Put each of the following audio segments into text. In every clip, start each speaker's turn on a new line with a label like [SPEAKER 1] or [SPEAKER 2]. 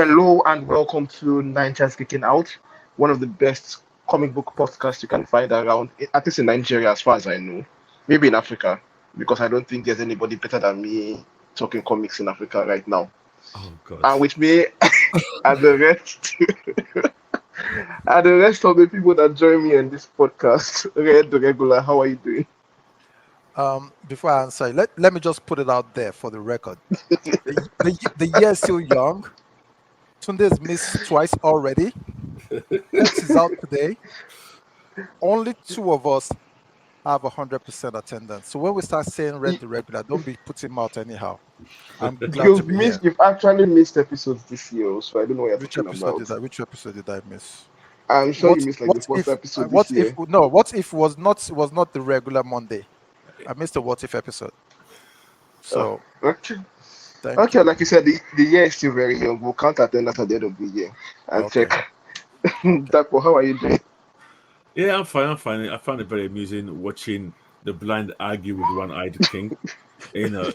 [SPEAKER 1] Hello and welcome to Naija's Geeking Out, one of the best comic book podcasts you can find around, at least in Nigeria, as far as I know. Maybe in Africa, because I don't think there's anybody better than me talking comics in Africa right now.
[SPEAKER 2] Oh God.
[SPEAKER 1] And with me and the rest, and the rest of the people that join me in this podcast, Red the Regular, how are you doing?
[SPEAKER 3] Before I answer, let me just put it out there for the record. The year is still young. Tunde is missed twice already. X is out today. Only two of us have 100% attendance. So when we start saying Red
[SPEAKER 1] You-
[SPEAKER 3] the regular, don't be putting him out anyhow. I'm glad to
[SPEAKER 1] You've
[SPEAKER 3] be here.
[SPEAKER 1] missed, you've actually missed episodes this year, so I don't know what you're
[SPEAKER 3] Which
[SPEAKER 1] talking
[SPEAKER 3] episode
[SPEAKER 1] about.
[SPEAKER 3] did I? Which episode did I miss?
[SPEAKER 1] I'm sure you
[SPEAKER 3] What
[SPEAKER 1] missed like the
[SPEAKER 3] what
[SPEAKER 1] fourth
[SPEAKER 3] if
[SPEAKER 1] episode this
[SPEAKER 3] what if
[SPEAKER 1] year.
[SPEAKER 3] no? What if was not the regular Monday? I missed the what if episode.
[SPEAKER 1] Uh,
[SPEAKER 3] So
[SPEAKER 1] okay.
[SPEAKER 3] thank
[SPEAKER 1] Okay,
[SPEAKER 3] you.
[SPEAKER 1] like you said, the year is still very young. We'll count attendance at the end of the year and check.
[SPEAKER 3] Okay. Okay.
[SPEAKER 1] Dapo, how are you doing?
[SPEAKER 2] Yeah, I'm fine. I'm fine. I found it very amusing watching the blind argue with the one-eyed king. You know,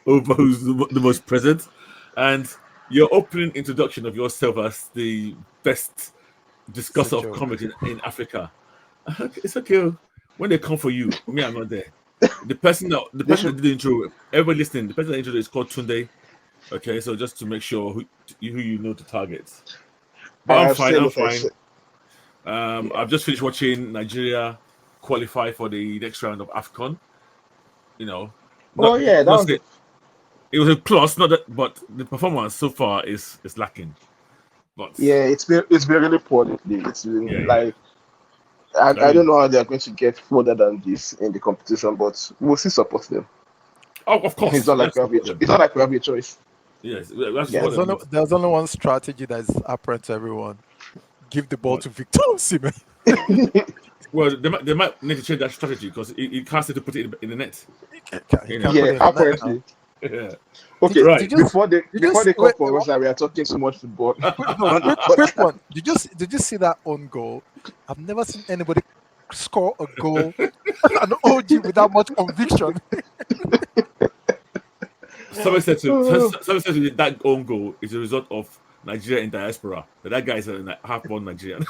[SPEAKER 2] over who's the most present, and your opening introduction of yourself as the best
[SPEAKER 3] It's a
[SPEAKER 2] discusser of
[SPEAKER 3] joke.
[SPEAKER 2] comics in Africa. It's okay. When they come for you, me, I'm not there. The
[SPEAKER 1] They
[SPEAKER 2] person
[SPEAKER 1] should,
[SPEAKER 2] that did the intro, everybody listening, the person that intro is called Tunde. Okay, so just to make sure who you know to target. But I'm
[SPEAKER 1] I've
[SPEAKER 2] fine.
[SPEAKER 1] seen
[SPEAKER 2] I'm
[SPEAKER 1] it. I
[SPEAKER 2] fine.
[SPEAKER 1] said, yeah.
[SPEAKER 2] I've just finished watching Nigeria qualify for the next round of AFCON. You know,
[SPEAKER 1] Oh,
[SPEAKER 2] not
[SPEAKER 1] yeah, that
[SPEAKER 2] not
[SPEAKER 1] was
[SPEAKER 2] say
[SPEAKER 1] it.
[SPEAKER 2] it was a plus, not that, but the performance so far is lacking. But
[SPEAKER 1] Yeah, it's been really poor lately. It's been
[SPEAKER 2] yeah.
[SPEAKER 1] like I,
[SPEAKER 2] I
[SPEAKER 1] I don't
[SPEAKER 2] mean,
[SPEAKER 1] know how they're going to get further than this in the competition, but we'll still support them.
[SPEAKER 2] oh, of
[SPEAKER 1] It's
[SPEAKER 2] course,
[SPEAKER 1] not
[SPEAKER 2] we have
[SPEAKER 1] like
[SPEAKER 2] to
[SPEAKER 1] we have a
[SPEAKER 2] support
[SPEAKER 1] cho-
[SPEAKER 2] them.
[SPEAKER 1] it's not like we have a choice.
[SPEAKER 2] Yes, we have to
[SPEAKER 1] Yeah.
[SPEAKER 2] support
[SPEAKER 3] There's
[SPEAKER 2] them.
[SPEAKER 3] only
[SPEAKER 2] But
[SPEAKER 3] there's only one strategy that is apparent to everyone. Give the ball
[SPEAKER 2] what?
[SPEAKER 3] to Victor Osimhen.
[SPEAKER 2] Well, they might need to change that strategy because it can't say to put it in the net.
[SPEAKER 3] He
[SPEAKER 2] You
[SPEAKER 3] can't
[SPEAKER 2] know.
[SPEAKER 3] put
[SPEAKER 1] Yeah,
[SPEAKER 3] it in the net now.
[SPEAKER 1] apparently.
[SPEAKER 2] Yeah.
[SPEAKER 1] Okay,
[SPEAKER 3] Did
[SPEAKER 2] Right.
[SPEAKER 3] you
[SPEAKER 1] before they
[SPEAKER 3] did you
[SPEAKER 1] before
[SPEAKER 3] s-
[SPEAKER 1] they come
[SPEAKER 3] wait,
[SPEAKER 1] for us that we are talking too much football
[SPEAKER 3] no
[SPEAKER 1] on the
[SPEAKER 3] quick
[SPEAKER 1] podcast.
[SPEAKER 3] one? Did you see that own goal? I've never seen anybody score a goal an OG with that much conviction.
[SPEAKER 2] Somebody said to that own goal is a result of Nigeria in diaspora. That guy is a half born Nigerian.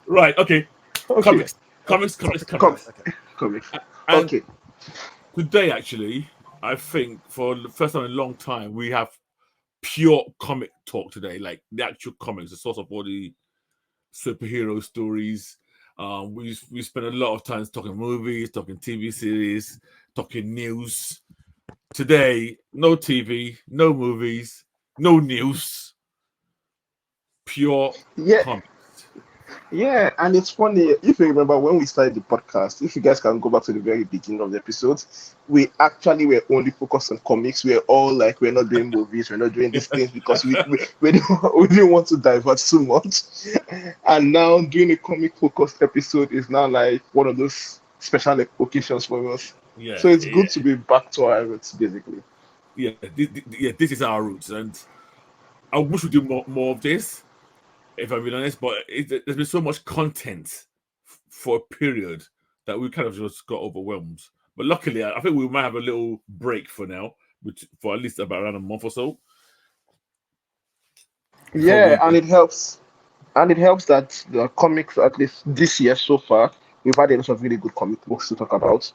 [SPEAKER 2] Right. Okay.
[SPEAKER 1] Okay,
[SPEAKER 2] Comics.
[SPEAKER 3] Okay,
[SPEAKER 2] Comics. Comics.
[SPEAKER 3] comics,
[SPEAKER 1] come,
[SPEAKER 3] comics.
[SPEAKER 2] Comics.
[SPEAKER 3] Okay.
[SPEAKER 1] comics.
[SPEAKER 2] And
[SPEAKER 1] Okay,
[SPEAKER 2] today, actually, I think for the first time in a long time, we have pure comic talk today, like the actual comics, the source of all the superhero stories. We spent a lot of time talking movies, talking TV series, talking news. Today, no TV, no movies, no news, pure
[SPEAKER 1] yeah,
[SPEAKER 2] comics.
[SPEAKER 1] yeah, and it's funny if you remember when we started the podcast. If you guys can go back to the very beginning of the episodes, we actually were only focused on comics. We're all like, we're not doing movies, we're not doing these things because we didn't want to divert too much. And now doing a comic focused episode is now like one of those special occasions for us.
[SPEAKER 2] Yeah,
[SPEAKER 1] So it's
[SPEAKER 2] yeah,
[SPEAKER 1] good to be back to our roots, basically.
[SPEAKER 2] yeah. This is our roots, and I wish we do more of this. If I'm being honest, but there's been so much content for a period that we kind of just got overwhelmed. But luckily, I think we might have a little break for now, which for at least about around a month or so before
[SPEAKER 1] Yeah,
[SPEAKER 2] we.
[SPEAKER 1] and it helps. And it helps that the comics, at least this year so far, we've had a lot of really good comic books to talk about.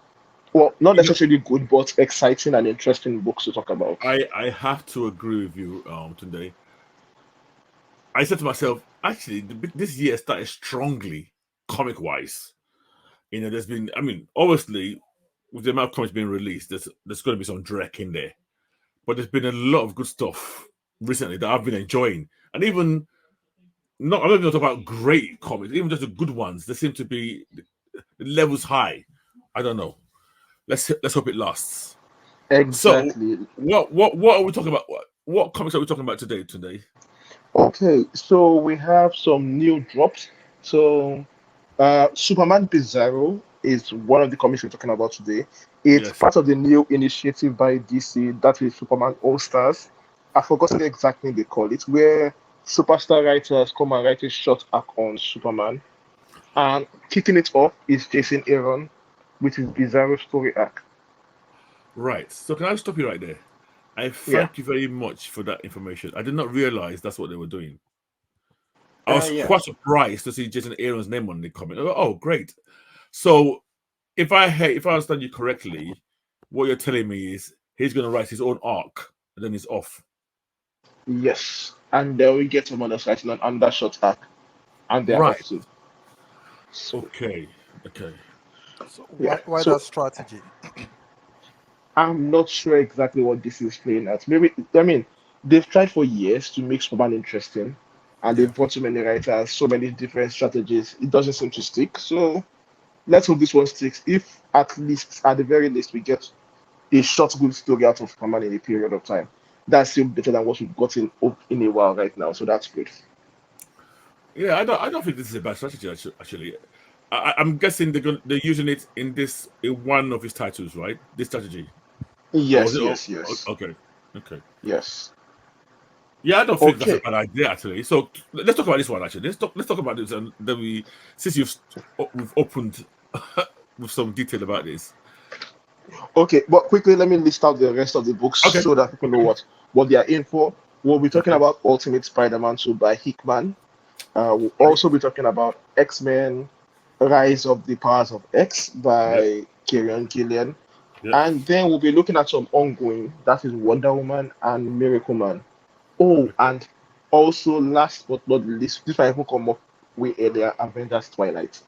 [SPEAKER 1] Well, not
[SPEAKER 2] You know,
[SPEAKER 1] necessarily good, but exciting and interesting books to talk about.
[SPEAKER 2] I have to agree with you today. I said to myself, actually, this year started strongly, comic wise. There's been, I mean, obviously, with the amount of comics being released, there's going to be some dreck in there. But there's been a lot of good stuff recently that I've been enjoying. And even, not, I don't even talk about great comics, even just the good ones, they seem to be the levels high. I don't know. Let's hope it lasts. So,
[SPEAKER 1] Exactly.
[SPEAKER 2] what are we talking about? What comics are we talking about today?
[SPEAKER 1] Okay, so we have some new drops. So, Superman Bizzaro is one of the comics we're talking about today. It's
[SPEAKER 2] Yes.
[SPEAKER 1] part of the new initiative by DC, that is Superman All Stars. I've forgotten the exact name they call it, where superstar writers come and write a short arc on Superman. And kicking it off is Jason Aaron with his Bizarro story arc.
[SPEAKER 2] Right. So can I stop you right there? I
[SPEAKER 1] Yeah.
[SPEAKER 2] thank you very much for that information. I did not realize that's what they were doing. I was
[SPEAKER 1] Yeah.
[SPEAKER 2] quite surprised to see Jason Aaron's name on the comment. Oh, great. So if I understand you correctly, what you're telling me is he's going to write his own arc and then he's off.
[SPEAKER 1] Yes. And then we get some other sites on under short arc, and they're
[SPEAKER 2] Right.
[SPEAKER 1] off too. So
[SPEAKER 2] Okay. Okay.
[SPEAKER 3] So
[SPEAKER 1] yeah.
[SPEAKER 3] why
[SPEAKER 1] So
[SPEAKER 3] that strategy?
[SPEAKER 1] I'm not sure exactly what this is playing at. Maybe I mean they've tried for years to make Superman interesting, and
[SPEAKER 3] Yeah.
[SPEAKER 1] they've brought so many writers, so many different strategies. It doesn't seem to stick. So let's hope this one sticks. If at least, at the very least, we get a short, good story out of Superman in a period of time. That's still better than what we've gotten up in a while right now. So that's good.
[SPEAKER 2] Yeah, I don't think this is a bad strategy. Actually, I'm guessing they're using it in one of his titles, right? This strategy, or is
[SPEAKER 1] Yes,
[SPEAKER 2] it all?
[SPEAKER 1] yes, yes,
[SPEAKER 2] Okay, okay.
[SPEAKER 1] yes.
[SPEAKER 2] Yeah, I don't think that's a
[SPEAKER 1] Okay,
[SPEAKER 2] bad idea actually. So let's talk about this one actually. Let's talk about this, and then since we've opened with some detail about this.
[SPEAKER 1] okay. But quickly, let me list out the rest of the books
[SPEAKER 2] Okay,
[SPEAKER 1] so that people know what they are in for. We'll be talking
[SPEAKER 2] okay,
[SPEAKER 1] about Ultimate Spider-Man 2 by Hickman. We'll
[SPEAKER 2] right.
[SPEAKER 1] also be talking about X-Men Rise of the Powers of X
[SPEAKER 2] Yep,
[SPEAKER 1] by Kieran Gillian.
[SPEAKER 2] yep.
[SPEAKER 1] And then we'll be looking at some ongoing, that is Wonder Woman and Miracle Man. Oh,
[SPEAKER 2] Okay.
[SPEAKER 1] and also last but not least, this one even come up way earlier, Avengers Twilight.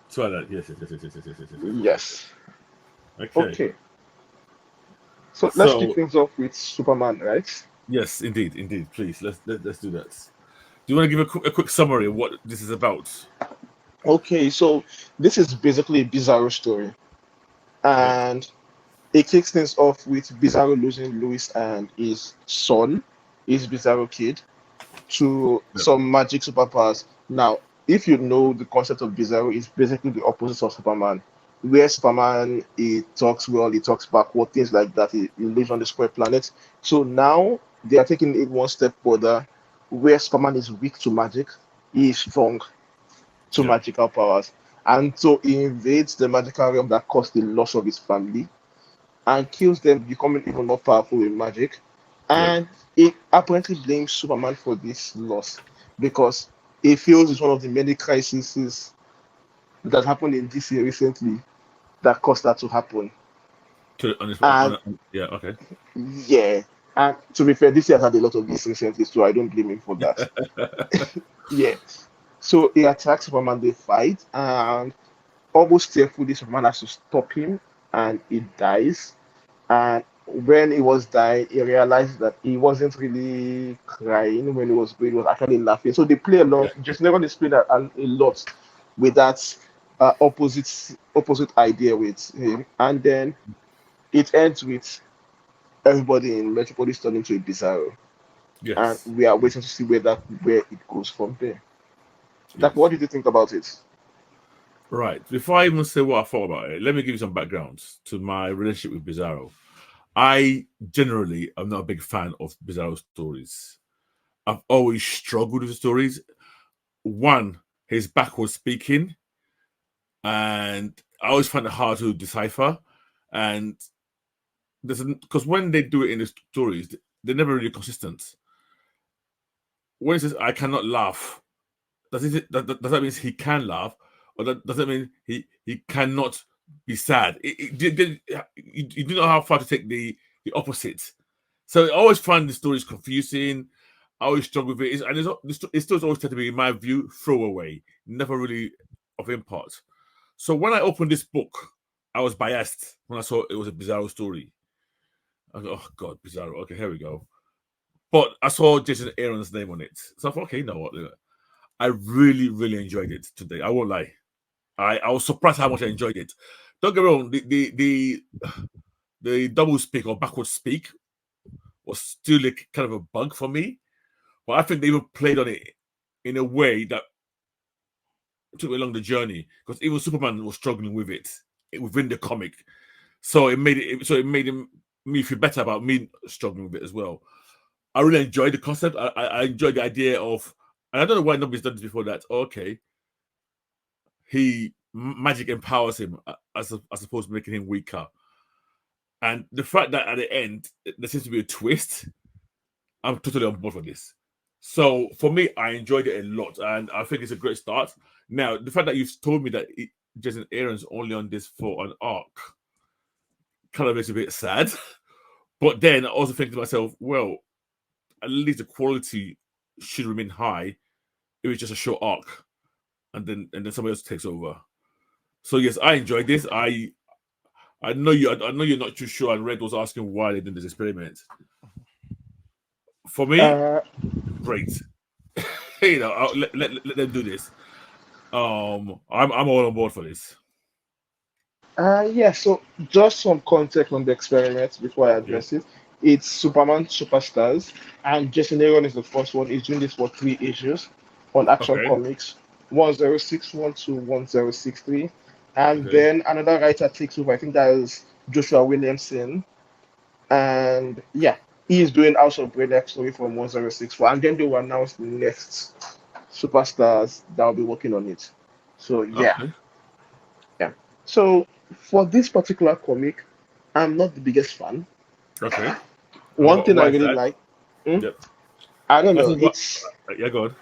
[SPEAKER 2] Twilight. Yes, yes, yes, yes, yes, yes, yes, yes, yes, yes. Yes.
[SPEAKER 1] Yes.
[SPEAKER 2] Okay.
[SPEAKER 1] Okay. So let's kick
[SPEAKER 2] So
[SPEAKER 1] things off with Superman, right?
[SPEAKER 2] yes, indeed, indeed. Please, let's do that. Do you want to give a quick summary of what this is about?
[SPEAKER 1] Okay, so this is basically a Bizzaro story.
[SPEAKER 2] Yep,
[SPEAKER 1] And it kicks things off with Bizzaro losing Louis and his son, his Bizzaro kid, to
[SPEAKER 2] yep,
[SPEAKER 1] some magic superpowers. Now, if you know the concept of Bizzaro, is basically the opposite of Superman. Where Superman he talks well, he talks backward, things like that. He lives on the square planet. So now they are taking it one step further, where Superman is weak to magic, he is strong to
[SPEAKER 2] yep,
[SPEAKER 1] magical powers. And so he invades the magical realm that caused the loss of his family and kills them, becoming even more powerful in magic.
[SPEAKER 2] yep.
[SPEAKER 1] And he apparently blames Superman for this loss because he feels it's one of the many crises that happened in DC recently that caused that to happen. And
[SPEAKER 2] Yeah, okay.
[SPEAKER 1] yeah, and to be fair, DC has had a lot of these recently, so I don't blame him for that. Yeah, so he attacks Superman, they fight, and almost fearfully, Superman has to stop him, and he dies. And when he was dying, he realized that he wasn't really crying when he was going, he was actually laughing. So they play
[SPEAKER 2] Yeah,
[SPEAKER 1] along, just never display that a lot with that opposite idea with him. And then it ends with everybody in Metropolis turning into a Bizarro. And
[SPEAKER 2] yes,
[SPEAKER 1] we are waiting to see where it goes from there. Like, what
[SPEAKER 2] yes.
[SPEAKER 1] did you think about it?
[SPEAKER 2] Right. Before I even say what I thought about it, let me give you some background to my relationship with Bizzaro. I generally am not a big fan of Bizzaro stories. I've always struggled with the stories. One, his backwards speaking, and I always find it hard to decipher. And there's because when they do it in the stories, they're never really consistent. When it says "I cannot laugh," does that mean he can laugh, or does that mean he cannot be sad? You do not know how far to take the opposite. So I always find the stories confusing. I always struggle with it. The stories always tend to be, in my view, throwaway, never really of import. So when I opened this book, I was biased when I saw it was a Bizarro story. I go, oh God, Bizarro. Okay, here we go. But I saw Jason Aaron's name on it, so I thought, okay, you know what? I really, really enjoyed it today. I won't lie. I was surprised how much I enjoyed it. Don't get me wrong. The double speak or backward speak was still like kind of a bug for me, but I think they even played on it in a way that took me along the journey because even Superman was struggling with it within the comic. So it made me feel better about me struggling with it as well. I really enjoyed the concept. I enjoyed the idea of, and I don't know why nobody's done this before. That okay, magic empowers him as opposed to making him weaker. And the fact that at the end there seems to be a twist, I'm totally on board for this. So for me, I enjoyed it a lot, and I think it's a great start. Now, the fact that you've told me that Jason Aaron's only on this for an arc kind of makes me a bit sad. But then I also think to myself, well, at least the quality should remain high if it's just a short arc, and then somebody else takes over. So yes, I enjoyed this. I know you're not too sure, and Red was asking why they did this experiment. For me, great. Let them do this. I'm all on board for this.
[SPEAKER 1] Yeah, so just some context on the experiment before I
[SPEAKER 2] Yeah.
[SPEAKER 1] address it. It's Superman Superstars, and Jason Aaron is the first one. He's doing this for 3 issues on Action
[SPEAKER 2] Okay.
[SPEAKER 1] Comics 10612 to 1063. And
[SPEAKER 2] Okay.
[SPEAKER 1] then another writer takes over. I think that is Joshua Williamson. And yeah, he is doing House of Brainiac story from 1064. And then they will announce the next superstars that will be working on it. So yeah.
[SPEAKER 2] Okay.
[SPEAKER 1] Yeah. So for this particular comic, I'm not the biggest fan.
[SPEAKER 2] Okay.
[SPEAKER 1] One thing I
[SPEAKER 2] Why is
[SPEAKER 1] really
[SPEAKER 2] that?
[SPEAKER 1] like,
[SPEAKER 2] Yep.
[SPEAKER 1] I don't
[SPEAKER 2] That's
[SPEAKER 1] know,
[SPEAKER 2] what. Yeah, go on.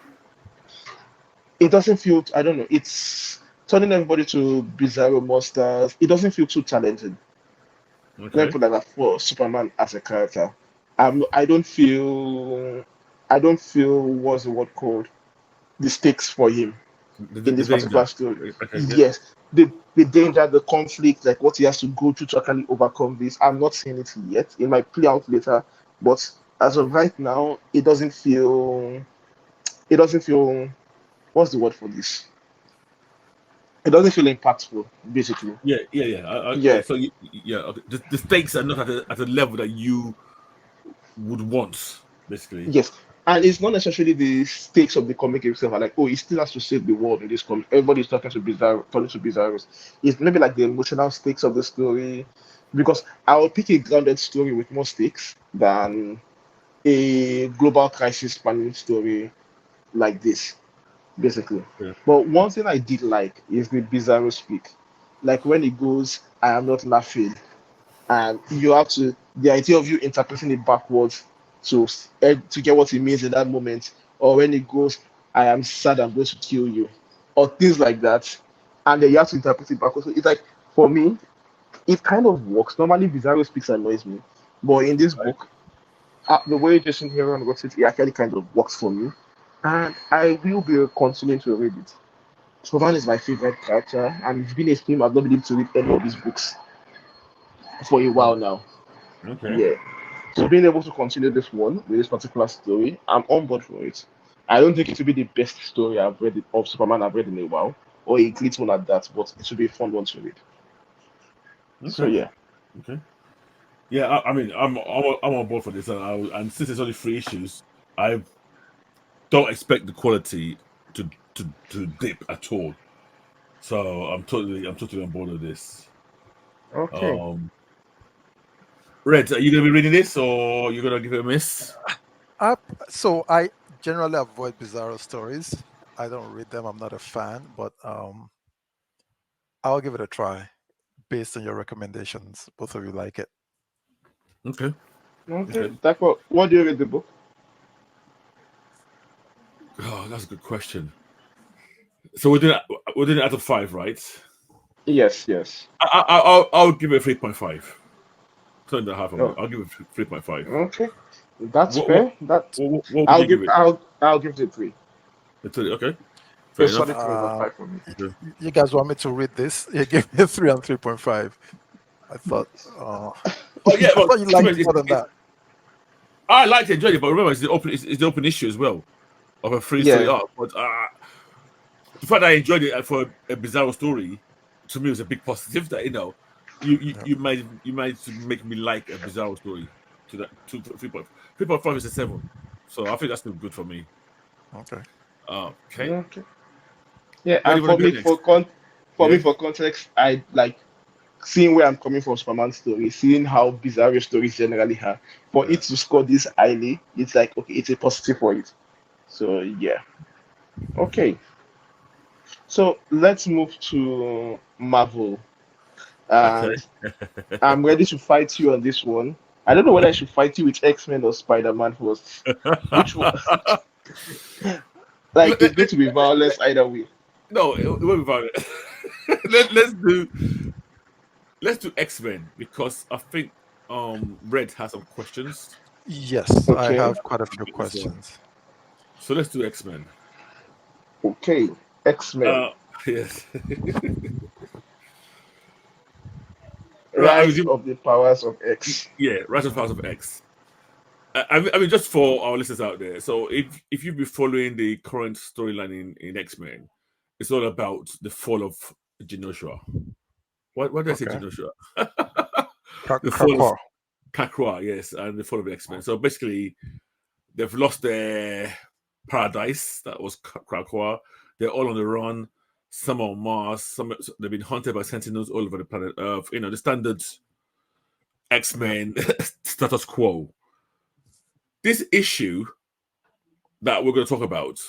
[SPEAKER 1] it doesn't feel, I don't know, it's turning everybody to Bizzaro monsters. It doesn't feel too challenging. Let me
[SPEAKER 2] Okay.
[SPEAKER 1] put it like that for Superman as a character. I don't feel, what's the word called, the stakes for him in
[SPEAKER 2] The
[SPEAKER 1] this particular
[SPEAKER 2] danger.
[SPEAKER 1] story.
[SPEAKER 2] Okay. Yep.
[SPEAKER 1] Yes, the danger, the conflict, like what he has to go through to actually overcome this. I'm not seeing it yet. It might play out later, but as of right now, it doesn't feel. It doesn't feel. What's the word for this? It doesn't feel impactful, basically.
[SPEAKER 2] Yeah.
[SPEAKER 1] Yeah.
[SPEAKER 2] So yeah, okay. The stakes are not at a level that you would want, basically.
[SPEAKER 1] Yes. And it's not necessarily the stakes of the comic itself. Are like, oh, he still has to save the world in this comic. Everybody's talking to Bizarro, talking to Bizarros. It's maybe like the emotional stakes of the story, because I'll pick a grounded story with more stakes than a global crisis spanning story like this, basically.
[SPEAKER 2] Yeah.
[SPEAKER 1] But one thing I did like is the Bizarro speak. Like when he goes, I am not laughing. And you have to, the idea of you interpreting it backwards to get what it means in that moment, or when it goes, I am sad, I'm going to kill you, or things like that, and then you have to interpret it backwards. So it's like, for me, it kind of works. Normally Bizarro speaks annoys me, but in this
[SPEAKER 2] Right.
[SPEAKER 1] book, the way Jason Heron wrote it, it actually kind of works for me, and I will be continuing to read it. Superman is my favorite character, and it's been a theme I've not been able to read any of his books for a while now.
[SPEAKER 2] Okay.
[SPEAKER 1] Yeah. So being able to continue this one with this particular story, I'm on board for it. I don't think it will be the best story I've read of Superman I've read in a while, or a great one at that, but it should be a fun one to read. So
[SPEAKER 2] Okay.
[SPEAKER 1] yeah.
[SPEAKER 2] Okay. Yeah. I mean, I'm on board for this, and since it's only 3 issues, I don't expect the quality to dip at all. So I'm totally on board with this.
[SPEAKER 1] Okay.
[SPEAKER 2] Um, Red, are you gonna be reading this or you're gonna give it a miss?
[SPEAKER 3] So I generally avoid Bizarro stories. I don't read them. I'm not a fan, but I'll give it a try based on your recommendations. Both of you like it.
[SPEAKER 2] Okay.
[SPEAKER 1] Okay.
[SPEAKER 2] Okay.
[SPEAKER 1] Like what do you read the book?
[SPEAKER 2] Oh, that's a good question. So we're doing it out of 5, right?
[SPEAKER 1] Yes, yes.
[SPEAKER 2] I'll give it a 3.5. Turn that half of it.
[SPEAKER 1] Oh,
[SPEAKER 2] I'll give it 3.5.
[SPEAKER 1] okay. That's
[SPEAKER 2] What what
[SPEAKER 1] fair. That
[SPEAKER 2] what would you give it?
[SPEAKER 1] I'll give it a three.
[SPEAKER 2] Okay,
[SPEAKER 1] A
[SPEAKER 2] fair enough.
[SPEAKER 1] solid 3.5 for me.
[SPEAKER 2] Okay.
[SPEAKER 3] You guys want me to read this? You gave me 3 and 3.5. I thought,
[SPEAKER 2] Oh yeah,
[SPEAKER 3] I
[SPEAKER 2] well,
[SPEAKER 3] thought you
[SPEAKER 2] to be
[SPEAKER 3] liked
[SPEAKER 2] honest,
[SPEAKER 3] it more than that.
[SPEAKER 2] I like to enjoy it, but remember, it's the open issue as well of a free story
[SPEAKER 1] Yeah.
[SPEAKER 2] arc. But the fact that I enjoyed it for a bizarre story to me was a big positive. That you you,
[SPEAKER 3] Yeah.
[SPEAKER 2] you might you might make me like a bizarre story to that 3.5 is a 7, so I think that's still good for me.
[SPEAKER 3] Okay.
[SPEAKER 2] Okay,
[SPEAKER 1] Okay. Yeah,
[SPEAKER 2] where do
[SPEAKER 1] and
[SPEAKER 2] you want
[SPEAKER 1] for
[SPEAKER 2] to go
[SPEAKER 1] me,
[SPEAKER 2] next?
[SPEAKER 1] for me,
[SPEAKER 2] Yeah,
[SPEAKER 1] for context, I like seeing where I'm coming from Superman story, seeing how bizarre stories generally are. For
[SPEAKER 2] yeah.
[SPEAKER 1] it to score this highly, it's like okay, it's a positive for it. So yeah. Okay. So let's move to Marvel.
[SPEAKER 2] Okay.
[SPEAKER 1] and I'm ready to fight you on this one. I don't know whether I should fight you with X-Men or Spider-Man first. Which one? Like,
[SPEAKER 2] Let-
[SPEAKER 1] it's
[SPEAKER 2] let-
[SPEAKER 1] going to be violence either way.
[SPEAKER 2] no, it won't be violent. Let's do X-Men because I think Red has some questions
[SPEAKER 3] Yes, I
[SPEAKER 1] Okay,
[SPEAKER 3] have quite a few
[SPEAKER 2] as well.
[SPEAKER 3] questions.
[SPEAKER 2] So let's do X-Men.
[SPEAKER 1] okay. X-Men.
[SPEAKER 2] Uh yes. Right, I
[SPEAKER 1] Rise
[SPEAKER 2] mean,
[SPEAKER 1] of the Powers of X.
[SPEAKER 2] yeah, Rise of House of X. I mean, just for our listeners out there. So if you've been following the current storyline in X-Men, it's all about the fall of Genosha. What did I say,
[SPEAKER 3] Okay.
[SPEAKER 2] Genosha? The fall of
[SPEAKER 3] Krakow.
[SPEAKER 2] Kakra, yes, and the fall of the X-Men. So basically, they've lost their paradise that was Krakow. They're all on the run. Some are on Mars. Some they've been hunted by Sentinels all over the planet Earth. You know, the standard
[SPEAKER 3] Yeah.
[SPEAKER 2] X-Men status quo. This issue that we're going to talk about,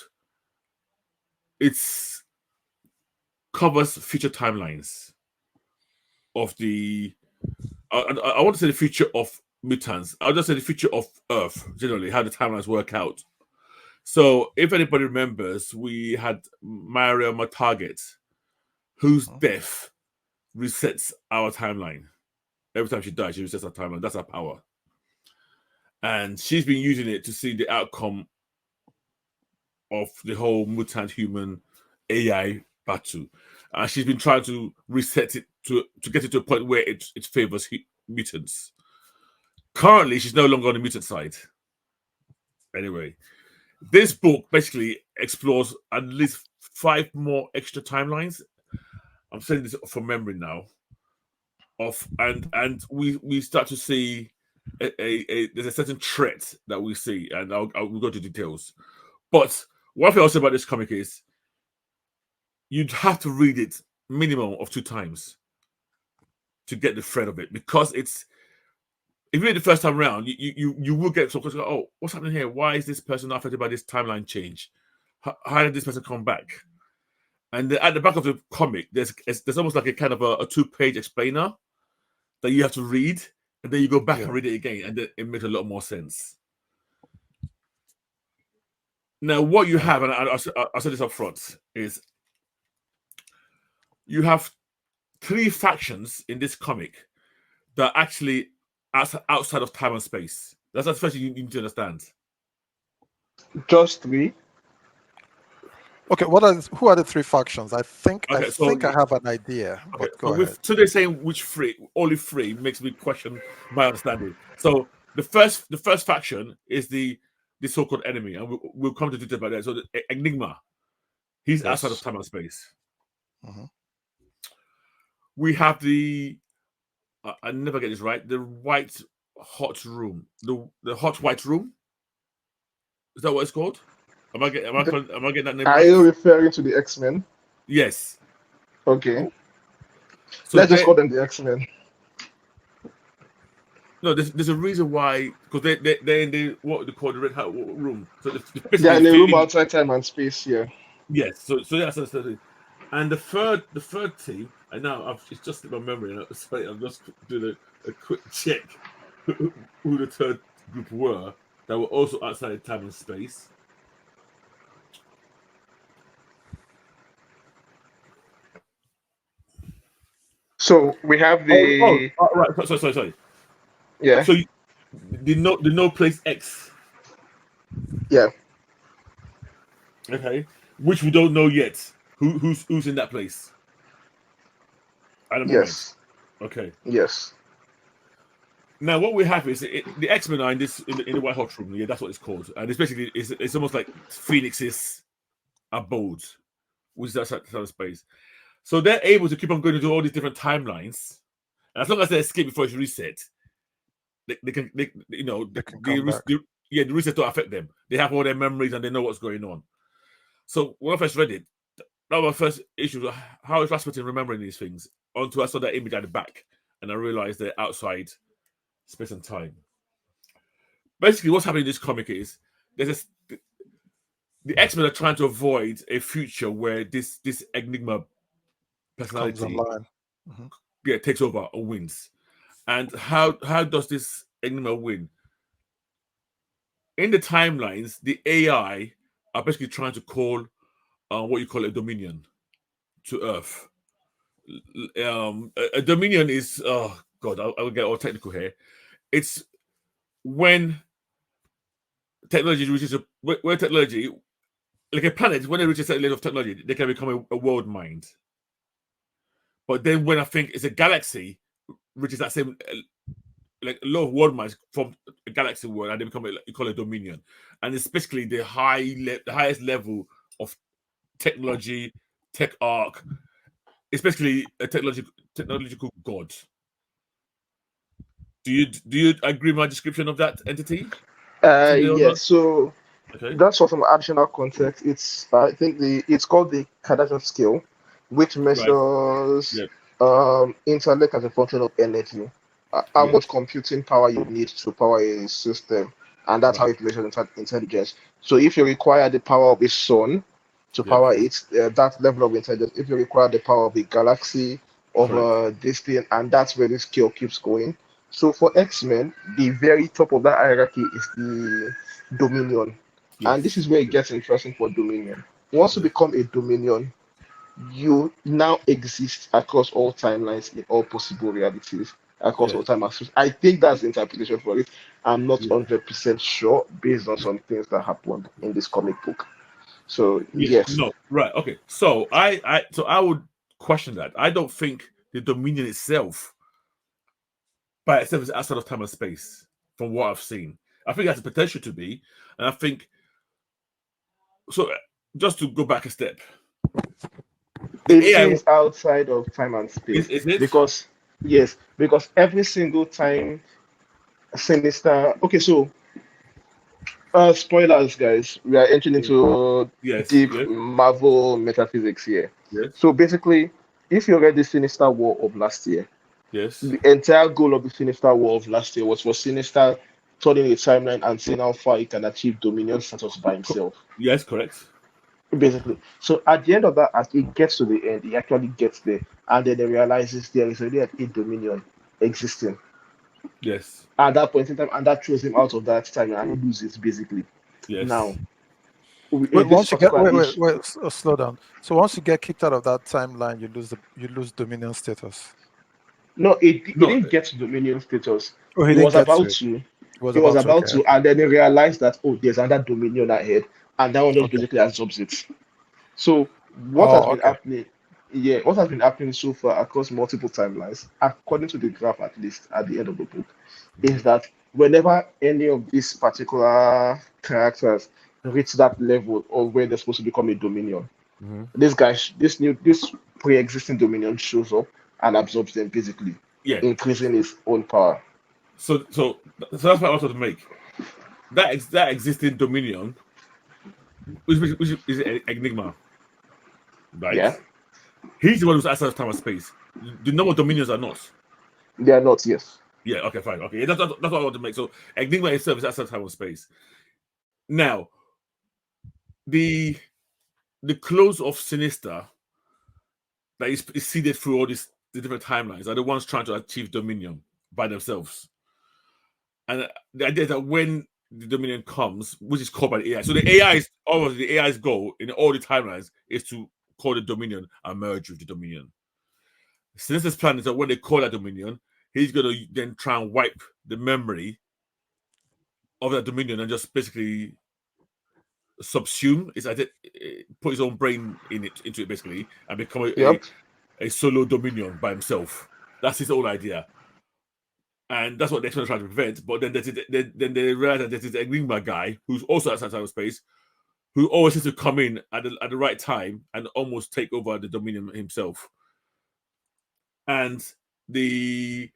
[SPEAKER 2] it's covers future timelines of the. I want to say the future of mutants. I'll just say the future of Earth generally, how the timelines work out. So, if anybody remembers, we had Maria Target, whose
[SPEAKER 3] Mhm.
[SPEAKER 2] death resets our timeline. Every time she dies, she resets our timeline. That's her power. And she's been using it to see the outcome of the whole mutant human AI battle. And she's been trying to reset it to get it to a point where it favors mutants. Currently, she's no longer on the mutant side. Anyway, this book basically explores at least 5 more extra timelines. I'm saying this from memory now. And we start to see there's a certain threat that we see, and we'll go to details. But one thing I'll say about this comic is you'd have to read it minimum of 2 times to get the thread of it, because it's if you read it the first time around, you will get some questions. Oh, what's happening here? Why is this person not affected by this timeline change? How did this person come back? And at the back of the comic, there's almost like a kind of a 2-page explainer that you have to read, and then you go back
[SPEAKER 3] Yeah.
[SPEAKER 2] and read it again, and then it makes a lot more sense. Now, what you have, and I'll say this up front, is you have 3 factions in this comic that are actually outside of time and space. That's the first thing you need to understand.
[SPEAKER 1] Just three.
[SPEAKER 3] Okay, who are the 3 factions? I think
[SPEAKER 2] Okay, so
[SPEAKER 3] I have an idea,
[SPEAKER 2] okay,
[SPEAKER 3] but
[SPEAKER 2] so
[SPEAKER 3] go ahead.
[SPEAKER 2] they're saying which 3, only 3 makes me question my understanding. So the first faction is the so-called enemy, and we'll come to detail about that. So the Enigma, he's outside of
[SPEAKER 3] Yes.
[SPEAKER 2] time and space.
[SPEAKER 3] Mhm.
[SPEAKER 2] We have the I never get this right. The white hot room, the hot white room. Is that what it's called? Am I getting that name
[SPEAKER 1] Are
[SPEAKER 2] right?
[SPEAKER 1] you referring to the X-Men?
[SPEAKER 2] Yes.
[SPEAKER 1] Okay.
[SPEAKER 3] Oh,
[SPEAKER 2] So
[SPEAKER 1] Let's just call them the X-Men.
[SPEAKER 2] no, there's a reason why, because they're in the what they call the red hot room. So they
[SPEAKER 1] They're
[SPEAKER 2] basically
[SPEAKER 1] in a
[SPEAKER 2] fit
[SPEAKER 1] room
[SPEAKER 2] in.
[SPEAKER 1] outside time and space here.
[SPEAKER 2] Yes. So that's it. And the third team, and now it's just in my memory. And sorry, I'm just doing a quick check who the third group were that were also outside time and space.
[SPEAKER 1] So we have the
[SPEAKER 2] Right. Sorry.
[SPEAKER 1] yeah,
[SPEAKER 2] So the no place X,
[SPEAKER 1] yeah,
[SPEAKER 2] okay, which we don't know yet. Who's in that place at the moment?
[SPEAKER 1] yes,
[SPEAKER 2] Okay.
[SPEAKER 1] yes.
[SPEAKER 2] Now what we have is the X-Men are in the White Hot Room. Yeah, that's what it's called, and it's basically it's almost like Phoenix's abode, which is outside of space. So they're able to keep on going into all these different timelines, and as long as they escape before it's reset, they can
[SPEAKER 3] they can come back.
[SPEAKER 2] the reset don't affect them. They have all their memories and they know what's going on. So when I first read it, that was my first issue. How is Rasputin remembering these things? Until I saw that image at the back, and I realized they're outside space and time. Basically, what's happening in this comic is the X-Men are trying to avoid a future where this Enigma
[SPEAKER 3] Comes
[SPEAKER 2] personality
[SPEAKER 3] online. Mhm.
[SPEAKER 2] takes over or wins. And how does this Enigma win? In the timelines, the AI are basically trying to call what you call a dominion to Earth. A dominion is, oh god, I'll get all technical here. It's when technology reaches where technology, like a planet, when it reaches a certain level of technology, they can become a world mind. But then when I think it's a galaxy reaches that same like a lot of world minds from a galaxy world, and they become you call it dominion, and it's basically the highest level of technology, tech arc. It's basically a technological god. Do you agree with my description of that entity? Or not?
[SPEAKER 1] Yes. So
[SPEAKER 2] Okay.
[SPEAKER 1] that's for some additional context. It's I think it's called the Kardashian scale, which
[SPEAKER 2] Right.
[SPEAKER 1] measures
[SPEAKER 2] Yeah.
[SPEAKER 1] intellect as a function of energy, how
[SPEAKER 2] Yeah.
[SPEAKER 1] much computing power you need to power a system, and that's how
[SPEAKER 2] Right.
[SPEAKER 1] it measures intelligence. So if you require the power of a sun to
[SPEAKER 2] Yeah.
[SPEAKER 1] power it, that level of intelligence. If you require the power of a galaxy, of
[SPEAKER 2] Correct.
[SPEAKER 1] this thing, and that's where the scale keeps going. So for X-Men, the very top of that hierarchy is the Dominion. And this
[SPEAKER 2] Yes.
[SPEAKER 1] is where it gets interesting for Dominion. Once you
[SPEAKER 2] Yes.
[SPEAKER 1] become a Dominion, you now exist across all timelines in all possible realities, across all
[SPEAKER 2] Yes.
[SPEAKER 1] time. I think that's the interpretation for it. I'm not
[SPEAKER 2] Yeah.
[SPEAKER 1] 100% sure based on some things that happened in this comic book. So,
[SPEAKER 2] Yeah.
[SPEAKER 1] yes.
[SPEAKER 2] No. Right. Okay. So I would question that. I don't think the Dominion itself by itself is outside of time and space. From what I've seen, I think it has the potential to be, and I think so. Just to go back a step, the
[SPEAKER 1] It
[SPEAKER 2] AI
[SPEAKER 1] is outside of time and space
[SPEAKER 2] is it?
[SPEAKER 1] because, yes, because every single time Sinister. Okay, so spoilers, guys. We are entering into
[SPEAKER 2] Yes.
[SPEAKER 1] deep
[SPEAKER 2] Yes.
[SPEAKER 1] Marvel metaphysics here.
[SPEAKER 2] Yes.
[SPEAKER 1] So basically, if you read the Sinister War of last year,
[SPEAKER 2] Yes.
[SPEAKER 1] the entire goal of the Sinister War of last year was for Sinister turning a timeline and seeing how far he can achieve Dominion status by himself.
[SPEAKER 2] Yes. Correct.
[SPEAKER 1] Basically. So at the end of that, as it gets to the end, he actually gets there, and then he realizes there is already a Dominion existing
[SPEAKER 2] Yes.
[SPEAKER 1] at that point in time, and that throws him out of that time, and he loses basically. Now,
[SPEAKER 2] Yes.
[SPEAKER 1] in
[SPEAKER 3] Wait,
[SPEAKER 1] this
[SPEAKER 3] once you get
[SPEAKER 1] particular
[SPEAKER 3] wait,
[SPEAKER 1] issue,
[SPEAKER 3] wait, slow down. So once you get kicked out of that timeline, you lose Dominion status.
[SPEAKER 1] no, it
[SPEAKER 2] No.
[SPEAKER 1] didn't get to Dominion status.
[SPEAKER 3] Oh, he
[SPEAKER 1] He
[SPEAKER 3] didn't
[SPEAKER 1] was
[SPEAKER 3] get to
[SPEAKER 1] about
[SPEAKER 3] it.
[SPEAKER 1] to.
[SPEAKER 3] He was
[SPEAKER 1] He was
[SPEAKER 3] about to.
[SPEAKER 1] about
[SPEAKER 3] Okay,
[SPEAKER 1] to,
[SPEAKER 3] okay,
[SPEAKER 1] and then he realized that oh, there's another Dominion ahead, and that one just
[SPEAKER 3] okay.
[SPEAKER 1] basically absorbs it. So what has
[SPEAKER 3] Oh,
[SPEAKER 1] been
[SPEAKER 3] okay.
[SPEAKER 1] happening? Yeah, what has been happening so far across multiple timelines, according to the graph at least at the end of the book, is
[SPEAKER 2] Mhm.
[SPEAKER 1] that whenever any of these particular characters reach that level of where they're supposed to become a Dominion,
[SPEAKER 2] Mhm.
[SPEAKER 1] this pre-existing Dominion shows up and absorbs them, basically
[SPEAKER 2] Yeah.
[SPEAKER 1] increasing its own power.
[SPEAKER 2] So that's what I wanted to make. That existing Dominion, which is Enigma, right?
[SPEAKER 1] Yeah,
[SPEAKER 2] He's the one who's outside of time and space. The normal Dominions are not.
[SPEAKER 1] they are not. Yes.
[SPEAKER 2] Yeah. Okay. Fine. Okay. Yeah, that's what I want to make. So Enigma itself is outside of time and space. Now the close of Sinister that is seeded through all the different timelines are the ones trying to achieve Dominion by themselves. And the idea is that when the Dominion comes, which is called by the AI, so the AI is almost the AI's goal in all the timelines is to call the Dominion and merge with the Dominion. Sinister's plan is that when they call that Dominion, he's going to then try and wipe the memory of that Dominion and just basically subsume his put his own brain into it basically and become
[SPEAKER 1] Yep.
[SPEAKER 2] a solo Dominion by himself. That's his whole idea. And that's what the X-Men are trying to prevent. But then they realize that there's this Enigma guy who's also outside time space, who always seems to come in at the right time and almost take over the Dominion himself. And the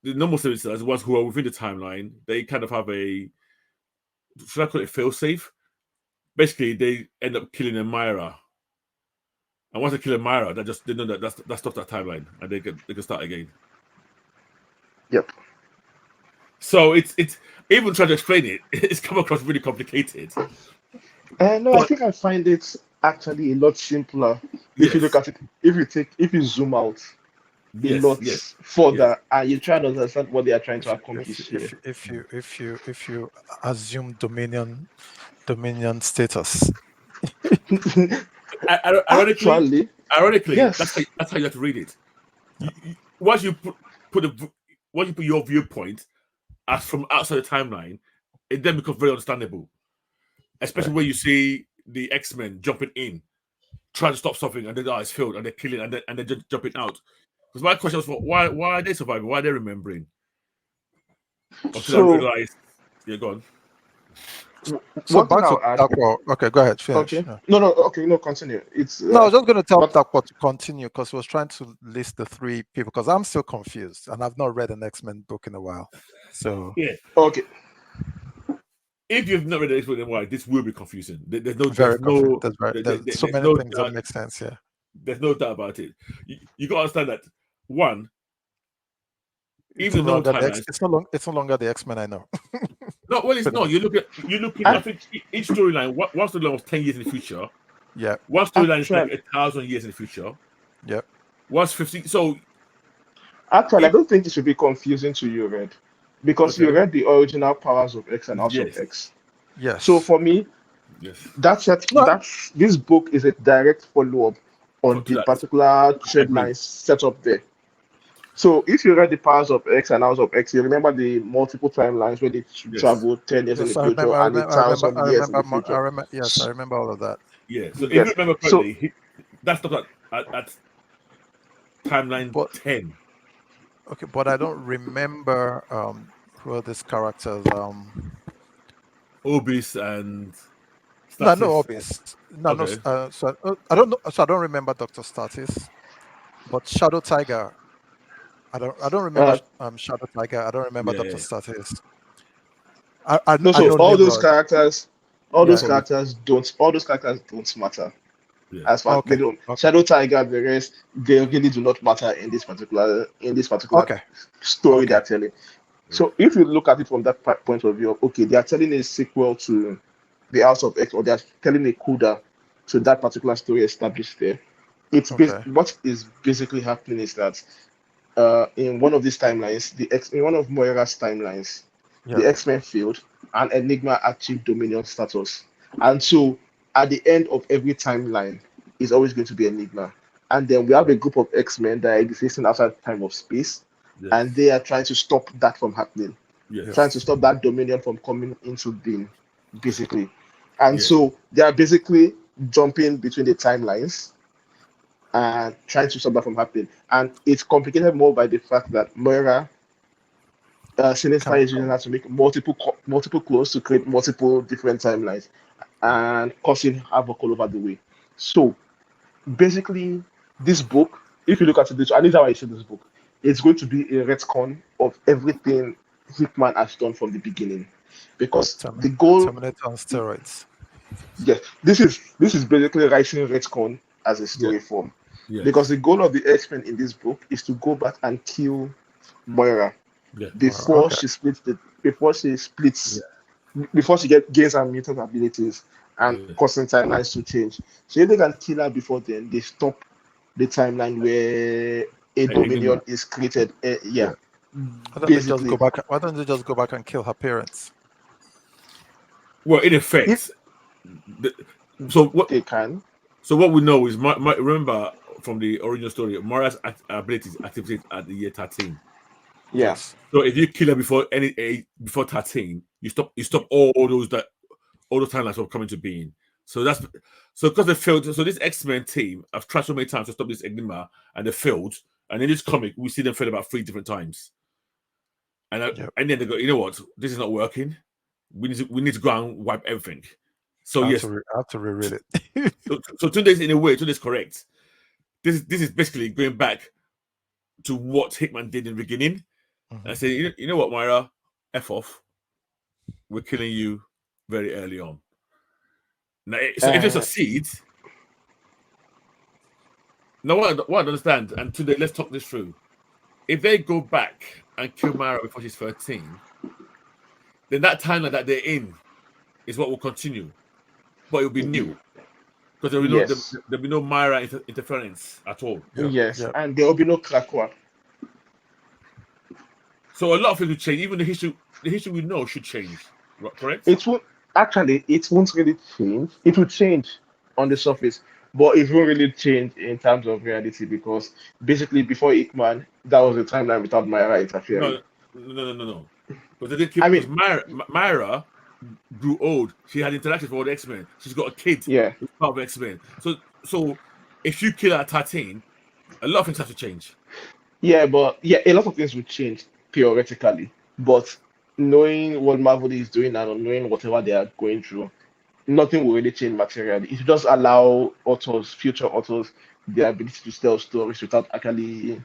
[SPEAKER 2] normal citizens, the ones who are within the timeline, they kind of have a, should I call it failsafe? Basically, they end up killing Amira. And once they kill Amira, they know that stops that timeline and they can start again.
[SPEAKER 1] Yep.
[SPEAKER 2] So it's even trying to explain it, it's come across really complicated.
[SPEAKER 1] No, I
[SPEAKER 2] But
[SPEAKER 1] think I find it actually a lot simpler if you look
[SPEAKER 2] yes,
[SPEAKER 1] at it. If you zoom out, a
[SPEAKER 2] Yes,
[SPEAKER 1] lot
[SPEAKER 2] yes,
[SPEAKER 1] further, and you try to understand what they are trying to
[SPEAKER 3] if
[SPEAKER 1] accomplish
[SPEAKER 3] if
[SPEAKER 1] here.
[SPEAKER 3] if you assume dominion status.
[SPEAKER 2] Ironically,
[SPEAKER 1] Actually,
[SPEAKER 2] that's
[SPEAKER 1] yes.
[SPEAKER 2] how you have to read it. Once you once you put your viewpoint as from outside the timeline, it then becomes very understandable. Especially
[SPEAKER 3] Right.
[SPEAKER 2] when you see the X-Men jumping in, trying to stop something, and then it's failed, and they're killing, and they're just jumping out. Because my question was, why are they surviving? Why are they remembering? Until I
[SPEAKER 1] So
[SPEAKER 2] realized, yeah, go on.
[SPEAKER 3] So
[SPEAKER 1] one thing
[SPEAKER 3] back to
[SPEAKER 1] I'll add.
[SPEAKER 3] Dakwa. Okay, go ahead. Finish.
[SPEAKER 1] Okay.
[SPEAKER 3] Yeah.
[SPEAKER 1] No, okay, no, continue. It's
[SPEAKER 3] No, I was just going to tell
[SPEAKER 1] but
[SPEAKER 3] Dakwa to continue because he was trying to list the three people because I'm still confused and I've not read an X-Men book in a while. So
[SPEAKER 2] Yeah,
[SPEAKER 1] okay.
[SPEAKER 2] if you've not read the X-Men, why this will be confusing.
[SPEAKER 3] very confused. There's so
[SPEAKER 2] There's
[SPEAKER 3] many
[SPEAKER 2] no
[SPEAKER 3] things that
[SPEAKER 2] doubt.
[SPEAKER 3] make sense here.
[SPEAKER 2] There's no doubt about it. You got to understand that one,
[SPEAKER 3] It's
[SPEAKER 2] even
[SPEAKER 3] no
[SPEAKER 2] the known
[SPEAKER 3] longer
[SPEAKER 2] timelines.
[SPEAKER 3] it's no longer the X-Men I know.
[SPEAKER 2] No, well, it's
[SPEAKER 3] Pretty
[SPEAKER 2] not.
[SPEAKER 3] much.
[SPEAKER 2] You look at. I
[SPEAKER 1] I,
[SPEAKER 2] think each storyline. One storyline was 10 years in the future.
[SPEAKER 3] Yeah.
[SPEAKER 2] One storyline is like
[SPEAKER 1] actually,
[SPEAKER 2] 1,000 years in the future.
[SPEAKER 3] Yeah.
[SPEAKER 2] One's 50. So
[SPEAKER 1] actually, I
[SPEAKER 2] if
[SPEAKER 1] don't think it should be confusing to you, Red, because you
[SPEAKER 2] okay,
[SPEAKER 1] read the original Powers of X and House of
[SPEAKER 2] yes,
[SPEAKER 1] X. So
[SPEAKER 3] Yes.
[SPEAKER 1] for me,
[SPEAKER 2] yes,
[SPEAKER 3] No.
[SPEAKER 1] that's this book is a direct follow-up on
[SPEAKER 2] to
[SPEAKER 1] the
[SPEAKER 2] that,
[SPEAKER 1] particular
[SPEAKER 2] I
[SPEAKER 1] thread
[SPEAKER 2] agree.
[SPEAKER 1] lines set up there. So if you read the Powers of X and House of X, you remember the multiple timelines where they
[SPEAKER 2] Yes,
[SPEAKER 1] travel 10 years in the
[SPEAKER 3] Yes, I
[SPEAKER 1] future
[SPEAKER 3] remember. I
[SPEAKER 1] and a
[SPEAKER 3] remember. I remember.
[SPEAKER 1] thousand
[SPEAKER 3] I
[SPEAKER 1] years in
[SPEAKER 3] remember.
[SPEAKER 1] the future.
[SPEAKER 3] Yes, I remember all of that.
[SPEAKER 2] yeah. So if you
[SPEAKER 1] Yes.
[SPEAKER 2] remember
[SPEAKER 1] So
[SPEAKER 2] correctly, that stopped at timeline
[SPEAKER 3] But
[SPEAKER 2] 10.
[SPEAKER 3] okay, but I don't remember who are these characters.
[SPEAKER 2] Obis and
[SPEAKER 3] No, no,
[SPEAKER 2] Status.
[SPEAKER 3] obvious. No, no.
[SPEAKER 2] Okay,
[SPEAKER 3] I don't know. So I don't remember Doctor Status, but Shadow Tiger. I don't remember
[SPEAKER 1] uh,
[SPEAKER 3] Shadow Tiger. I don't remember Doctor
[SPEAKER 2] yeah.
[SPEAKER 3] Status.
[SPEAKER 1] no,
[SPEAKER 3] I
[SPEAKER 1] so
[SPEAKER 3] know Nimrod.
[SPEAKER 2] No
[SPEAKER 3] Yeah.
[SPEAKER 2] problem.
[SPEAKER 1] all those characters don't matter.
[SPEAKER 2] Yeah,
[SPEAKER 1] As far they
[SPEAKER 3] Okay.
[SPEAKER 1] don't
[SPEAKER 3] Okay.
[SPEAKER 1] Shadow Tiger, the rest, they really do not matter in this particular
[SPEAKER 3] Okay.
[SPEAKER 1] story
[SPEAKER 3] Okay.
[SPEAKER 1] they're telling.
[SPEAKER 2] yeah,
[SPEAKER 1] So if you look at it from that point of view, okay, they are telling a sequel to the House of X, or they are telling a coda to that particular story established there.
[SPEAKER 3] Okay.
[SPEAKER 1] What is basically happening is that in one of these timelines, in one of Moira's timelines,
[SPEAKER 3] Yeah.
[SPEAKER 1] the X-Men failed and Enigma achieved Dominion status. And so at the end of every timeline is always going to be Enigma. And then we have a group of X-Men that are existing outside time of space,
[SPEAKER 2] yes,
[SPEAKER 1] and they are trying to stop that from happening,
[SPEAKER 3] Yeah.
[SPEAKER 1] trying to
[SPEAKER 2] yes,
[SPEAKER 1] stop that Dominion from coming into being, basically. And
[SPEAKER 2] yeah,
[SPEAKER 1] so they are basically jumping between the timelines and trying to stop that from happening. And it's complicated more by the fact that Moira, Sinister
[SPEAKER 3] Can
[SPEAKER 1] is using that to make multiple clones to create multiple different timelines and causing havoc all over the way. So basically, this book, if you look at it, and this is how I see this book, it's going to be a retcon of everything Hickman has done from the beginning, because the goal,
[SPEAKER 3] Terminator on steroids.
[SPEAKER 1] yes, this is basically writing retcon as a
[SPEAKER 2] yes,
[SPEAKER 1] story form, because
[SPEAKER 2] yes,
[SPEAKER 1] the goal of the X-Men in this book is to go back and kill Moira
[SPEAKER 2] yeah,
[SPEAKER 3] Well,
[SPEAKER 1] before
[SPEAKER 3] okay.
[SPEAKER 1] she splits the before she
[SPEAKER 2] yeah,
[SPEAKER 1] splits before she gains her mutant abilities and
[SPEAKER 2] yeah.
[SPEAKER 1] causing timelines to change. So if they can kill her before then, they stop the timeline where a
[SPEAKER 2] Enigma.
[SPEAKER 1] Dominion is created. Yeah,
[SPEAKER 3] Yeah.
[SPEAKER 1] basically,
[SPEAKER 3] Why don't they just go back and kill her parents?
[SPEAKER 2] Well, in
[SPEAKER 1] if
[SPEAKER 2] effect, the, so what?
[SPEAKER 1] they can,
[SPEAKER 2] So what we know is, remember from the original story, Mara's abilities activate at the year 13.
[SPEAKER 1] yeah,
[SPEAKER 3] Yes.
[SPEAKER 2] So if you kill her before before 13, you stop all those timelines from coming to being. So because they failed. So this X-Men team have tried so many times to stop this Enigma, and they failed. And in this comic, we see them fail about 3 different times.
[SPEAKER 3] Yep.
[SPEAKER 2] And then they go, you know what? This is not working. We need to go and wipe everything. So yes,
[SPEAKER 3] I have to reread it.
[SPEAKER 2] so 2 days in a way, 2 days correct. This is basically going back to what Hickman did in the beginning and
[SPEAKER 3] Mhm.
[SPEAKER 2] say, you know what, Myra, F off. We're killing you very early on. Now, so if they
[SPEAKER 1] uh,
[SPEAKER 2] succeed, now what I don't understand, and today let's talk this through. If they go back and kill Myra before she's 13, then that timeline that they're in is what will continue, but it'll be new because
[SPEAKER 1] yes,
[SPEAKER 2] there'll be no Myra interference at all.
[SPEAKER 3] Yep.
[SPEAKER 1] yes,
[SPEAKER 3] Yep.
[SPEAKER 1] and there will be no Krakoa.
[SPEAKER 2] So a lot of things will change. Even the history we know should change. Correct?
[SPEAKER 1] It won't actually. It won't really change. It will change on the surface, but it won't really change in terms of reality because basically before Hickman, that was a timeline without Myra interfering.
[SPEAKER 2] No, no. But they didn't keep
[SPEAKER 1] I
[SPEAKER 2] because
[SPEAKER 1] mean,
[SPEAKER 2] Myra grew old. She had interactions with all the X-Men. She's got a kid
[SPEAKER 1] yeah,
[SPEAKER 2] who's part of X-Men. So if you kill her at 13, a lot of things have to change.
[SPEAKER 1] yeah, but yeah, a lot of things will change theoretically, but knowing what Marvel is doing and knowing whatever they are going through, nothing will really change materially. It will just allow authors, future authors, the ability to tell stories without actually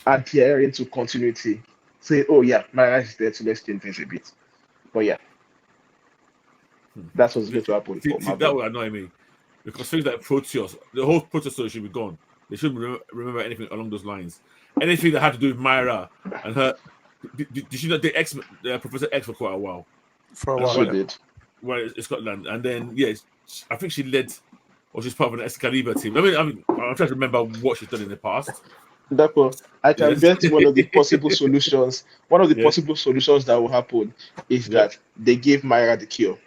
[SPEAKER 1] adhering to continuity. Say, oh yeah, Myra is dead, so let's change things a bit. But yeah, that's what's going to happen for
[SPEAKER 2] See, that
[SPEAKER 1] Marvel.
[SPEAKER 2] would annoy me because things like Proteus, the whole Proteus story should be gone. They shouldn't remember anything along those lines. Anything that had to do with Myra and her. Did she not date Professor X for quite a while?
[SPEAKER 3] For a
[SPEAKER 2] And
[SPEAKER 3] while.
[SPEAKER 1] She
[SPEAKER 3] Yeah.
[SPEAKER 1] did.
[SPEAKER 2] where in Scotland, and then I think she led or she's part of an Excalibur team. I'm trying to remember what she's done in the past.
[SPEAKER 1] Therefore, I can
[SPEAKER 2] Yes,
[SPEAKER 1] bet one of the possible solutions, one of the
[SPEAKER 2] yeah,
[SPEAKER 1] possible solutions that will happen is
[SPEAKER 2] yeah.
[SPEAKER 1] that they gave Myra the cure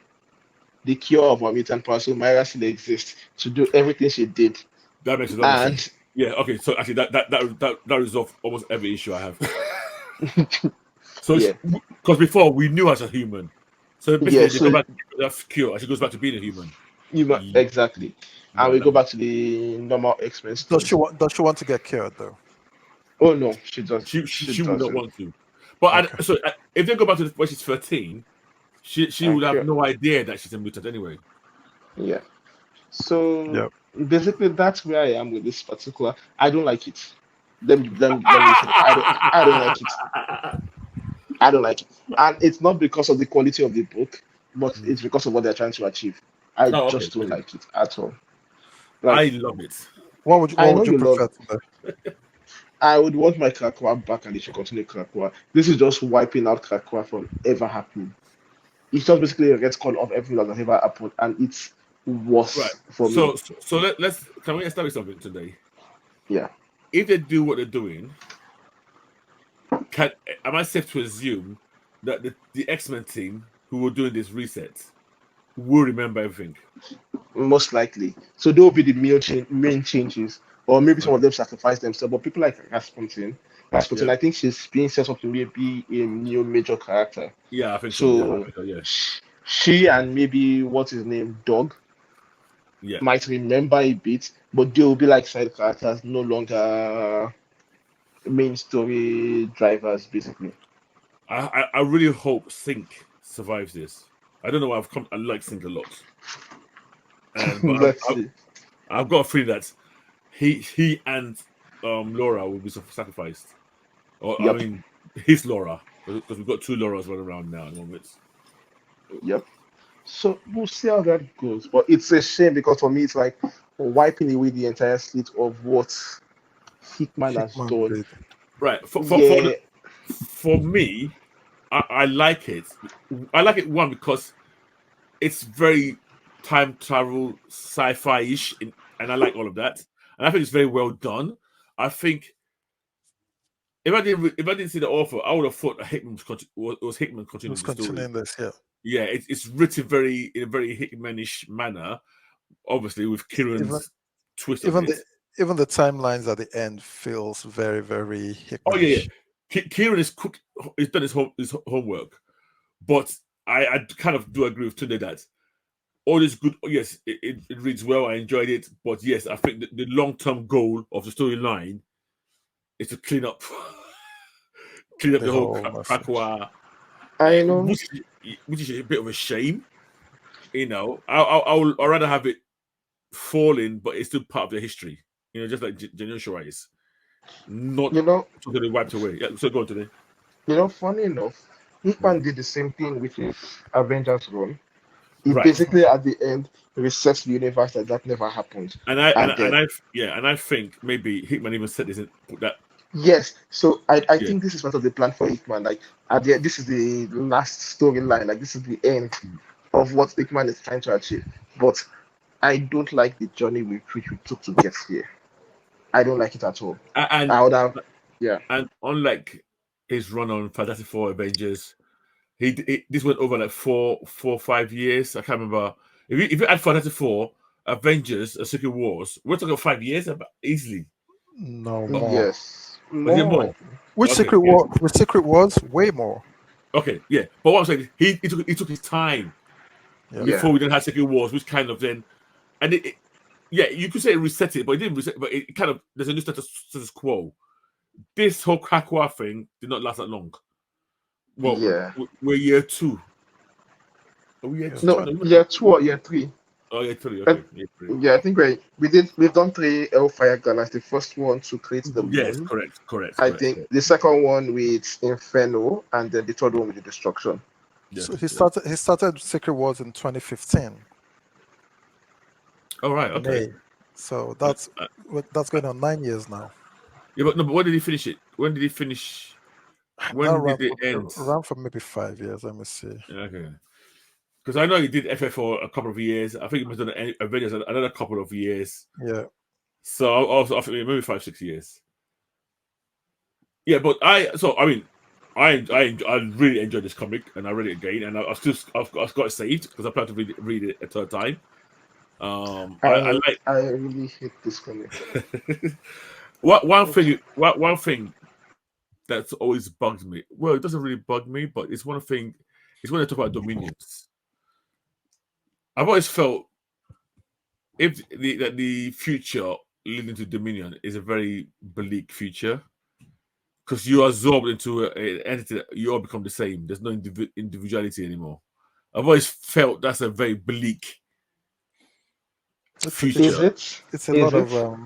[SPEAKER 1] of her mutant power, so Myra still exists to do everything she did.
[SPEAKER 2] That makes a lot of
[SPEAKER 1] And
[SPEAKER 2] sense. Yeah, okay. So actually, that resolves almost every issue I have. So
[SPEAKER 1] yeah,
[SPEAKER 2] because before we knew her as a human, so
[SPEAKER 1] yeah,
[SPEAKER 2] basically they go
[SPEAKER 1] so
[SPEAKER 2] back to that cure, and she goes back to being a human. Yeah,
[SPEAKER 1] exactly. And
[SPEAKER 2] right,
[SPEAKER 1] we go
[SPEAKER 2] that
[SPEAKER 1] back
[SPEAKER 2] makes,
[SPEAKER 1] to the normal X-Men
[SPEAKER 3] Does she
[SPEAKER 1] stories.
[SPEAKER 3] want? Does she want to get cured though?
[SPEAKER 1] Oh no, she does. She
[SPEAKER 2] she would not
[SPEAKER 1] doesn't.
[SPEAKER 2] want to. But
[SPEAKER 3] Okay.
[SPEAKER 2] if they go back to when she's 13, she
[SPEAKER 1] And
[SPEAKER 2] would have
[SPEAKER 1] cure.
[SPEAKER 2] no idea that she's a mutant anyway.
[SPEAKER 1] Yeah. So
[SPEAKER 3] Yeah.
[SPEAKER 1] basically, that's where I am with this particular. I don't like it. Let me say, I don't like it. I don't like it, and it's not because of the quality of the book, but
[SPEAKER 2] Mm.
[SPEAKER 1] it's because of what they're trying to achieve. I
[SPEAKER 2] Oh, okay.
[SPEAKER 1] just don't like it at all.
[SPEAKER 2] I
[SPEAKER 1] Like
[SPEAKER 2] love it.
[SPEAKER 1] I
[SPEAKER 3] What
[SPEAKER 1] know
[SPEAKER 3] would you
[SPEAKER 1] you love.
[SPEAKER 3] prefer today?
[SPEAKER 1] I would want my Krakoa back, and they should continue Krakoa. This is just wiping out Krakoa from ever happening. It's just basically a retcon of everything that has ever happened, and it's
[SPEAKER 2] Right.
[SPEAKER 1] worse for me.
[SPEAKER 2] So let's can we establish something today?
[SPEAKER 1] Yeah.
[SPEAKER 2] If they do what they're doing, can am I safe to assume that the X-Men team who were doing this reset will remember everything?
[SPEAKER 1] Most likely. So those will be the main changes, or maybe some
[SPEAKER 2] Okay.
[SPEAKER 1] of them sacrifice themselves. But people like Rasputin,
[SPEAKER 2] Yeah.
[SPEAKER 1] I think she's being set up to maybe a new major character.
[SPEAKER 2] Yeah, I think so. Yeah, I
[SPEAKER 1] So
[SPEAKER 2] think so. Yeah.
[SPEAKER 1] she and maybe what's his name, Dog,
[SPEAKER 2] Yeah.
[SPEAKER 1] might remember a bit, but they will be like side characters, no longer main story drivers, basically.
[SPEAKER 2] I really hope Sync survives this. I don't know why I like Sync a lot, and but
[SPEAKER 1] Let's see.
[SPEAKER 2] I've got a feeling that he and Laura will be sacrificed. Or I
[SPEAKER 1] Yep,
[SPEAKER 2] mean, his Laura because we've got two Lauras running around now at the moment.
[SPEAKER 1] yep. So we'll see how that goes. But it's a shame because for me, it's like wiping away the entire slate of what Hickman has
[SPEAKER 3] Hickman
[SPEAKER 1] done.
[SPEAKER 3] did.
[SPEAKER 2] Right.
[SPEAKER 1] Yeah,
[SPEAKER 2] For me, I like it. I like it one because it's very time travel sci-fi ish, and I like all of that. And I think it's very well done. I think if I didn't see the author, I would have thought that was Hickman continuing
[SPEAKER 3] Who's
[SPEAKER 2] the story.
[SPEAKER 3] continuing this? Yeah.
[SPEAKER 2] Yeah, it's written in a very Hickmanish manner, obviously with
[SPEAKER 3] Even
[SPEAKER 2] Kieran's twist on
[SPEAKER 3] even
[SPEAKER 2] it.
[SPEAKER 3] the timelines at the end feels very very
[SPEAKER 2] Oh yeah,
[SPEAKER 3] Hickmanish.
[SPEAKER 2] Kieran he's done his homework, but I kind of do agree with Tunde that all this good. Yes, it reads well. I enjoyed it, but yes, I think the long term goal of the storyline is to clean up
[SPEAKER 3] The
[SPEAKER 2] the whole
[SPEAKER 3] whole message.
[SPEAKER 2] Krakoa,
[SPEAKER 1] I know.
[SPEAKER 2] which is a bit of a shame. You know, I'd rather have it falling, but it's still part of the history. You know, just like Genosha is not
[SPEAKER 1] You know,
[SPEAKER 2] totally wiped away. Yeah, so go on today.
[SPEAKER 1] funny enough, Hickman did the same thing with his Avengers run. He
[SPEAKER 2] Right,
[SPEAKER 1] basically at the end resets the universe that never happened. And then
[SPEAKER 2] and I think maybe Hickman even said this and put that.
[SPEAKER 1] yes, so I
[SPEAKER 2] Yeah,
[SPEAKER 1] think this is part of the plan for Hickman. Like at the end, this is the last storyline. Like this is the end of what Hickman is trying to achieve. But I don't like the journey which we took to get here. I don't like it at all.
[SPEAKER 2] and
[SPEAKER 1] I would have, yeah,
[SPEAKER 2] and unlike his run on Fantastic Four Avengers. This went over like 5 years. I can't remember. If you add Fantastic Four, Avengers, and Secret Wars, we're talking 5 years easily.
[SPEAKER 3] No more.
[SPEAKER 1] Yes.
[SPEAKER 2] Was it more?
[SPEAKER 3] Which
[SPEAKER 2] Okay,
[SPEAKER 3] Secret
[SPEAKER 2] yeah.
[SPEAKER 3] War? Which Secret Wars? Way more.
[SPEAKER 2] Okay, yeah. But what I'm saying, he took his time
[SPEAKER 3] Yeah.
[SPEAKER 2] before we then had Secret Wars, which kind of then, and yeah, you could say it reset it, but it didn't reset. But it kind of there's a new status quo. This whole Krakoa thing did not last that long. Well,
[SPEAKER 1] Yeah.
[SPEAKER 2] we're year 2. Are we year 2?
[SPEAKER 1] No, year 2 or year 3.
[SPEAKER 2] Oh, year 3. Okay, year 3.
[SPEAKER 1] Yeah, I think we've done 3 Hellfire Galas. The first one to create the moon.
[SPEAKER 2] Yes, correct.
[SPEAKER 1] I think the second one with Inferno, and then the third one with the Destruction.
[SPEAKER 2] Yes,
[SPEAKER 3] So he started Secret Wars in 2015.
[SPEAKER 2] All right, okay.
[SPEAKER 3] May. So that's going on 9 years now.
[SPEAKER 2] Yeah, but when did he finish it? When did he finish? When did it end?
[SPEAKER 3] Around for maybe 5 years. Let me see.
[SPEAKER 2] Okay. Because I know he did FF for a couple of years. I think he must have done Avengers another couple of years.
[SPEAKER 3] Yeah.
[SPEAKER 2] So also I think maybe 5-6 years. Yeah, but I really enjoyed this comic, and I read it again, and I've got it saved because I plan to read it a third time.
[SPEAKER 1] I really hate this comic.
[SPEAKER 2] One thing that's always bugged me. Well, it doesn't really bug me, but it's one thing. It's when they talk about dominions. I've always felt if the future leading to dominion is a very bleak future, because you are absorbed into an entity that you all become the same. There's no individuality anymore. I've always felt that's a very bleak future.
[SPEAKER 1] Is it?
[SPEAKER 3] It's a lot of a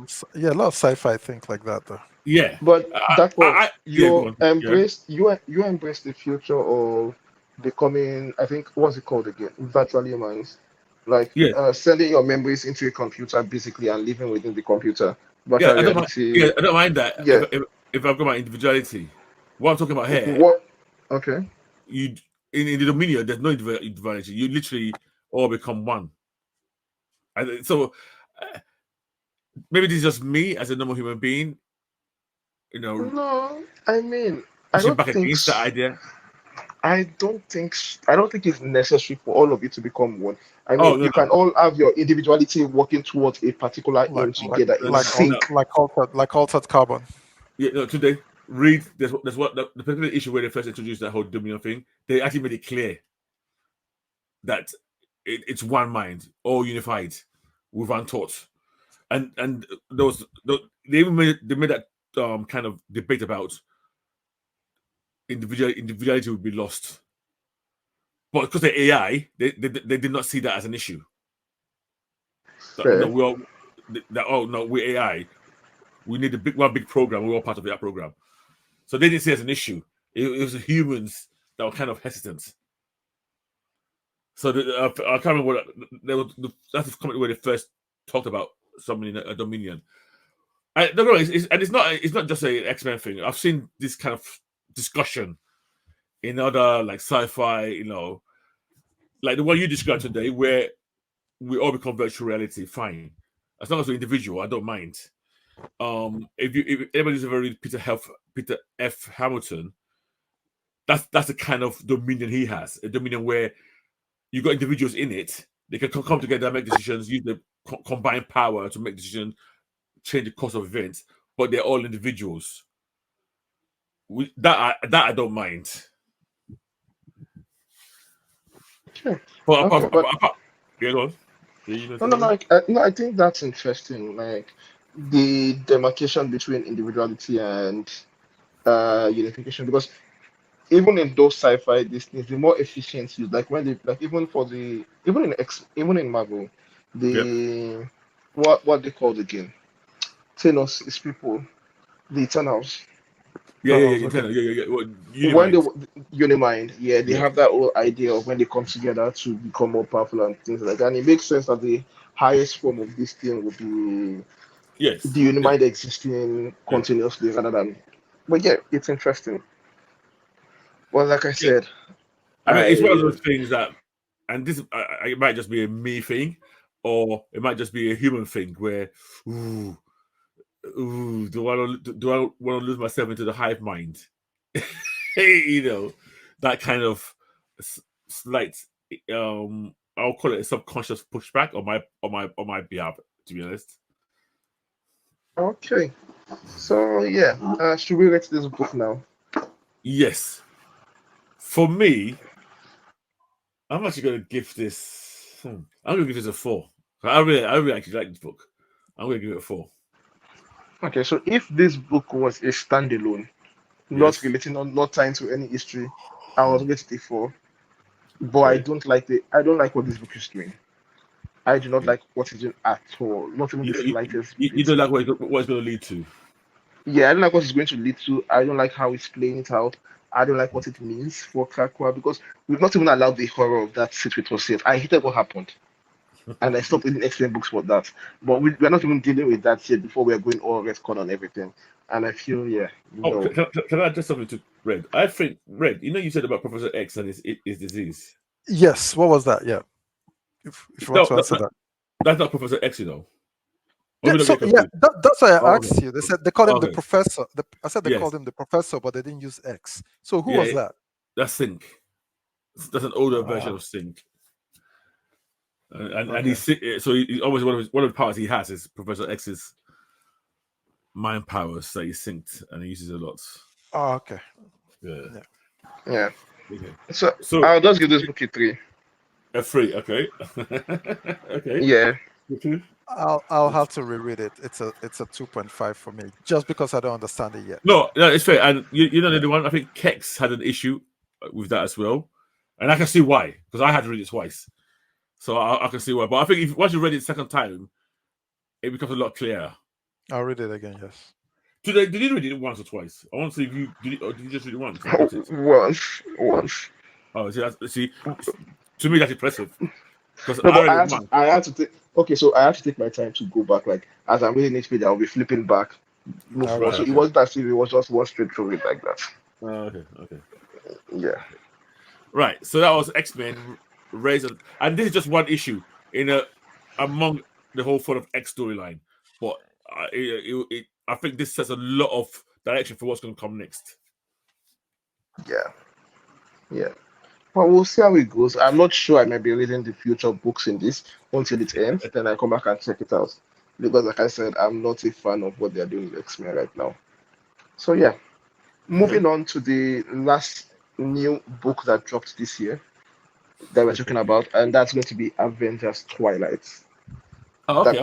[SPEAKER 3] lot of sci-fi think like that though.
[SPEAKER 2] Yeah,
[SPEAKER 1] but that was you embraced
[SPEAKER 2] yeah.
[SPEAKER 1] you embraced the future of becoming, I think, what's it called again? Virtual humans. Like sending your memories into a computer basically and living within the computer.
[SPEAKER 2] Yeah, I don't mind that.
[SPEAKER 1] Yeah.
[SPEAKER 2] If I've got my individuality. What I'm talking about here.
[SPEAKER 1] What? Okay.
[SPEAKER 2] In the Dominion, there's no individuality. You literally all become one. And so maybe this is just me as a normal human being. You know.
[SPEAKER 1] No, I mean, I don't
[SPEAKER 2] back
[SPEAKER 1] think
[SPEAKER 2] against that idea.
[SPEAKER 1] I don't think it's necessary for all of you to become one. I mean, you can all have your individuality working towards a particular aim together in sync.
[SPEAKER 3] Like altered carbon.
[SPEAKER 2] Yeah, no, today read there's what the particular issue where they first introduced that whole dominion thing. They actually made it clear that it's one mind, all unified, with one thought, and they made that kind of debate about individuality would be lost, but because the AI, they did not see that as an issue. We're AI. We need one big program. We're all part of that program, so they didn't see it as an issue. It was the humans that were kind of hesitant. So I can't remember what that's the comment where they first talked about something in a dominion. It's not just an X-Men thing. I've seen this kind of discussion in other like sci-fi, like the one you described today, where we all become virtual reality. Fine, as long as we're individual, I don't mind. If anybody's ever read Peter F. Hamilton, that's the kind of dominion he has. A dominion where you got individuals in it. They can come together, make decisions, use the combined power to make decisions, change the course of events. But they're all individuals. That I don't mind.
[SPEAKER 1] Sure.
[SPEAKER 2] Yeah, go on.
[SPEAKER 1] No, I think that's interesting. Like the demarcation between individuality and unification, because even in those sci-fi these things, the more efficient use, like when they like even in Marvel, what they called again, Thanos is people, the Eternals.
[SPEAKER 2] Yeah. Well,
[SPEAKER 1] when they Unimind, they have that whole idea of when they come together to become more powerful and things like that. And it makes sense that the highest form of this thing would be the Unimind existing continuously rather than. But yeah, it's interesting. Well, like I said,
[SPEAKER 2] I mean, it's one of those things that, and this it might just be a me thing, or it might just be a human thing where, do I want to lose myself into the hive mind? that kind of slight, I'll call it a subconscious pushback on my behalf. To be honest,
[SPEAKER 1] Okay. So yeah, should we rate this book now?
[SPEAKER 2] yes. For me, I'm actually going to give this. I'm going to give this a 4. I really actually like this book. I'm going to give it a 4.
[SPEAKER 1] Okay, so if this book was a standalone, not
[SPEAKER 2] Yes.
[SPEAKER 1] relating, not tying to any history, I was
[SPEAKER 2] Mm.
[SPEAKER 1] rated a 4. But
[SPEAKER 2] Okay.
[SPEAKER 1] I don't like what this book is doing. I do not
[SPEAKER 2] Yeah.
[SPEAKER 1] like what it's doing at all. Not even
[SPEAKER 2] You,
[SPEAKER 1] the
[SPEAKER 2] don't- you,
[SPEAKER 1] slightest
[SPEAKER 2] you
[SPEAKER 1] bit.
[SPEAKER 2] don't like what it's going to lead to.
[SPEAKER 1] Yeah, I don't like what it's going to lead to. I don't like how it's playing it out. I don't like what it means for Kakwa because we've not even allowed the horror of that sit with us yet. I hated what happened, and I stopped reading X-Men books for that. But we're not even dealing with that yet before we're going all retcon on everything. And I feel, yeah,
[SPEAKER 2] Oh,
[SPEAKER 1] no.
[SPEAKER 2] can I address something to Red? I think Red. You said about Professor X and his disease.
[SPEAKER 3] Yes, what was that? Yeah, if you want
[SPEAKER 2] No,
[SPEAKER 3] to answer that.
[SPEAKER 2] that's not Professor X. Or
[SPEAKER 3] Yeah,
[SPEAKER 2] we don't
[SPEAKER 3] so
[SPEAKER 2] get
[SPEAKER 3] yeah,
[SPEAKER 2] confused.
[SPEAKER 3] that's why I
[SPEAKER 2] Oh,
[SPEAKER 3] asked you. They said they called him the
[SPEAKER 2] okay.
[SPEAKER 3] professor. I said they
[SPEAKER 2] Yes.
[SPEAKER 3] called him the professor, but they didn't use X. So who was
[SPEAKER 2] Yeah,
[SPEAKER 3] that?
[SPEAKER 2] that's Sync. That's an older version
[SPEAKER 3] Ah,
[SPEAKER 2] of Sync. And
[SPEAKER 3] okay.
[SPEAKER 2] he's so he always one of the powers he has is Professor X's mind powers that he synced and he uses a lot.
[SPEAKER 3] Oh, okay.
[SPEAKER 2] Yeah.
[SPEAKER 3] Yeah.
[SPEAKER 1] Yeah.
[SPEAKER 2] Okay.
[SPEAKER 1] So
[SPEAKER 2] So
[SPEAKER 1] I'll just give this book a 3.
[SPEAKER 2] a 3, okay. Okay.
[SPEAKER 1] Yeah.
[SPEAKER 3] I'll have to reread it. It's a 2.5 for me, just because I don't understand it yet.
[SPEAKER 2] No, it's fair. And you're not
[SPEAKER 3] Yeah.
[SPEAKER 2] the one. I think Kex had an issue with that as well, and I can see why because I had to read it twice, so I can see why. But I think if once you read it second time, it becomes a lot clearer.
[SPEAKER 3] I'll read it again. Yes.
[SPEAKER 2] Did you read it once or twice? I want to see if you did it, or did you just read it once and got it?
[SPEAKER 1] Once.
[SPEAKER 2] Oh, see, to me that's impressive because
[SPEAKER 1] No,
[SPEAKER 2] I
[SPEAKER 1] but
[SPEAKER 2] read it once.
[SPEAKER 1] I had to take. Okay, so I had to take my time to go back. Like as I'm reading each page, I'll be flipping back, move
[SPEAKER 3] I
[SPEAKER 1] forward.
[SPEAKER 3] got
[SPEAKER 2] Right.
[SPEAKER 1] So
[SPEAKER 3] it.
[SPEAKER 1] it
[SPEAKER 2] Okay.
[SPEAKER 1] wasn't as if it was just one straight through it like that.
[SPEAKER 2] Okay. Okay.
[SPEAKER 1] Yeah.
[SPEAKER 2] Right. So that was X-Men Raise, and this is just one issue in among the whole sort of X storyline. But I think this sets a lot of direction for what's going to come next.
[SPEAKER 1] Yeah. Yeah. But we'll see how it goes. I'm not sure I might be reading the future books in this until it ends. Then I come back and check it out. Because like I said, I'm not a fan of what they're doing with X-Men right now. So yeah.
[SPEAKER 2] Okay.
[SPEAKER 1] Moving on to the last new book that dropped this year that we're
[SPEAKER 2] Okay.
[SPEAKER 1] talking about, and that's going to be Avengers Twilight.
[SPEAKER 2] Oh, okay.
[SPEAKER 1] That got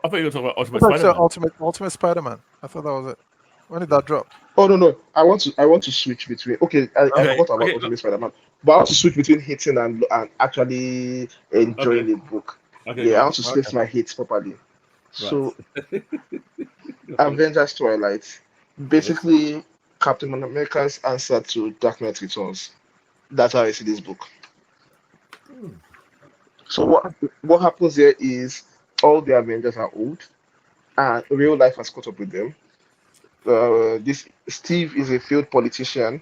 [SPEAKER 2] I thought you were talking about
[SPEAKER 3] I
[SPEAKER 2] Ultimate
[SPEAKER 3] thought you said
[SPEAKER 2] Spider-Man.
[SPEAKER 3] Ultimate Spider-Man. I thought that was it. When did that drop?
[SPEAKER 1] Oh no, I want to switch between. Okay, I
[SPEAKER 2] Okay.
[SPEAKER 1] forgot about
[SPEAKER 2] Okay.
[SPEAKER 1] Ultimate Spider-Man, but I want to switch between hating and actually
[SPEAKER 2] Okay.
[SPEAKER 1] enjoying the book.
[SPEAKER 2] Okay.
[SPEAKER 1] Yeah, I
[SPEAKER 2] Right.
[SPEAKER 1] want to
[SPEAKER 3] Okay.
[SPEAKER 1] split my hates properly.
[SPEAKER 2] Right.
[SPEAKER 1] So
[SPEAKER 2] Okay.
[SPEAKER 1] Avengers Twilight,
[SPEAKER 2] Yes.
[SPEAKER 1] basically Captain America's answer to Dark Knight Returns. That's how I see this book.
[SPEAKER 2] Hmm.
[SPEAKER 1] So what happens here is all the Avengers are old, and real life has caught up with them. This Steve is a failed politician,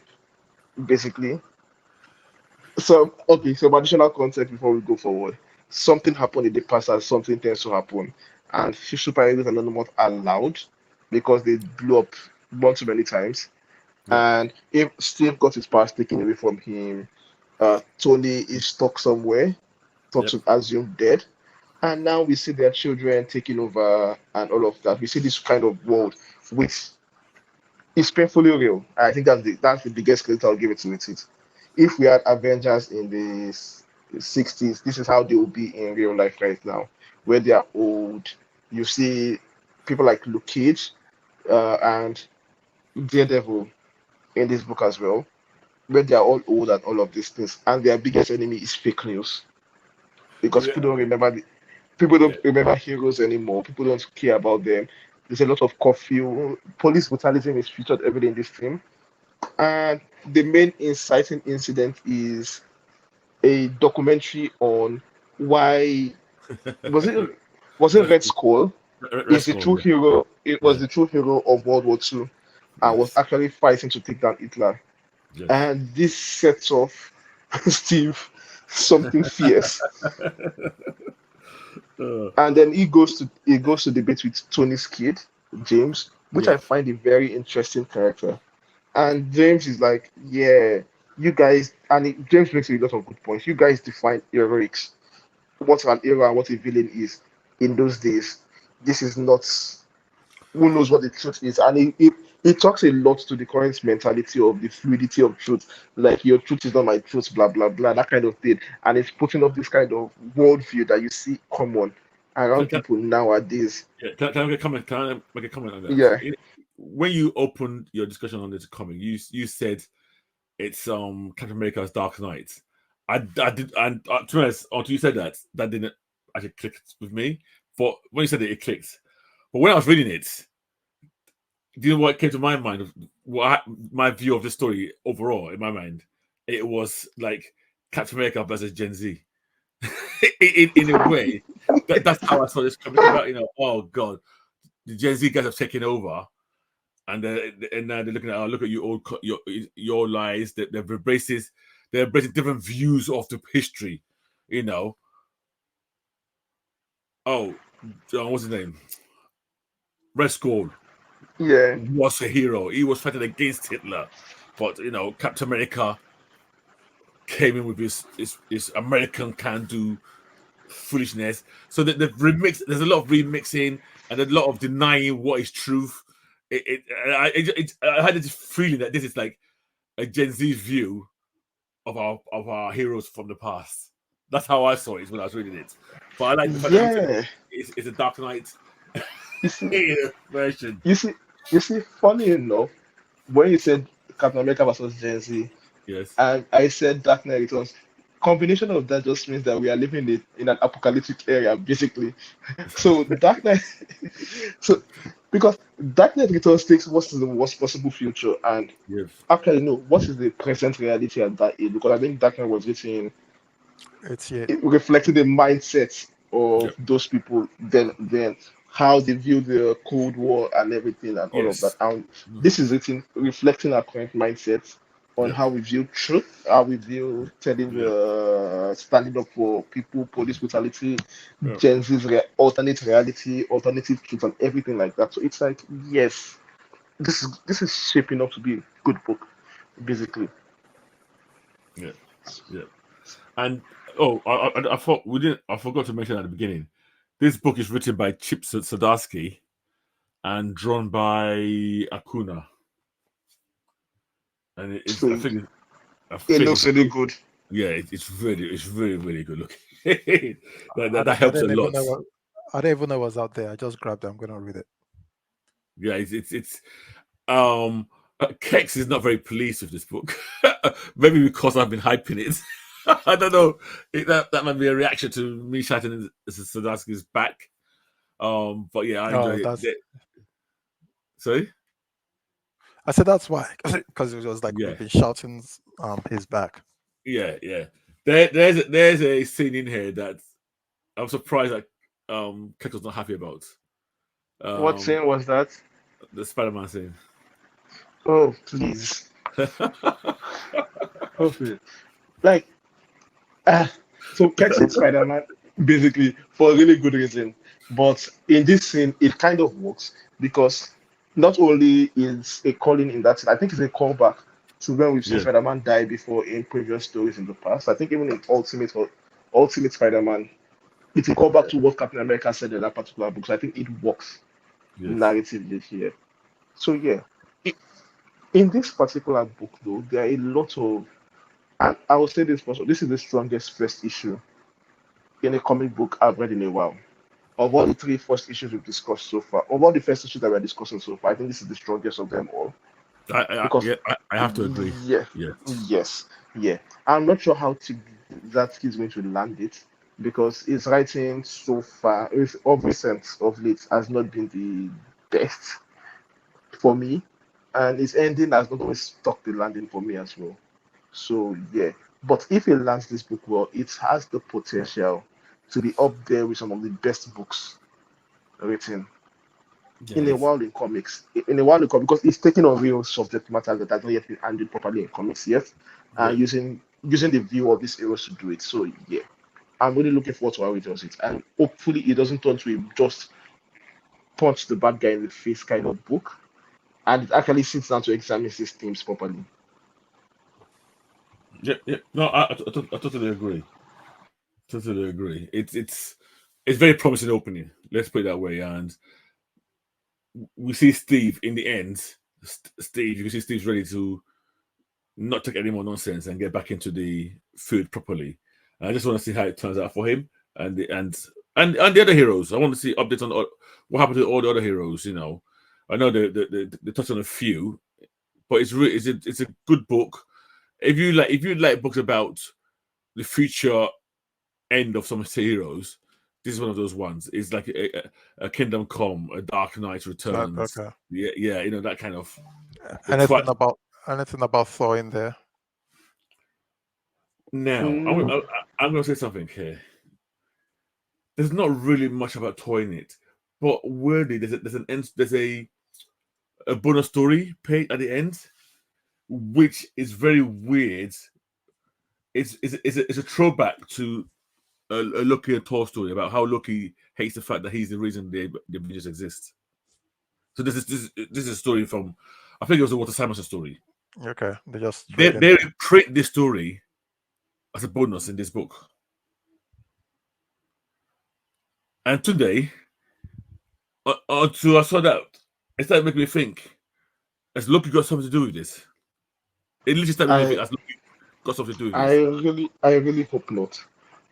[SPEAKER 1] basically. So, okay, so additional context before we go forward. Something happened in the past and something tends to happen. And few superheroes are not allowed because they blew up one too many times.
[SPEAKER 2] Yeah.
[SPEAKER 1] And if Steve got his powers taken away from him, Tony is stuck somewhere, thought
[SPEAKER 2] Yep.
[SPEAKER 1] to assume dead. And now we see their children taking over and all of that. We see this kind of world which is painfully real. I think that's the biggest credit I'll give it to it. If we had Avengers in the 60s, this is how they will be in real life right now, where they are old. You see people like Luke Cage and Daredevil in this book as well, where they are all old and all of these things. And their biggest enemy is fake news because
[SPEAKER 2] Yeah.
[SPEAKER 1] people
[SPEAKER 2] Yeah.
[SPEAKER 1] don't remember heroes anymore. People don't care about them. There's a lot of curfew. Police brutalism is featured every day in this team. And the main inciting incident is a documentary on why was it was it Red
[SPEAKER 2] Rescue.
[SPEAKER 1] Skull is the
[SPEAKER 2] Rescue.
[SPEAKER 1] true
[SPEAKER 2] Yeah.
[SPEAKER 1] hero. It was
[SPEAKER 2] Yeah.
[SPEAKER 1] the true hero of World War II and was
[SPEAKER 2] Yes.
[SPEAKER 1] actually fighting to take down Hitler.
[SPEAKER 2] Yes.
[SPEAKER 1] And this sets off Steve something fierce.
[SPEAKER 2] Uh,
[SPEAKER 1] And then he goes to debate with Tony's kid, James, which
[SPEAKER 2] yeah.
[SPEAKER 1] I find a very interesting character. And James is like, yeah, you guys, and James makes a lot of good points. You guys define heroics, what an hero and what a villain is in those days. This is not, who knows what the truth is. And it talks a lot to the current mentality of the fluidity of truth. Like, your truth is not my truth, blah, blah, blah, that kind of thing. And it's putting up this kind of worldview that you see common
[SPEAKER 2] Can,
[SPEAKER 1] around
[SPEAKER 2] can,
[SPEAKER 1] people nowadays.
[SPEAKER 2] yeah, can I make a comment? Can I make a comment on that?
[SPEAKER 1] Yeah,
[SPEAKER 2] When you opened your discussion on this comic, you said it's Captain America's Dark Knight. I did, and to be honest, until you said that, that didn't actually click with me. For when you said it, it clicked. But when I was reading it, do you know what came to my mind? My view of the story overall in my mind, it was like Captain America versus Gen Z. In a way, that's how I saw this comic about. Oh god, the Gen Z guys have taken over, and now they're looking at, oh, look at you all, your lies. They're embracing different views of the history. You know, oh, what's his name? Red Skull
[SPEAKER 1] yeah,
[SPEAKER 2] was a hero. He was fighting against Hitler, but Captain America came in with his American can-do foolishness. So that the remix, there's a lot of remixing and a lot of denying what is truth. I had this feeling that this is like a Gen Z view of our heroes from the past. That's how I saw it when I was reading it. But I like the fact that you said
[SPEAKER 1] yeah.
[SPEAKER 2] it's a Dark Knight
[SPEAKER 1] You see,
[SPEAKER 2] version.
[SPEAKER 1] you see, you see, funny enough, when you said Captain America versus Gen Z,
[SPEAKER 2] Yes.
[SPEAKER 1] and I said Dark Knight Returns, combination of that just means that we are living in an apocalyptic area, basically. So Dark Knight, so because Dark Knight Returns takes what is the worst possible future, and
[SPEAKER 2] Yes.
[SPEAKER 1] actually no, what is the present reality at that age? Because I think Dark Knight was written,
[SPEAKER 3] It's yet.
[SPEAKER 1] it reflected the mindset of
[SPEAKER 2] Yep.
[SPEAKER 1] those people then how they view the Cold War and everything and all of that.
[SPEAKER 2] Yes.
[SPEAKER 1] And
[SPEAKER 2] Mm.
[SPEAKER 1] this is written reflecting our current mindset on
[SPEAKER 2] Yep.
[SPEAKER 1] how we view truth, how we view telling
[SPEAKER 2] Yep.
[SPEAKER 1] standing up for people, police brutality,
[SPEAKER 2] Yep.
[SPEAKER 1] Gen Z's alternate reality, alternative truth, and everything like that. So it's like, yes, this is shaping up to be a good book, basically.
[SPEAKER 2] Yeah. Yeah. And oh, I thought we didn't. I forgot to mention at the beginning. This book is written by Chip Zdarsky and drawn by Acuna, and it's.
[SPEAKER 1] So
[SPEAKER 2] I
[SPEAKER 1] it
[SPEAKER 2] think
[SPEAKER 1] looks
[SPEAKER 2] it's.
[SPEAKER 1] really good.
[SPEAKER 2] Yeah, it's really really good looking. that,
[SPEAKER 3] I,
[SPEAKER 2] that
[SPEAKER 3] don't- I
[SPEAKER 2] helps a
[SPEAKER 3] didn't even
[SPEAKER 2] lot.
[SPEAKER 3] know what I didn't even know what's out there. I just grabbed it. I'm gonna read it.
[SPEAKER 2] Yeah, it's Kex is not very pleased with this book. Maybe because I've been hyping it. I don't know. That might be a reaction to me shouting Zdarsky's back. But yeah, I enjoy
[SPEAKER 3] Oh,
[SPEAKER 2] it.
[SPEAKER 3] that's.
[SPEAKER 2] Sorry?
[SPEAKER 3] I said that's why, because it was like
[SPEAKER 2] Yeah,
[SPEAKER 3] we've been shouting his back.
[SPEAKER 2] yeah. There's a scene in here that I'm surprised that Kex was not happy about.
[SPEAKER 1] What
[SPEAKER 2] Um,
[SPEAKER 1] scene was that?
[SPEAKER 2] the Spider-Man scene.
[SPEAKER 1] Oh, please. Oh, please. Like, ah, so Kex hates Spider-Man, basically, for a really good reason. But in this scene, it kind of works because not only is a calling in that scene, I think it's a callback to when we've seen
[SPEAKER 2] Yeah,
[SPEAKER 1] Spider-Man die before in previous stories in the past. I think even in Ultimate Spider-Man, it's a callback to what Captain America said in that particular book. So I think it works
[SPEAKER 2] yes,
[SPEAKER 1] narratively here. So yeah, in this particular book, though, there are a lot of, and I will say this first, this is the strongest first issue in a comic book I've read in a while. Of all the three first issues we've discussed so far, of all the first issues that we're discussing so far, I think this is the strongest of them all. Because,
[SPEAKER 2] yeah, I have to agree.
[SPEAKER 1] yeah,
[SPEAKER 2] Yes,
[SPEAKER 1] yes, yeah. I'm not sure how that is going to land it because his writing so far, of recent, of late, has not been the best for me, and his ending has not always stuck the landing for me as well. So yeah, but if he lands this book well, it has the potential to be up there with some of the best books written in a
[SPEAKER 2] yes,
[SPEAKER 1] while in comics. In a while in comics, because it's taking on real subject matter that has not yet been handled properly in comics yet,
[SPEAKER 2] yeah,
[SPEAKER 1] and using the view of these heroes to do it. So yeah, I'm really looking forward to how he does it, and hopefully it doesn't turn to a just punch the bad guy in the face kind of book. and it actually sits down to examine these themes properly.
[SPEAKER 2] Yeah, yeah. No, I totally agree. Totally agree. It's very promising opening. Let's put it that way. And we see Steve in the end. Steve, you can see Steve's ready to not take any more nonsense and get back into the field properly. And I just want to see how it turns out for him and the other heroes. I want to see updates on what happened to all the other heroes. You know, I know they touched on a few, but it's a good book. If you like books about the future end of some heroes, this is one of those ones. It's like a Kingdom Come, a Dark Knight Returns.
[SPEAKER 3] Okay.
[SPEAKER 2] Yeah, you know, that kind of.
[SPEAKER 3] Anything about Thor in there?
[SPEAKER 2] Now, I'm going to say something here. There's not really much about Thor in it, but weirdly, there's a bonus story page at the end, which is very weird. It's a throwback to a Loki and Thor story about how Loki hates the fact that he's the reason the Avengers exist. So this is a story from, I think it was a Walter Simonson story.
[SPEAKER 3] Okay,
[SPEAKER 2] they create this story as a bonus in this book. And today, until I saw that, it started making me think: has Loki got something to do with this? It literally started making me think: has Loki got something to do with this?
[SPEAKER 1] I really hope not.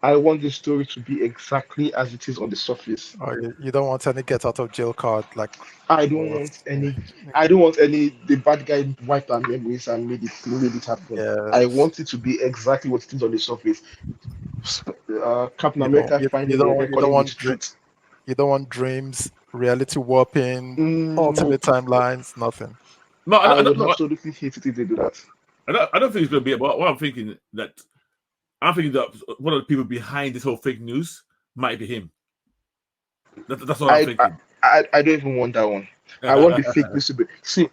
[SPEAKER 1] I want the story to be exactly as it is on the surface.
[SPEAKER 3] Oh, you don't want any get out of jail card, like
[SPEAKER 1] I don't want any. The bad guy wiped our memories and made it happen.
[SPEAKER 3] Yes.
[SPEAKER 1] I want it to be exactly what it is on the surface. Captain America finding a recording with truth.
[SPEAKER 3] You don't want dreams, reality warping, alternate timelines, nothing.
[SPEAKER 1] No, I would absolutely hate it if they do that.
[SPEAKER 2] I don't think it's going to be about what I'm thinking. I'm thinking that one of the people behind this whole fake news might be him. That's what I'm thinking.
[SPEAKER 1] I don't even want that one. I want the fake news to be. See,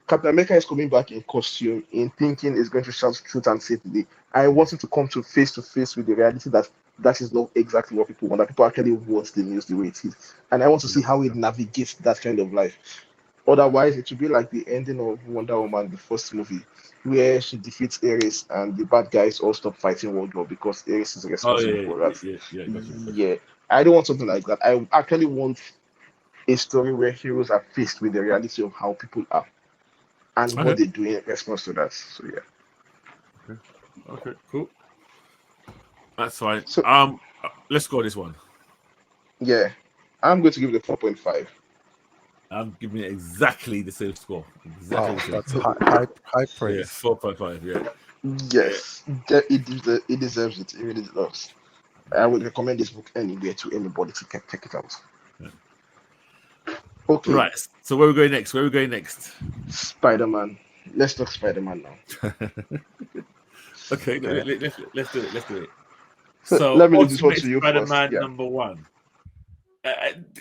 [SPEAKER 1] Captain America is coming back in costume, in thinking is going to shout truth and say today. I want him to come to face with the reality that is not exactly what people want. That people actually want the news the way it is, and I want to see how he navigates that kind of life. Otherwise, it would be like the ending of Wonder Woman, the first movie, where she defeats Ares and the bad guys all stop fighting World War because Ares is responsible for that. Yeah, I don't want something like that. I actually want a story where heroes are faced with the reality of how people are and what they do in response to that. So yeah.
[SPEAKER 2] Okay, cool. That's fine. So let's go this one.
[SPEAKER 1] Yeah, I'm going to give it a 4.5.
[SPEAKER 2] I'm giving it exactly the same score. Exactly.
[SPEAKER 3] That's high praise.
[SPEAKER 2] Yeah, 4.5. Yeah.
[SPEAKER 1] Yes, it deserves it. It really does. I would recommend this book anywhere to anybody to check it out.
[SPEAKER 2] Yeah.
[SPEAKER 1] Okay.
[SPEAKER 2] Right. So where are we going next?
[SPEAKER 1] Spiderman. Let's talk Spiderman now.
[SPEAKER 2] Okay. Let's do it.
[SPEAKER 1] So let me leave this one to you
[SPEAKER 2] Spiderman
[SPEAKER 1] first.
[SPEAKER 2] number 1.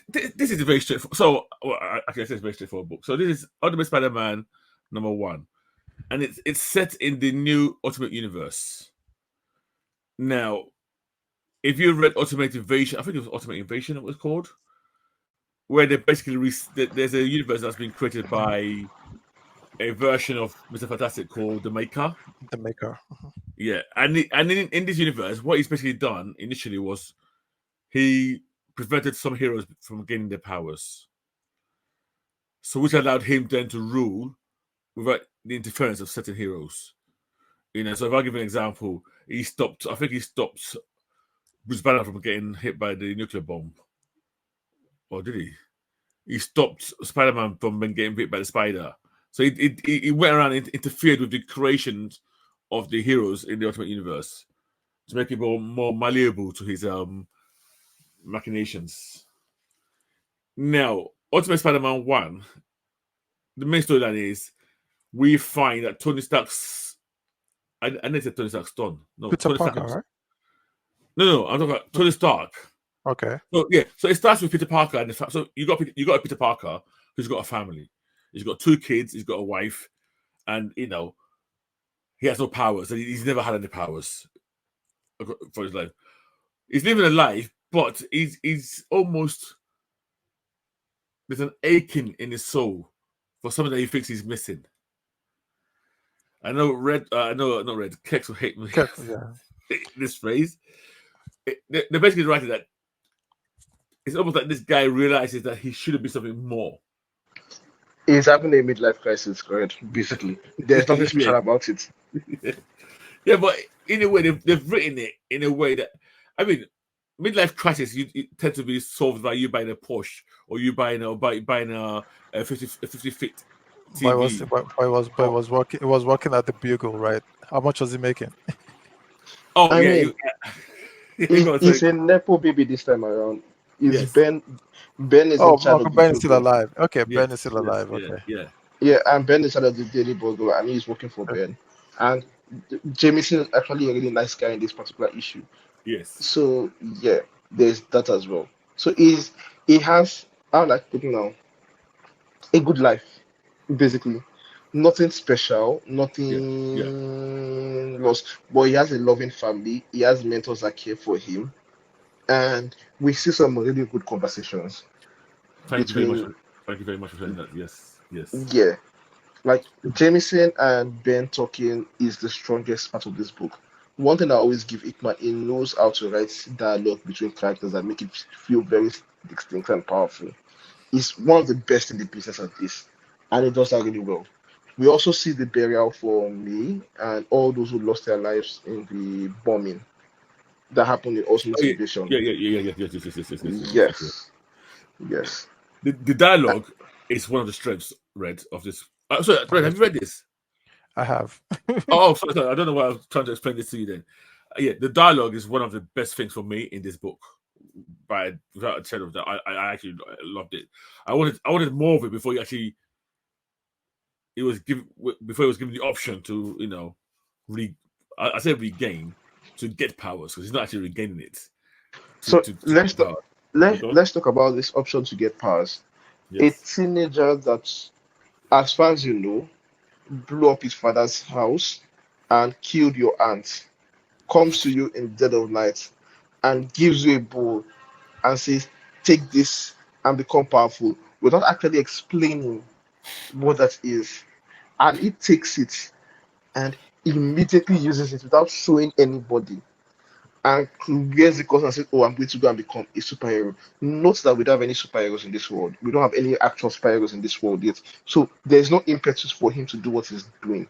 [SPEAKER 2] This is a very straightforward. So, I say it's a very straightforward book. So this is Ultimate Spider-Man number 1, and it's set in the new Ultimate Universe. Now, if you read Ultimate Invasion, I think it was Ultimate Invasion it was called, where they basically there's a universe that's been created by a version of Mr. Fantastic called the Maker.
[SPEAKER 3] The Maker.
[SPEAKER 2] Yeah, and in this universe, what he's basically done initially was he prevented some heroes from gaining their powers. So which allowed him then to rule without the interference of certain heroes. You know, so if I give an example, I think he stopped Bruce Banner from getting hit by the nuclear bomb. Or did he? He stopped Spider-Man from getting hit by the spider. So he went around and interfered with the creations of the heroes in the Ultimate Universe to make people more malleable to his machinations. Now, Ultimate Spider-Man 1, the main storyline is we find that Tony Stark's I didn't say Tony Stark's done. No,
[SPEAKER 3] Peter
[SPEAKER 2] Tony
[SPEAKER 3] Parker,
[SPEAKER 2] Stark.
[SPEAKER 3] right?
[SPEAKER 2] No, I'm talking about Tony Stark.
[SPEAKER 3] Okay.
[SPEAKER 2] So yeah, so it starts with Peter Parker, and so you got a Peter Parker who's got a family. He's got 2 kids. He's got a wife, and he has no powers. And he's never had any powers for his life. He's living a life, but he's almost there's an aching in his soul for something that he thinks he's missing. I know Red. I know not Red. Kex will hate me.
[SPEAKER 3] Yeah.
[SPEAKER 2] This phrase. They're basically writing that it's almost like this guy realizes that he should be something more.
[SPEAKER 1] He's having a midlife crisis, correct? Basically, there's nothing special about it.
[SPEAKER 2] Yeah, but in a way, they've written it in a way that, I mean, midlife crisis you tend to be solved by you buying a Porsche or you buying a 50 feet TV.
[SPEAKER 3] It was working at the Bugle, right? How much was he making?
[SPEAKER 2] Oh
[SPEAKER 1] I
[SPEAKER 2] yeah,
[SPEAKER 1] mean, he's a nepo baby this time around. Is
[SPEAKER 2] Yes.
[SPEAKER 1] Ben is
[SPEAKER 3] Oh,
[SPEAKER 1] in charge
[SPEAKER 3] Uncle
[SPEAKER 1] of
[SPEAKER 3] Ben
[SPEAKER 1] the
[SPEAKER 3] is still
[SPEAKER 1] Bugle.
[SPEAKER 3] alive. Okay,
[SPEAKER 2] Yes,
[SPEAKER 3] Ben is still alive.
[SPEAKER 2] yes,
[SPEAKER 3] Okay.
[SPEAKER 1] Yeah, and Ben is in charge of the Daily Bugle, and he's working for Ben. And Jameson is actually a really nice guy in this particular issue.
[SPEAKER 2] yes.
[SPEAKER 1] So yeah, there's that as well. So he has, I like putting now, a good life, basically. Nothing special, nothing lost. But he has a loving family. He has mentors that care for him, and we see some really good conversations
[SPEAKER 2] Thank you very much.
[SPEAKER 1] between,
[SPEAKER 2] Thank you very much for saying that. Yes, yes.
[SPEAKER 1] yeah, like Jameson and Ben talking is the strongest part of this book. One thing I always give Ikman, he knows how to write dialogue between characters and make it feel very distinct and powerful. He's one of the best in the business at this, and he does that really well. We also see the burial for me and all those who lost their lives in the bombing that happened in Oslo's
[SPEAKER 2] Oh,
[SPEAKER 1] invasion.
[SPEAKER 2] Yes.
[SPEAKER 1] Yes, yes.
[SPEAKER 2] The dialogue is one of the strengths, Red, of this. Sorry, Red, have you read this?
[SPEAKER 3] I have.
[SPEAKER 2] Oh, sorry. I don't know why I was trying to explain this to you then. Yeah, the dialogue is one of the best things for me in this book. Without a shadow of doubt, I actually loved it. I wanted more of it before before he was given the option to I say regain to get powers because he's not actually regaining it.
[SPEAKER 1] So let's
[SPEAKER 2] power.
[SPEAKER 1] let's talk about this option to get powers. A
[SPEAKER 2] Yes.
[SPEAKER 1] teenager that, as far as you know, blew up his father's house and killed your aunt, comes to you in the dead of night and gives you a bowl and says, "Take this and become powerful," without actually explaining what that is. And he takes it and immediately uses it without showing anybody. And wears the course and says, "Oh, I'm going to go and become a superhero." Note that we don't have any superheroes in this world. We don't have any actual superheroes in this world yet. So there's no impetus for him to do what he's doing.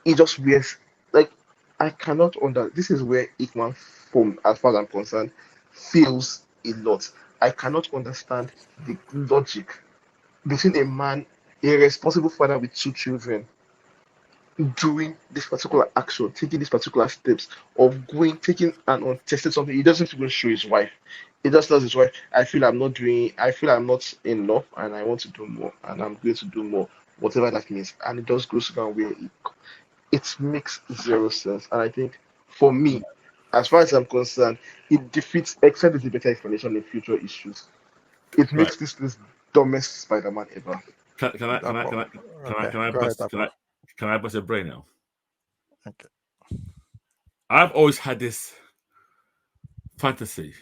[SPEAKER 1] He just wears, like, I cannot under. This is where Ikman, from as far as I'm concerned, feels a lot. I cannot understand the logic between a man, a responsible father with two children, doing this particular action, taking these particular steps of going, taking and untested something. He doesn't even show his wife. He just tells his wife, I feel I'm not enough and I want to do more and I'm going to do more, whatever that means. And it just goes down where it makes zero sense. And I think for me, as far as I'm concerned, it defeats, except with a better explanation in future issues. It makes this dumbest Spider-Man ever.
[SPEAKER 2] Can I bust a brain now?
[SPEAKER 3] Okay.
[SPEAKER 2] I've always had this fantasy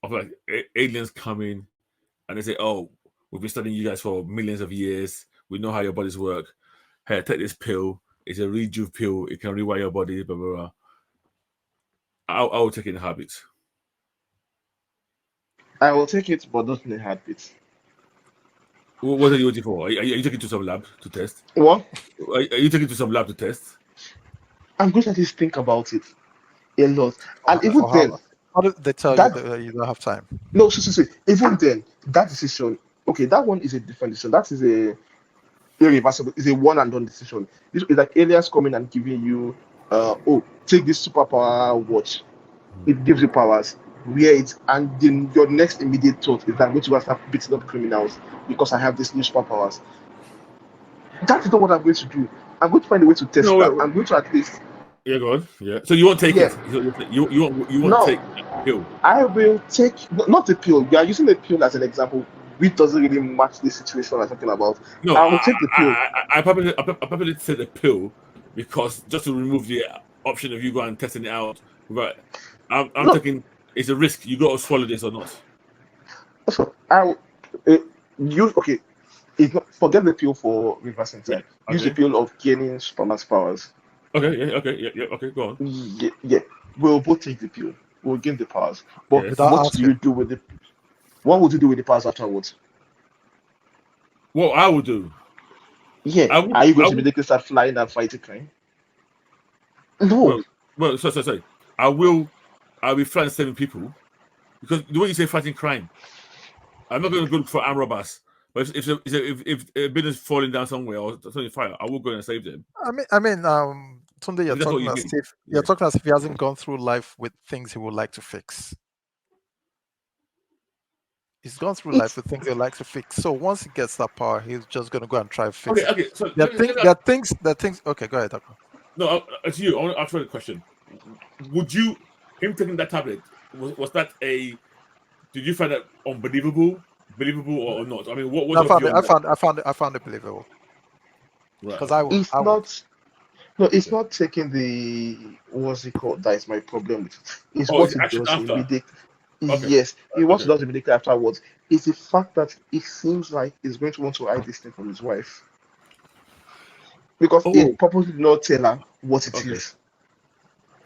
[SPEAKER 2] of like aliens coming and they say, "Oh, we've been studying you guys for millions of years. We know how your bodies work. Hey, take this pill. It's a rejuve pill. It can rewire your body." Blah blah blah. I will take it in a habit.
[SPEAKER 1] I will take it, but not in a heartbeat.
[SPEAKER 2] What are you waiting for? Are you taking it to some lab to test?
[SPEAKER 1] What?
[SPEAKER 2] Are you taking it to some lab to test?
[SPEAKER 1] I'm going to at least think about it a lot. And even
[SPEAKER 3] Or
[SPEAKER 1] then,
[SPEAKER 3] how did they tell you
[SPEAKER 1] that
[SPEAKER 3] that you don't have time?
[SPEAKER 1] no, see, even then, that decision, okay, that one is a different decision. That is a irreversible, is a one and done decision. This is like aliens coming and giving you, oh, take this superpower watch. It gives you powers. Wear it, and then your next immediate thought is that I'm going to go and start beating up criminals because I have these new superpowers. That is not what I'm going to do. I'm going to find a way to test
[SPEAKER 2] No,
[SPEAKER 1] that.
[SPEAKER 2] wait.
[SPEAKER 1] I'm going to at least,
[SPEAKER 2] Yeah, go on. Yeah. So you won't take
[SPEAKER 1] yeah,
[SPEAKER 2] it. You won't
[SPEAKER 1] no,
[SPEAKER 2] take a pill.
[SPEAKER 1] I will take not the pill. We are using the pill as an example, which doesn't really match the situation I'm talking about.
[SPEAKER 2] No,
[SPEAKER 1] I will take the pill.
[SPEAKER 2] I probably said the pill because just to remove the option of you going and testing it out. But I'm
[SPEAKER 1] No,
[SPEAKER 2] thinking it's a risk. You got to swallow this or not.
[SPEAKER 1] so I will, eh, use okay. It's not, forget the pill for reversing
[SPEAKER 2] Yeah.
[SPEAKER 1] time. Use the
[SPEAKER 2] Okay.
[SPEAKER 1] pill of gaining Superman's powers.
[SPEAKER 2] Okay. Yeah. Okay. Yeah. Yeah. Okay. Go on.
[SPEAKER 1] Yeah, yeah. We'll both take the pill. We'll gain the powers. But
[SPEAKER 2] Yes.
[SPEAKER 3] Without
[SPEAKER 1] what do you
[SPEAKER 3] asking.
[SPEAKER 1] do with the? What would you do with the powers afterwards?
[SPEAKER 2] What I will do,
[SPEAKER 1] Yeah.
[SPEAKER 2] I would.
[SPEAKER 1] Are you going
[SPEAKER 2] I
[SPEAKER 1] to
[SPEAKER 2] would.
[SPEAKER 1] immediately start flying and fighting crime? No.
[SPEAKER 2] Well. Well. Sorry. I will. I'll be flying saving people because the way you say fighting crime, I'm not going to go for armed robbers. But if a building's falling down somewhere or something fire, I will go and save them.
[SPEAKER 3] Tunde,
[SPEAKER 2] If that's what you mean.
[SPEAKER 3] you're
[SPEAKER 2] Yeah.
[SPEAKER 3] talking as if he hasn't gone through life with things he would like to fix. He's gone through life
[SPEAKER 1] It's
[SPEAKER 3] with things he would like to fix. So once he gets that power, he's just going to go and try to fix
[SPEAKER 2] Okay.
[SPEAKER 3] it.
[SPEAKER 2] Okay. So
[SPEAKER 3] There are things. Okay, go ahead, Dr.
[SPEAKER 2] no, it's you. I want to ask you a question. Would you, him taking that tablet, was that a? Did you find that believable or not? I mean, what was
[SPEAKER 3] I
[SPEAKER 2] your
[SPEAKER 3] found
[SPEAKER 2] view
[SPEAKER 3] it.
[SPEAKER 2] on that?
[SPEAKER 3] I found it believable
[SPEAKER 2] Right.
[SPEAKER 3] because
[SPEAKER 2] Okay.
[SPEAKER 1] it's
[SPEAKER 3] I would.
[SPEAKER 1] not. No, it's
[SPEAKER 2] Okay.
[SPEAKER 1] not taking the what's it called? That is my problem with it. It's
[SPEAKER 2] Oh,
[SPEAKER 1] what
[SPEAKER 2] it's
[SPEAKER 1] it
[SPEAKER 2] action
[SPEAKER 1] does
[SPEAKER 2] after.
[SPEAKER 1] immediately.
[SPEAKER 2] Okay.
[SPEAKER 1] Yes, it what it
[SPEAKER 2] Okay.
[SPEAKER 1] does immediately afterwards. It's the fact that it seems like he's going to want to hide this thing from his wife because
[SPEAKER 2] Oh.
[SPEAKER 1] it purposely did not tell her what it
[SPEAKER 2] Okay.
[SPEAKER 1] is.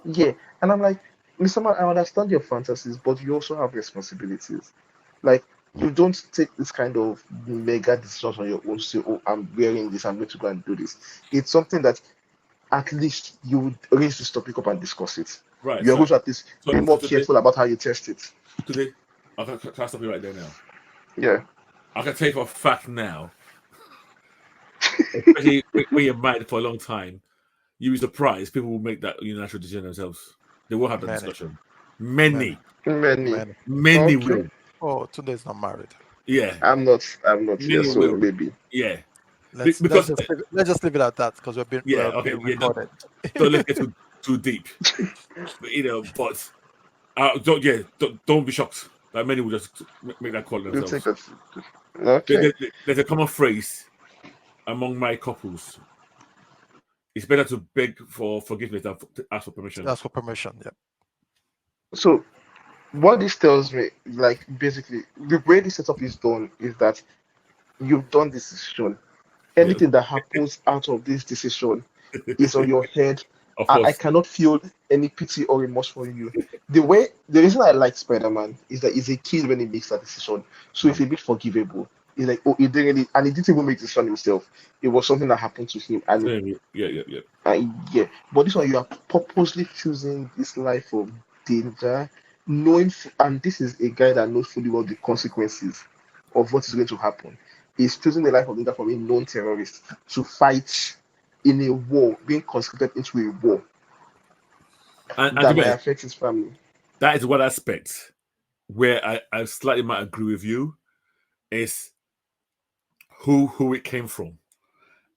[SPEAKER 1] Yeah, and I'm like, Mr. Man, I understand your fantasies, but you also have responsibilities. Like, you don't take this kind of mega decisions on your own. Say, oh, I'm wearing this, I'm going to go and do this. It's something that at least you would raise this topic up and discuss it.
[SPEAKER 2] Right.
[SPEAKER 1] You're going to at least be
[SPEAKER 2] So
[SPEAKER 1] more careful about how you test it.
[SPEAKER 2] today, can I stop you right there now?
[SPEAKER 1] Yeah.
[SPEAKER 2] I can tell you for a fact now, especially when you're married for a long time, you'll be surprised people will make that unilateral decision themselves. They will have that
[SPEAKER 3] Many,
[SPEAKER 2] discussion.
[SPEAKER 3] many,
[SPEAKER 1] Many.
[SPEAKER 3] many.
[SPEAKER 2] Many
[SPEAKER 1] Okay.
[SPEAKER 2] will.
[SPEAKER 3] Oh, Tunde is not married.
[SPEAKER 2] Yeah.
[SPEAKER 1] I'm not here,
[SPEAKER 2] Many
[SPEAKER 1] so
[SPEAKER 2] will.
[SPEAKER 1] maybe.
[SPEAKER 2] Yeah.
[SPEAKER 3] Let's
[SPEAKER 2] Because
[SPEAKER 3] let's just leave it at that because
[SPEAKER 2] yeah.
[SPEAKER 3] we're
[SPEAKER 2] Okay.
[SPEAKER 3] being
[SPEAKER 2] Yeah.
[SPEAKER 3] recorded.
[SPEAKER 2] Don't let's get too deep. But don't be shocked that many will just make that call
[SPEAKER 1] You think
[SPEAKER 2] themselves.
[SPEAKER 1] that's okay?
[SPEAKER 2] There's a common phrase among my couples. It's better to beg for forgiveness than to ask for permission.
[SPEAKER 3] Ask for permission. Yeah.
[SPEAKER 1] So what this tells me, like basically, the way the setup is done is that you've done this decision.
[SPEAKER 2] Yeah,
[SPEAKER 1] Anything that happens out of this decision is on your head,
[SPEAKER 2] of
[SPEAKER 1] and I
[SPEAKER 2] course.
[SPEAKER 1] cannot feel any pity or remorse for you. The reason I like Spider-Man is that he's a kid when he makes that decision, so it's a bit forgivable. It's like, oh, he didn't really, and he didn't even make the decision himself. It was something that happened to him, and
[SPEAKER 2] Yeah.
[SPEAKER 1] yeah. But this one, you are purposely choosing this life of danger, knowing, and this is a guy that knows fully well the consequences of what is going to happen. He's choosing the life of danger from a known terrorist to fight in a war, being conscripted into a war
[SPEAKER 2] And to
[SPEAKER 1] that
[SPEAKER 2] be
[SPEAKER 1] might
[SPEAKER 2] honest,
[SPEAKER 1] affect his family.
[SPEAKER 2] that is one aspect where I slightly might agree with you is who it came from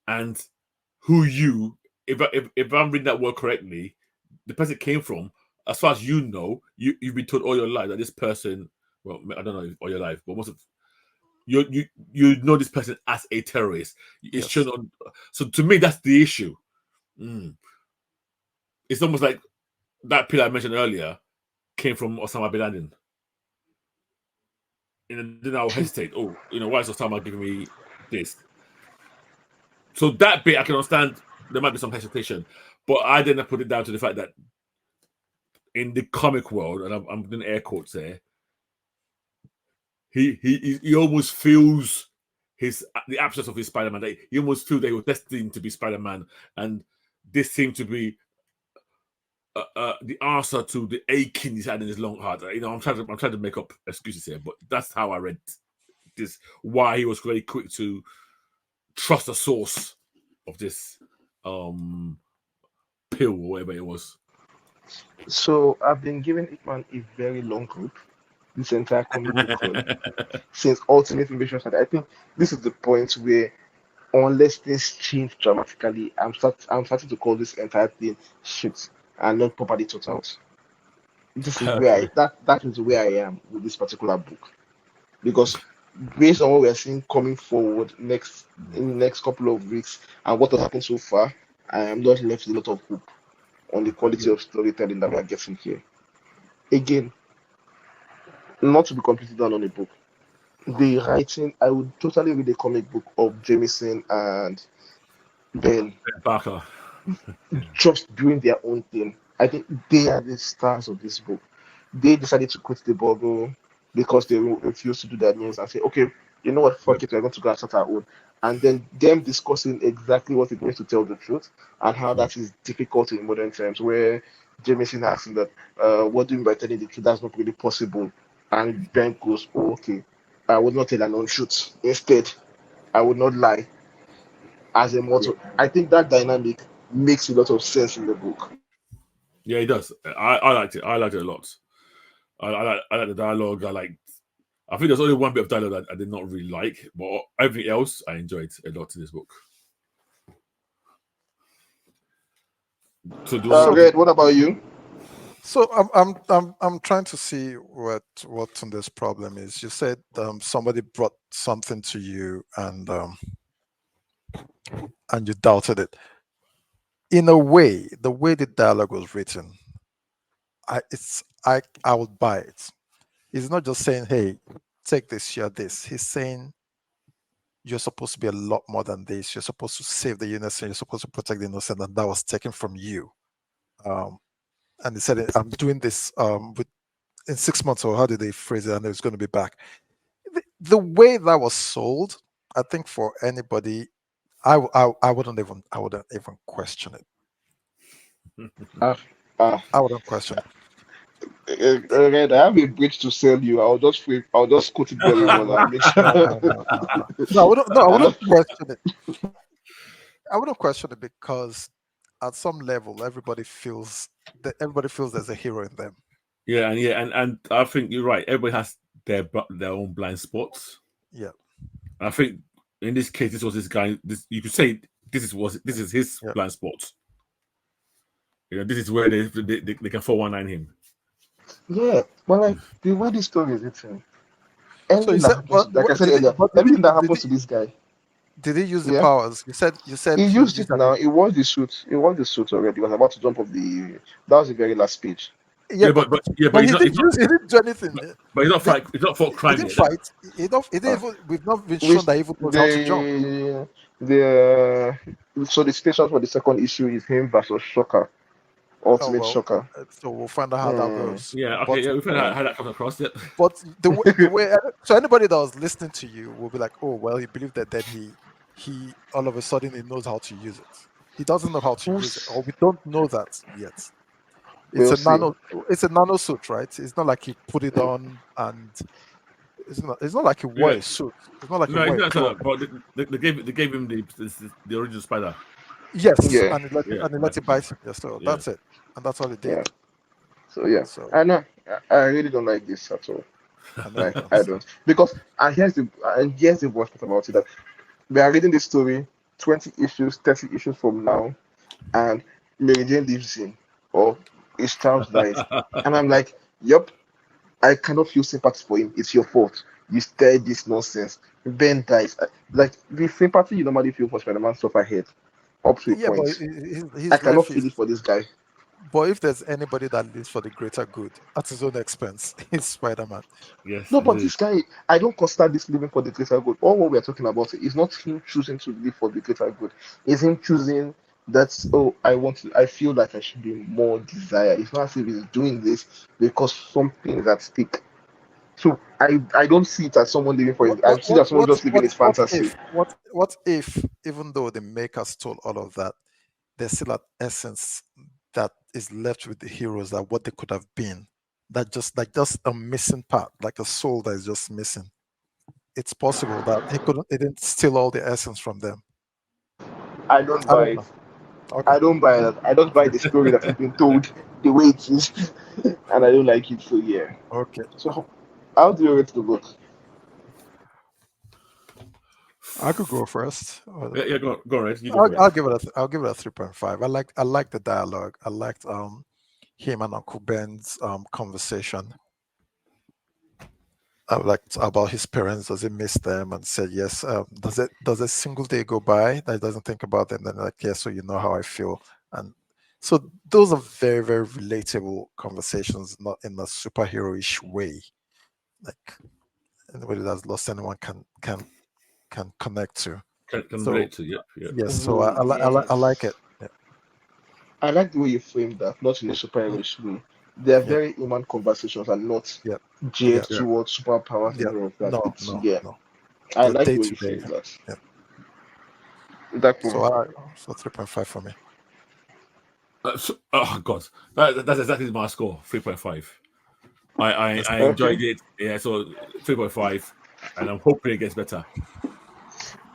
[SPEAKER 2] and who you if I'm reading that word correctly, the person it came from, as far as you know, you've been told all your life that this person, well, I don't know if all your life, but most of you know this person as a terrorist. It's
[SPEAKER 3] Yes.
[SPEAKER 2] shown on. So to me, that's the issue. It's almost like that pill I mentioned earlier came from Osama bin Laden. And then I'll hesitate. Oh, why is Osama giving me this? So that bit I can understand. There might be some hesitation, but I then put it down to the fact that in the comic world, and I'm doing air quotes there, he almost feels the absence of his Spider-Man. He almost feels they were destined to be Spider-Man, and this seemed to be the answer to the aching he's had in his long heart. I'm trying to make up excuses here, but that's how I read this. Why he was very quick to trust the source of this pill or whatever it was.
[SPEAKER 1] So I've been giving Hickman a very long group this entire comic book run since Ultimate Invasion started. I think this is the point where, unless things change dramatically, I'm starting to call this entire thing shit and not properly thought out. This is where
[SPEAKER 2] Okay.
[SPEAKER 1] that is where I am with this particular book because based on what we're seeing coming forward in the next couple of weeks and what has happened so far, I am not left with a lot of hope on the quality of storytelling that we are getting here. Again, not to be completely done on a book. the writing, I would totally read a comic book of Jameson and Ben
[SPEAKER 2] Barker.
[SPEAKER 1] just doing their own thing. I think they are the stars of this book. They decided to quit the bubble because they refused to do their names and say, okay, you know what,
[SPEAKER 2] Yep.
[SPEAKER 1] fuck it, we're going to go and start our own. And then them discussing exactly what it means to tell the truth and how that is difficult in modern times, where Jameson asking that, what do you mean by telling the truth? That's not really possible. And Ben goes, oh, okay, I would not tell an untruth. Instead, I would not lie as a
[SPEAKER 2] Yeah.
[SPEAKER 1] motto. I think that dynamic makes a lot of sense in the book.
[SPEAKER 2] Yeah, it does. I liked it. I liked it a lot. I like the dialogue. I think there's only one bit of dialogue that I did not really like, but everything else I enjoyed a lot in this book. So do you
[SPEAKER 3] So,
[SPEAKER 2] want to?
[SPEAKER 1] Red, what about you?
[SPEAKER 3] so I'm trying to see what on this problem is. You said somebody brought something to you and you doubted it. In a way, the way the dialogue was written, I would buy it. He's not just saying, "Hey, take this, share this." He's saying you're supposed to be a lot more than this. You're supposed to save the innocent. You're supposed to protect the innocent, and that was taken from you. Um, and he said, "I'm doing this with in 6 months," or how did they phrase it? And it's going to be back. The way that was sold, I think for anybody, I wouldn't even question it.
[SPEAKER 1] Ah, ah,
[SPEAKER 3] I wouldn't question it.
[SPEAKER 1] Red, I have a bridge to sell you. I'll just quote it very
[SPEAKER 3] No,
[SPEAKER 1] well
[SPEAKER 3] no,
[SPEAKER 1] and make sure.
[SPEAKER 3] no, no, no, no, no. No, I wouldn't. No, I
[SPEAKER 1] I
[SPEAKER 3] wouldn't
[SPEAKER 1] don't-
[SPEAKER 3] question it. I wouldn't question it because at some level, everybody feels there's a hero in them.
[SPEAKER 2] And I think you're right. Everybody has their own blind spots.
[SPEAKER 3] Yeah,
[SPEAKER 2] I think in this case, this was this guy. This you could say this is his
[SPEAKER 3] yeah.
[SPEAKER 2] blind spot. This is where they can 419 him.
[SPEAKER 1] yeah, but like the way this story is written,
[SPEAKER 3] So you
[SPEAKER 1] anything that
[SPEAKER 3] said,
[SPEAKER 1] happens,
[SPEAKER 3] but
[SPEAKER 1] like I
[SPEAKER 3] what
[SPEAKER 1] said
[SPEAKER 3] did he?
[SPEAKER 1] earlier,
[SPEAKER 3] But
[SPEAKER 1] everything that happens to this guy,
[SPEAKER 3] did he use the
[SPEAKER 1] yeah,
[SPEAKER 3] powers? You said
[SPEAKER 1] he
[SPEAKER 3] he
[SPEAKER 1] used
[SPEAKER 3] used
[SPEAKER 1] it
[SPEAKER 3] that.
[SPEAKER 1] now. It was the suit. It was the suit already. He was about to jump off the. That was the very last page.
[SPEAKER 3] Yeah,
[SPEAKER 2] Yeah,
[SPEAKER 3] but
[SPEAKER 2] but
[SPEAKER 3] he didn't use. He didn't do anything.
[SPEAKER 2] but he's not
[SPEAKER 3] They,
[SPEAKER 2] fight. He's not fought
[SPEAKER 3] he
[SPEAKER 2] crime
[SPEAKER 3] didn't
[SPEAKER 2] yet.
[SPEAKER 3] fight. He
[SPEAKER 1] Uh,
[SPEAKER 3] didn't even. We've not been shown
[SPEAKER 1] which
[SPEAKER 3] that he even knows how to jump.
[SPEAKER 1] the so the station for the second issue is him versus Shocker,
[SPEAKER 3] Oh
[SPEAKER 1] Ultimate
[SPEAKER 3] well.
[SPEAKER 1] Shocker.
[SPEAKER 3] So we'll find out how that
[SPEAKER 1] Mm,
[SPEAKER 3] goes.
[SPEAKER 2] Yeah, okay,
[SPEAKER 3] But
[SPEAKER 2] yeah, we've heard
[SPEAKER 1] mm.
[SPEAKER 2] how that comes across. Yeah,
[SPEAKER 3] the way so anybody that was listening to you will be like, oh well, he believed that then he all of a sudden he knows how to use it. He doesn't know how to
[SPEAKER 1] We'll,
[SPEAKER 3] use it,
[SPEAKER 1] s-
[SPEAKER 3] or we don't know that yet. It's
[SPEAKER 1] we'll
[SPEAKER 3] a
[SPEAKER 1] see.
[SPEAKER 3] nano suit, right? It's not like he put it on and it's not like he wore
[SPEAKER 2] yeah.
[SPEAKER 3] a suit. It's not like he
[SPEAKER 2] No, he's
[SPEAKER 3] wore a
[SPEAKER 2] not.
[SPEAKER 3] cloth.
[SPEAKER 2] But they gave him the original spider.
[SPEAKER 3] Yes,
[SPEAKER 1] Yeah,
[SPEAKER 2] Yeah,
[SPEAKER 3] and he let
[SPEAKER 2] that's
[SPEAKER 3] it bite him. Yeah, so
[SPEAKER 2] yeah.
[SPEAKER 3] that's it. And that's all he did.
[SPEAKER 1] yeah. So yeah,
[SPEAKER 3] So
[SPEAKER 1] I know. I really don't like this at all.
[SPEAKER 3] I know you
[SPEAKER 1] Like
[SPEAKER 3] don't.
[SPEAKER 1] I don't because and here's the worst part about it that we are reading this story 20 issues, 30 issues from now, and Mary Jane lives in or his child dies, and I'm like, yep, I cannot feel sympathy for him. It's your fault. You stirred this nonsense. Ben dies. Like the sympathy you normally feel for Spider-Man stuff ahead, up to a
[SPEAKER 3] Yeah, but
[SPEAKER 1] point. I
[SPEAKER 3] his
[SPEAKER 1] cannot
[SPEAKER 3] life
[SPEAKER 1] feel
[SPEAKER 3] is.
[SPEAKER 1] it for this guy.
[SPEAKER 3] But if there's anybody that lives for the greater good at his own expense, it's Spider-Man.
[SPEAKER 2] Yes,
[SPEAKER 1] No, but
[SPEAKER 2] indeed.
[SPEAKER 1] this guy, I don't consider this living for the greater good. All what we are talking about is not him choosing to live for the greater good. It's him choosing that, oh, I feel like I should be more desired. It's not as if he's doing this because something is at stake. So I don't see it as someone living for
[SPEAKER 3] What
[SPEAKER 1] his, I
[SPEAKER 3] what
[SPEAKER 1] see
[SPEAKER 3] what
[SPEAKER 1] that someone
[SPEAKER 3] what
[SPEAKER 1] just living
[SPEAKER 3] what
[SPEAKER 1] his
[SPEAKER 3] what
[SPEAKER 1] fantasy.
[SPEAKER 3] if what if even though the makers stole all of that, there's still an essence that is left with the heroes that what they could have been, that just a missing part, like a soul that is just missing. It's possible that he didn't steal all the essence from them.
[SPEAKER 1] I don't
[SPEAKER 3] I
[SPEAKER 1] buy
[SPEAKER 3] don't
[SPEAKER 1] it.
[SPEAKER 3] know. Okay.
[SPEAKER 1] I don't buy that. I don't buy the story that is being told the way it is, and I don't like it. So yeah.
[SPEAKER 3] Okay.
[SPEAKER 1] So how do you rate the book?
[SPEAKER 3] I could go first.
[SPEAKER 2] Yeah, go on, Red. You go for it.
[SPEAKER 3] I'll give it a 3.5. I like the dialogue. I liked him and Uncle Ben's conversation. I liked about his parents. Does he miss them? And said yes. Does a single day go by that he doesn't think about them? Then like yes, so you know how I feel. And so those are very very relatable conversations, not in a superhero-ish way. Like anybody that's lost anyone can connect to.
[SPEAKER 2] Can
[SPEAKER 3] So
[SPEAKER 2] relate to. Yep.
[SPEAKER 3] yes, so I like it. Yeah.
[SPEAKER 1] I like the way you framed that, not in a superheroish way. They're
[SPEAKER 3] Yeah.
[SPEAKER 1] very human conversations and not
[SPEAKER 3] Yeah.
[SPEAKER 1] geared
[SPEAKER 3] Yeah.
[SPEAKER 1] towards superpowers and
[SPEAKER 3] Yeah.
[SPEAKER 1] all of that.
[SPEAKER 3] No,
[SPEAKER 1] It's
[SPEAKER 3] no,
[SPEAKER 1] yeah.
[SPEAKER 3] no.
[SPEAKER 1] I
[SPEAKER 3] The
[SPEAKER 1] like
[SPEAKER 3] day
[SPEAKER 1] the way
[SPEAKER 3] to
[SPEAKER 1] you
[SPEAKER 3] day.
[SPEAKER 1] framed that.
[SPEAKER 3] Yeah.
[SPEAKER 1] That
[SPEAKER 3] So
[SPEAKER 1] cool.
[SPEAKER 3] so 3.5 for me.
[SPEAKER 2] Oh God, that's exactly my score. 3.5. I
[SPEAKER 1] Okay.
[SPEAKER 2] enjoyed it. Yeah, so 3.5, and I'm hoping it gets better.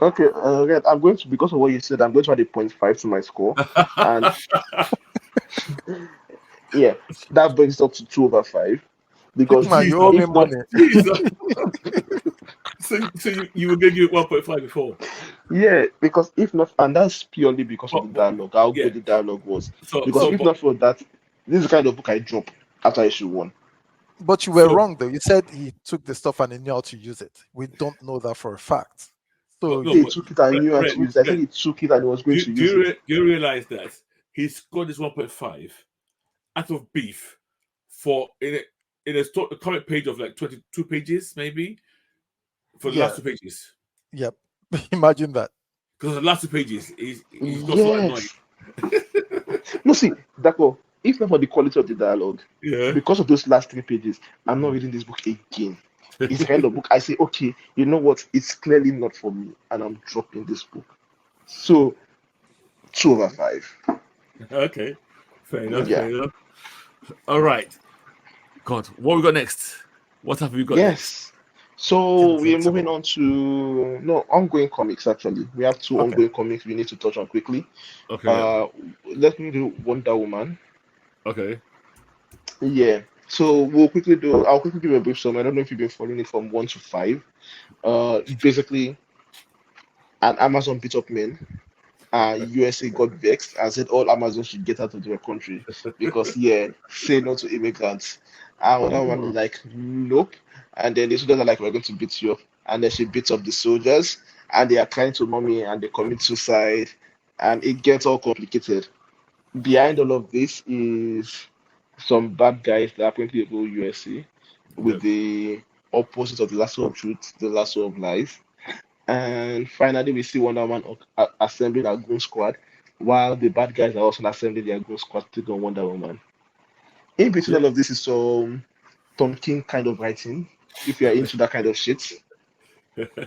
[SPEAKER 1] Okay, Red, I'm going to, because of what you said, I'm going to add a 0.5 to my score. And yeah, that brings it up to 2/5.
[SPEAKER 3] Big
[SPEAKER 1] Because
[SPEAKER 3] man, you
[SPEAKER 2] Jesus,
[SPEAKER 3] owe me
[SPEAKER 1] if not,
[SPEAKER 3] money.
[SPEAKER 2] Jesus. So you were going to give it 1.5 before.
[SPEAKER 1] yeah, because if not, and that's purely because of the
[SPEAKER 2] But
[SPEAKER 1] dialogue, how
[SPEAKER 2] yeah.
[SPEAKER 1] good the dialogue was.
[SPEAKER 2] So
[SPEAKER 1] Because
[SPEAKER 2] so
[SPEAKER 1] if
[SPEAKER 2] but
[SPEAKER 1] not for that, this is the kind of book I drop after issue 1.
[SPEAKER 3] But you were
[SPEAKER 2] so
[SPEAKER 3] wrong though. You said he took the stuff and he knew how to use it. We don't know that for a fact. So
[SPEAKER 2] no,
[SPEAKER 1] He
[SPEAKER 2] but
[SPEAKER 1] took it and knew how
[SPEAKER 2] Red,
[SPEAKER 1] to use it. I think
[SPEAKER 2] Red,
[SPEAKER 1] he took it and he was going to use it.
[SPEAKER 2] do you realize that he scored this 1.5 out of beef for a comic page of like 22 pages maybe for the last
[SPEAKER 3] yeah,
[SPEAKER 2] 2 pages,
[SPEAKER 3] yep. Imagine that.
[SPEAKER 2] because the last 2 pages he's got so annoying.
[SPEAKER 1] Yes. No, see, Dako, if not for the quality of the dialogue,
[SPEAKER 2] Yeah.
[SPEAKER 1] because of those last 3 pages, I'm not reading this book again. It's the kind of book I say, okay, you know what? It's clearly not for me, and I'm dropping this book. So, 2/5.
[SPEAKER 2] Okay, fair enough,
[SPEAKER 1] Yeah.
[SPEAKER 2] fair enough. All right, God, what we got next? What have we got next?
[SPEAKER 1] Yes. So, we're moving
[SPEAKER 3] Invincible.
[SPEAKER 1] on to no ongoing comics, actually. We have 2
[SPEAKER 3] Okay.
[SPEAKER 1] ongoing comics we need to touch on quickly.
[SPEAKER 2] Okay, yeah.
[SPEAKER 1] Uh, let me do Wonder Woman.
[SPEAKER 2] Okay.
[SPEAKER 1] Yeah. So we'll quickly do. I'll quickly give you a brief summary. I don't know if you've been following it from 1 to 5. Basically, an Amazon beat up men. USA got vexed and said all Amazon should get out of their country because yeah, say no to immigrants. And another one is like, nope. And then the soldiers are like, we're going to beat you up. And then she beats up the soldiers, and they are trying to mommy and they commit suicide, and it gets all complicated. Behind all of this is some bad guys that apparently rule USA with
[SPEAKER 2] Yep.
[SPEAKER 1] the opposite of the lasso of truth, the lasso of life. And finally, we see Wonder Woman assembling a goon squad, while the bad guys are also assembling their goon squad to take on Wonder Woman. In between
[SPEAKER 2] Yep.
[SPEAKER 1] all of this is some Tom King kind of writing, if you're into that kind of shit,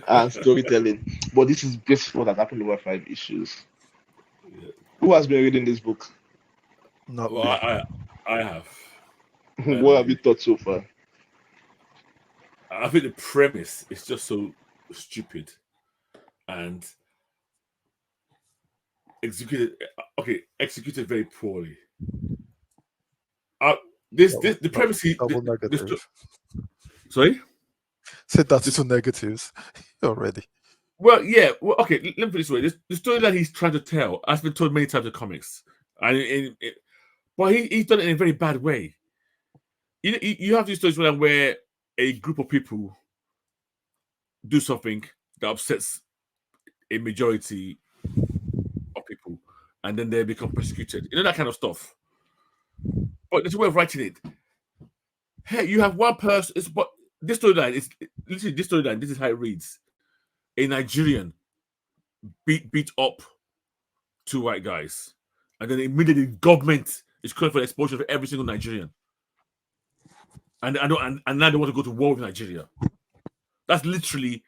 [SPEAKER 1] and storytelling. But this is basically what has happened over 5 issues.
[SPEAKER 2] Yeah.
[SPEAKER 1] Who has been reading this book?
[SPEAKER 3] Not
[SPEAKER 2] Well,
[SPEAKER 3] me.
[SPEAKER 2] I have.
[SPEAKER 1] What have
[SPEAKER 2] And
[SPEAKER 1] you thought so far?
[SPEAKER 2] I think the premise is just so stupid and executed very poorly. Uh, the premise
[SPEAKER 3] Double
[SPEAKER 2] this
[SPEAKER 3] negative.
[SPEAKER 2] sorry.
[SPEAKER 3] Said that's
[SPEAKER 2] This,
[SPEAKER 3] 2 negatives already.
[SPEAKER 2] well, yeah. Well, okay. Let me put it this way: the story that he's trying to tell has been told many times in comics, and but he's done it in a very bad way. You have these stories where a group of people do something that upsets a majority of people, and then they become persecuted. You know that kind of stuff. But there's a way of writing it. Hey, you have one person. But this storyline is literally this storyline. This is how it reads: a Nigerian beat up 2 white guys, and then immediately the government is calling for the exposure of every single Nigerian, and I don't, and now they want to go to war with Nigeria. That's literally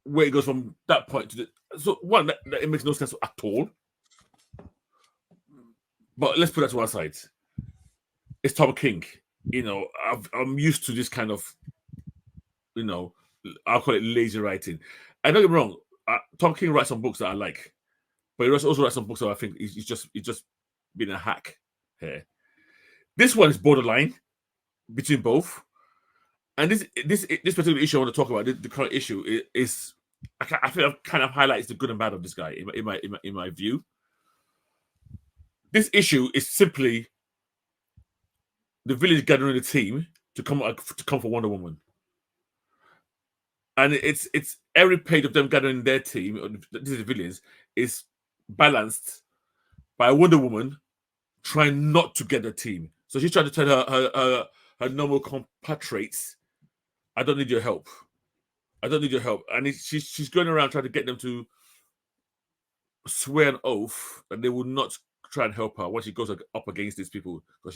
[SPEAKER 2] where it goes from that point to the. So one, that it makes no sense at all. But let's put that to one side. It's Tom King. I'm used to this kind of, you know, I'll call it lazy writing. And don't get me wrong, Tom King writes some books that I like, but he also writes some books that I think he's just been a hack here. This one is borderline between both, and this particular issue I want to talk about, the current issue is I feel kind of highlights the good and bad of this guy in my view. This issue is simply the village gathering a team to come for Wonder Woman, and it's every page of them gathering their team. This is the villains is balanced by a Wonder Woman trying not to get the team. So she's trying to tell her normal compatriots I don't need your help. I don't need your help. And she's going around trying to get them to swear an oath that they will not try and help her when she goes up against these people because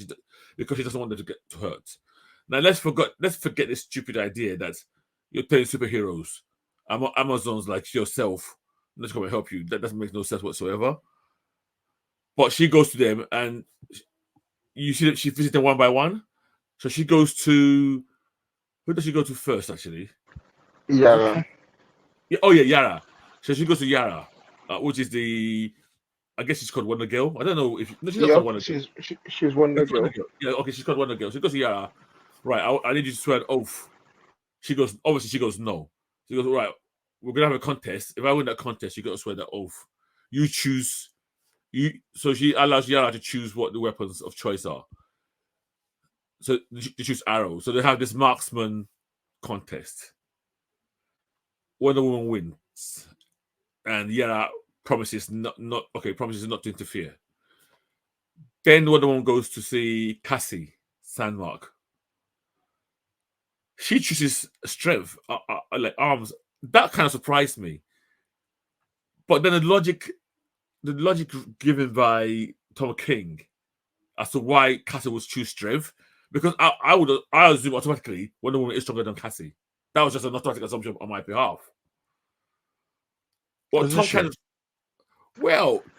[SPEAKER 2] she doesn't want them to get hurt. Now let's forget this stupid idea that you're telling superheroes, Amazons like yourself, let's come and help you. That doesn't make no sense whatsoever. But she goes to them, and you see that she visits them one by one. So she goes to, who does she go to first? Actually,
[SPEAKER 1] Yara.
[SPEAKER 2] Oh yeah, Yara. So she goes to Yara, which is I guess she's called Wonder Girl. I don't know if no, she's not called Wonder Girl.
[SPEAKER 1] She's Wonder Girl.
[SPEAKER 2] Yeah, okay, she's called Wonder Girl. So she goes to Yara. Right, I need you to swear an oath. She goes, obviously, she goes, no. She goes, right, we're going to have a contest. If I win that contest, you got to swear that oath. You choose. So she allows Yara to choose what the weapons of choice are. So they choose arrows. So they have this marksman contest. Wonder Woman wins. And Yara promises not to interfere. Then Wonder Woman goes to see Cassie Sandmark. She chooses strength, like arms. That kind of surprised me. But then the logic given by Tom King as to why Cassie would choose strength, because I assume automatically Wonder Woman is stronger than Cassie. That was just an automatic assumption on my behalf. Well,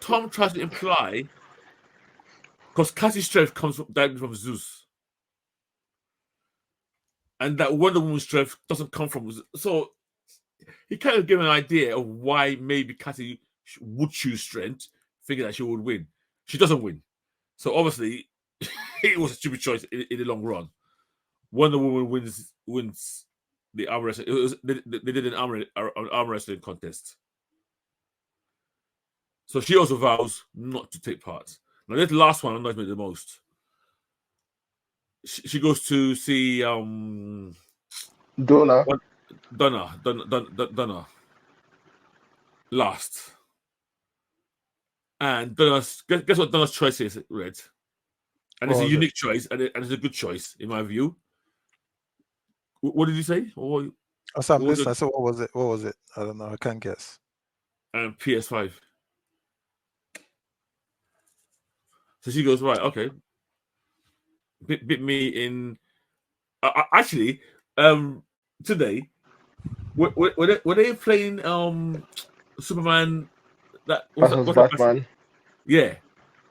[SPEAKER 2] Tom tries to imply, because Cassie's strength comes directly from Zeus, and that Wonder Woman's strength doesn't come from Zeus. So he kind of gave an idea of why maybe Cassie would choose strength, thinking that she would win. She doesn't win. So obviously, it was a stupid choice in the long run. Wonder Woman wins the arm wrestling. They did an arm wrestling contest. So she also vows not to take part. Now this last one annoys me the most. She goes to see
[SPEAKER 1] Donna
[SPEAKER 2] last. And guess what Donna's choice is, Red? And it's a unique choice, and it's a good choice, in my view. What did you say?
[SPEAKER 3] I said, what was it? What was it? I don't know. I can't guess.
[SPEAKER 2] PS5. So she goes, right, okay. Bit me in... actually, today, were they playing Superman...
[SPEAKER 1] Batman.
[SPEAKER 2] Yeah.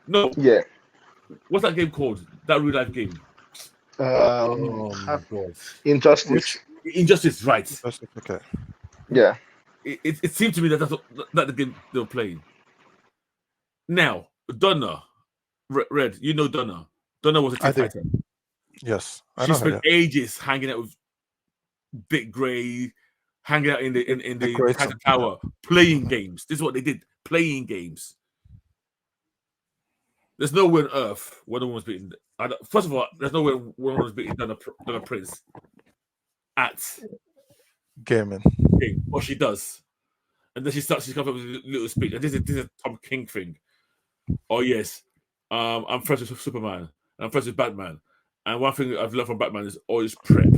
[SPEAKER 2] No.
[SPEAKER 1] Yeah.
[SPEAKER 2] What's that game called? That real life game?
[SPEAKER 1] Oh
[SPEAKER 2] my God.
[SPEAKER 1] Injustice.
[SPEAKER 2] Injustice, right.
[SPEAKER 3] Okay.
[SPEAKER 1] Yeah.
[SPEAKER 2] It seemed to me that that's the game they were playing. Now, Donna, Red, you know Donna. Donna was a Teen Fighter.
[SPEAKER 3] Yes.
[SPEAKER 2] She spent ages hanging out with Big Grey, hanging out in the Titan Tower, playing games. This is what they did, playing games. There's nowhere on Earth Wonder Woman's beating. First of all, there's nowhere Wonder Woman's beating Donna Prince at
[SPEAKER 3] gaming.
[SPEAKER 2] What she does. And then she comes up with a little speech. And this is a Tom King thing. Oh yes, I'm friends with Superman. I'm friends with Batman. And one thing I've learned from Batman is always prep.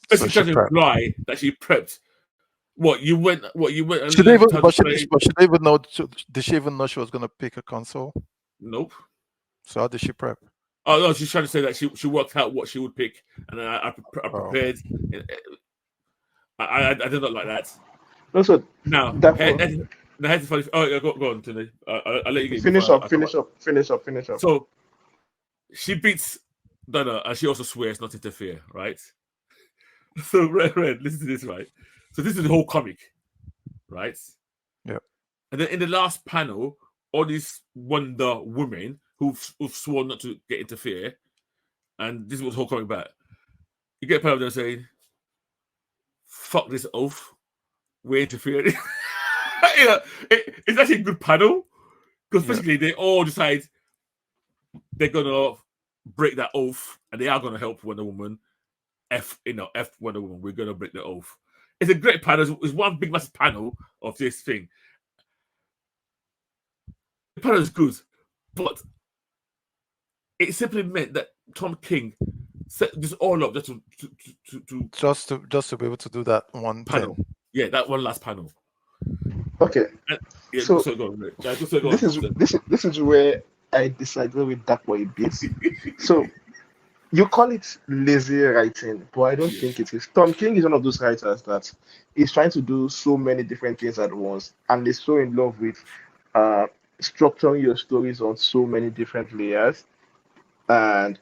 [SPEAKER 2] Basically, trying to imply that she prepped. You went. And
[SPEAKER 3] she didn't even know. Did she even know she was going to pick a console?
[SPEAKER 2] Nope.
[SPEAKER 3] So how did she prep?
[SPEAKER 2] Oh no, she's trying to say that she worked out what she would pick, and I prepared. I did not like that.
[SPEAKER 1] Also,
[SPEAKER 2] now here's the funny. Oh, yeah, go on, Tony. I'll let you
[SPEAKER 1] finish up.
[SPEAKER 2] So she beats Donna, and she also swears not to interfere, right? So Red, listen to this, right? So this is the whole comic, right?
[SPEAKER 3] Yeah.
[SPEAKER 2] And then in the last panel, all these Wonder Women who've sworn not to interfere, and this is what the whole comic about. You get a panel there saying, "Fuck this oath, we're interfering." It's actually a good panel because basically they all decide they're gonna break that oath, and they are gonna help Wonder Woman. F Wonder Woman. We're gonna break the oath. It's a great panel. It's one big massive panel of this thing. The panel is good, but it simply meant that Tom King set this all up just
[SPEAKER 3] just to be able to do that one
[SPEAKER 2] panel.
[SPEAKER 3] thing.
[SPEAKER 2] Yeah, that one last panel.
[SPEAKER 1] Okay,
[SPEAKER 2] And, yeah,
[SPEAKER 1] so
[SPEAKER 2] so go on. Right. Yeah, so go
[SPEAKER 1] this
[SPEAKER 2] on.
[SPEAKER 1] is this is where I disagree with that boy a bit. So you call it lazy writing, but I don't
[SPEAKER 2] Yeah.
[SPEAKER 1] think it is. Tom King is one of those writers that is trying to do so many different things at once, and is so in love with uh, structuring your stories on so many different layers, and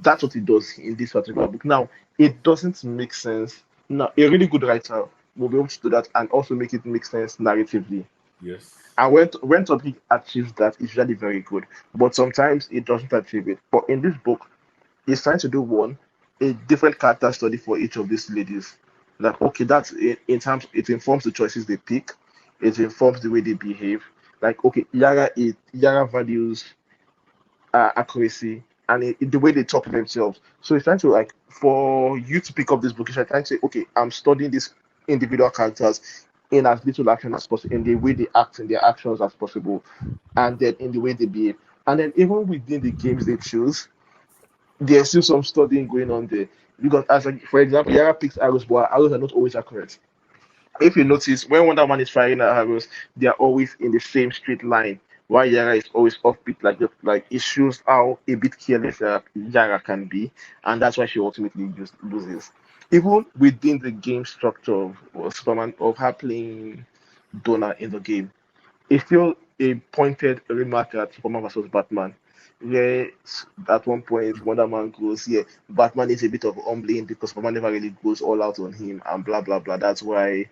[SPEAKER 1] that's what he does in this particular book. Now, it doesn't make sense. Now, a really good writer will be able to do that and also make it make sense narratively.
[SPEAKER 2] Yes.
[SPEAKER 1] And when something achieves that, it's really very good. But sometimes it doesn't achieve it. But in this book, he's trying to do one a different character study for each of these ladies. Like, okay, that's in terms, it informs the choices they pick, it informs the way they behave. Like, okay, Yara values accuracy and the way they talk to themselves. So it's trying to like for you to pick up this book, you're trying to say, okay, I'm studying these individual characters in as little action as possible, in the way they act in their actions as possible, and then in the way they behave. And then even within the games they choose, there's still some studying going on there. Because as like, for example, Yara picks arrows, but arrows are not always accurate. If you notice, when Wonder Man is firing at arrows, they are always in the same straight line. While Yara is always offbeat, like it shows how a bit careless Yara can be, and that's why she ultimately just loses. Even within the game structure of Superman of her playing Donna in the game, it's still a pointed remark at Superman versus Batman. Where at one point Wonder Man goes, yeah, Batman is a bit of humbling because Superman never really goes all out on him and blah blah blah. That's why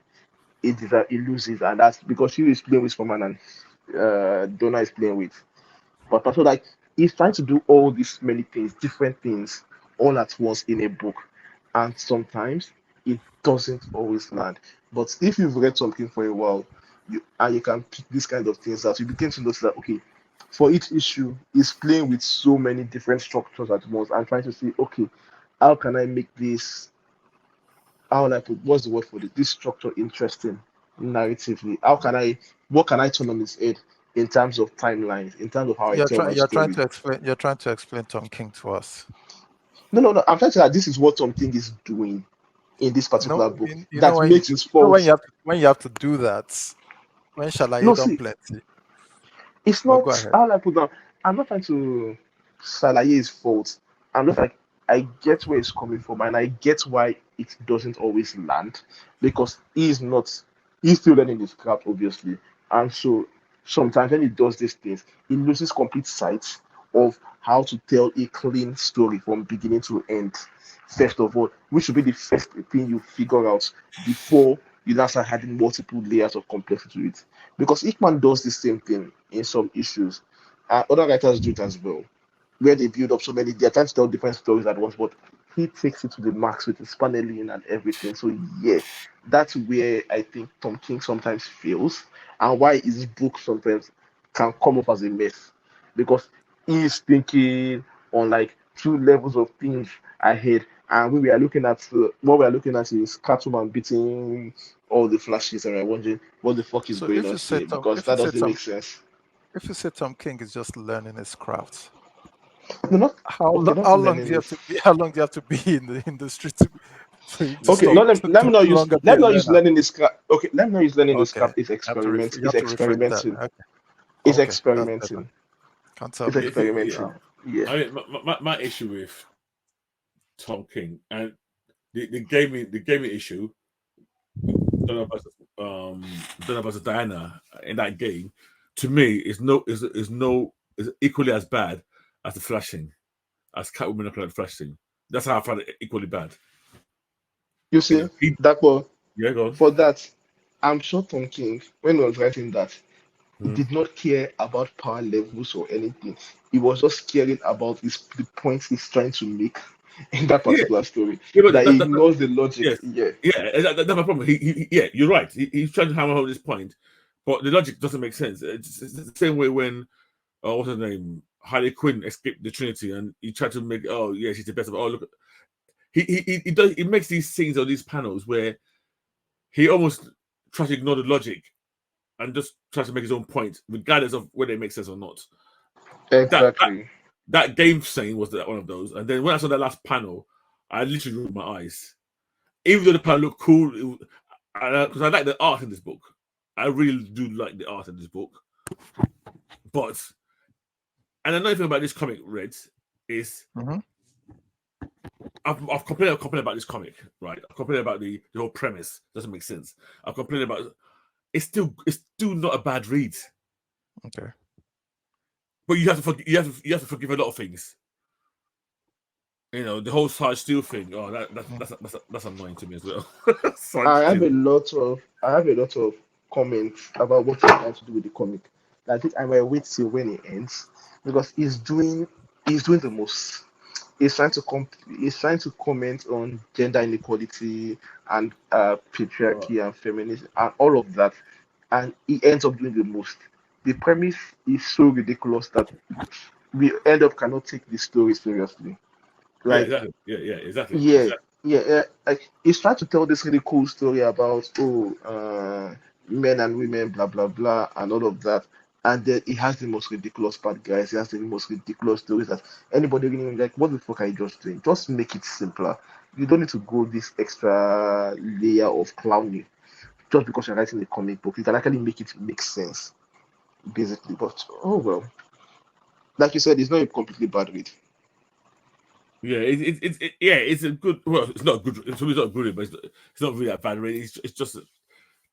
[SPEAKER 1] it loses, and that's because she is playing with Superman and Donna is playing with. But also like he's trying to do all these many things, different things, all at once in a book, and sometimes it doesn't always land. But if you've read something for a while, you can pick these kind of things out, you begin to notice that okay, for each issue, he's playing with so many different structures at once and trying to see okay, how can I make this how will I put what's the word for it? This structure interesting narratively. What can I turn on its head in terms of timelines, in terms of how I tell my story?
[SPEAKER 3] You're trying to explain Tom King to us.
[SPEAKER 1] No. I'm trying to say that this is what Tom King is doing in this particular
[SPEAKER 3] No,
[SPEAKER 1] book
[SPEAKER 3] you know
[SPEAKER 1] that makes his
[SPEAKER 3] when
[SPEAKER 1] faults.
[SPEAKER 3] you have to do that. When shall I
[SPEAKER 1] No,
[SPEAKER 3] done
[SPEAKER 1] see,
[SPEAKER 3] plenty?
[SPEAKER 1] it's
[SPEAKER 3] But go
[SPEAKER 1] not
[SPEAKER 3] ahead.
[SPEAKER 1] how will I put down. I'm not trying to salary his fault. I'm just like I get where it's coming from and I get why it doesn't always land because he's still learning his craft obviously. And so sometimes when he does these things, he loses complete sight of how to tell a clean story from beginning to end. First of all, which should be the first thing you figure out before you now start adding multiple layers of complexity to it. Because Hickman does the same thing in some issues. Other writers do it as well, where they build up so many, they're trying to tell different stories at once, but he takes it to the max with his paneling and everything. So yeah, that's where I think Tom King sometimes fails, and why his book sometimes can come off as a mess because he's thinking on like two levels of things ahead, and we are looking at what we are looking at is Catwoman beating all the flashes, and we're wondering what the fuck is
[SPEAKER 3] So
[SPEAKER 1] going on here because that doesn't make sense.
[SPEAKER 3] if you say Tom King is just learning his craft,
[SPEAKER 1] No, not okay, not
[SPEAKER 3] how long do
[SPEAKER 1] learning
[SPEAKER 3] you have
[SPEAKER 1] this.
[SPEAKER 3] to be? How long do you have to be in the industry for you to
[SPEAKER 1] Okay,
[SPEAKER 3] stop
[SPEAKER 1] let me
[SPEAKER 3] to
[SPEAKER 1] not
[SPEAKER 3] no
[SPEAKER 1] use
[SPEAKER 3] longer be
[SPEAKER 1] let
[SPEAKER 3] a
[SPEAKER 1] me not use
[SPEAKER 3] learner?
[SPEAKER 1] learning this crap. Okay, let me not use learning this
[SPEAKER 3] Okay,
[SPEAKER 1] crap. It's
[SPEAKER 3] you
[SPEAKER 1] It's
[SPEAKER 3] have to rephrase that.
[SPEAKER 1] experimenting.
[SPEAKER 3] Okay,
[SPEAKER 1] It's
[SPEAKER 3] okay, that's better.
[SPEAKER 1] experimenting.
[SPEAKER 3] Can't tell
[SPEAKER 1] It's
[SPEAKER 3] me.
[SPEAKER 2] Yeah.
[SPEAKER 1] experimenting. Yeah.
[SPEAKER 2] I mean, my issue with Tom King and the gaming issue, Donna versus Donna versus Diana in that game, to me is equally as bad as the flashing, as Catwoman looking at the flashing. That's how I found it equally bad.
[SPEAKER 1] You
[SPEAKER 2] You
[SPEAKER 1] see,
[SPEAKER 2] know, he,
[SPEAKER 1] that was
[SPEAKER 2] yeah, go on.
[SPEAKER 1] for that. I'm sure Tom King, when he was writing that, he
[SPEAKER 2] Hmm.
[SPEAKER 1] did not care about power levels or anything. He was just caring about the points he's trying to make in that
[SPEAKER 2] Yeah,
[SPEAKER 1] particular story.
[SPEAKER 2] yeah, but
[SPEAKER 1] That he ignores the logic.
[SPEAKER 2] yes,
[SPEAKER 1] Yeah.
[SPEAKER 2] yeah, that's my problem. Yeah, you're right. He's trying to hammer home this point, but the logic doesn't make sense. It's the same way when what's her name, Harley Quinn escaped the Trinity, and he tried to make oh yeah she's the best of oh look he does he makes these scenes or these panels where he almost tries to ignore the logic and just tries to make his own point, regardless of whether it makes sense or not. That
[SPEAKER 1] Exactly.
[SPEAKER 2] That game scene was one of those. And then when I saw that last panel, I literally rolled my eyes. Even though the panel looked cool, because I like the art in this book. I really do like the art in this book. But, and another thing about this comic, Red, is I've complained about this comic, right? I've complained about the whole premise. Doesn't make sense. I've complained about it's still not a bad read.
[SPEAKER 3] Okay.
[SPEAKER 2] But you have to forgive a lot of things. You know, the whole Sarge Steel thing. Oh, that's annoying to me as well.
[SPEAKER 1] I have a lot of comments about what he's trying to do with the comic. I think I might wait till when it ends because he's doing the most. He's trying to comment on gender inequality and patriarchy and feminism and all of that, and he ends up doing the most. The premise is so ridiculous that we end up cannot take the story seriously. Like,
[SPEAKER 2] exactly.
[SPEAKER 1] Like he's trying to tell this really cool story about men and women, blah blah blah, and all of that. And then he has the most ridiculous bad guys. He has the most ridiculous stories that anybody really like. What the fuck are you just doing? Just make it simpler. You don't need to go this extra layer of clowning just because you're writing a comic book. You can actually make it make sense, basically. But oh well, like you said, it's not a completely bad read.
[SPEAKER 2] Yeah, it's a good. Well, it's not good. It's not a good read, but it's not really that bad read. It's just a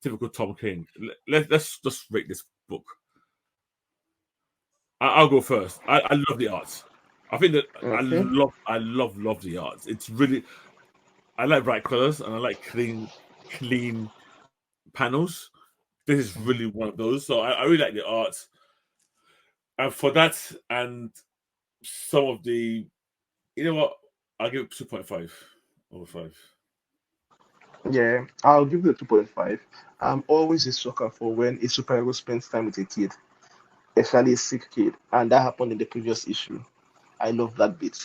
[SPEAKER 2] typical Tom King. Let's just rate this book. I'll go first. I love the art. I think that
[SPEAKER 1] Okay.
[SPEAKER 2] I love the art. It's really, I like bright colors and I like clean panels. This is really one of those. So I really like the art. And for that and some of the, you know what, I'll give it 2.5 over 5.
[SPEAKER 1] Yeah, I'll give it a 2.5. I'm always a sucker for when a superhero spends time with a kid, especially a sick kid, and that happened in the previous issue. I love that bit.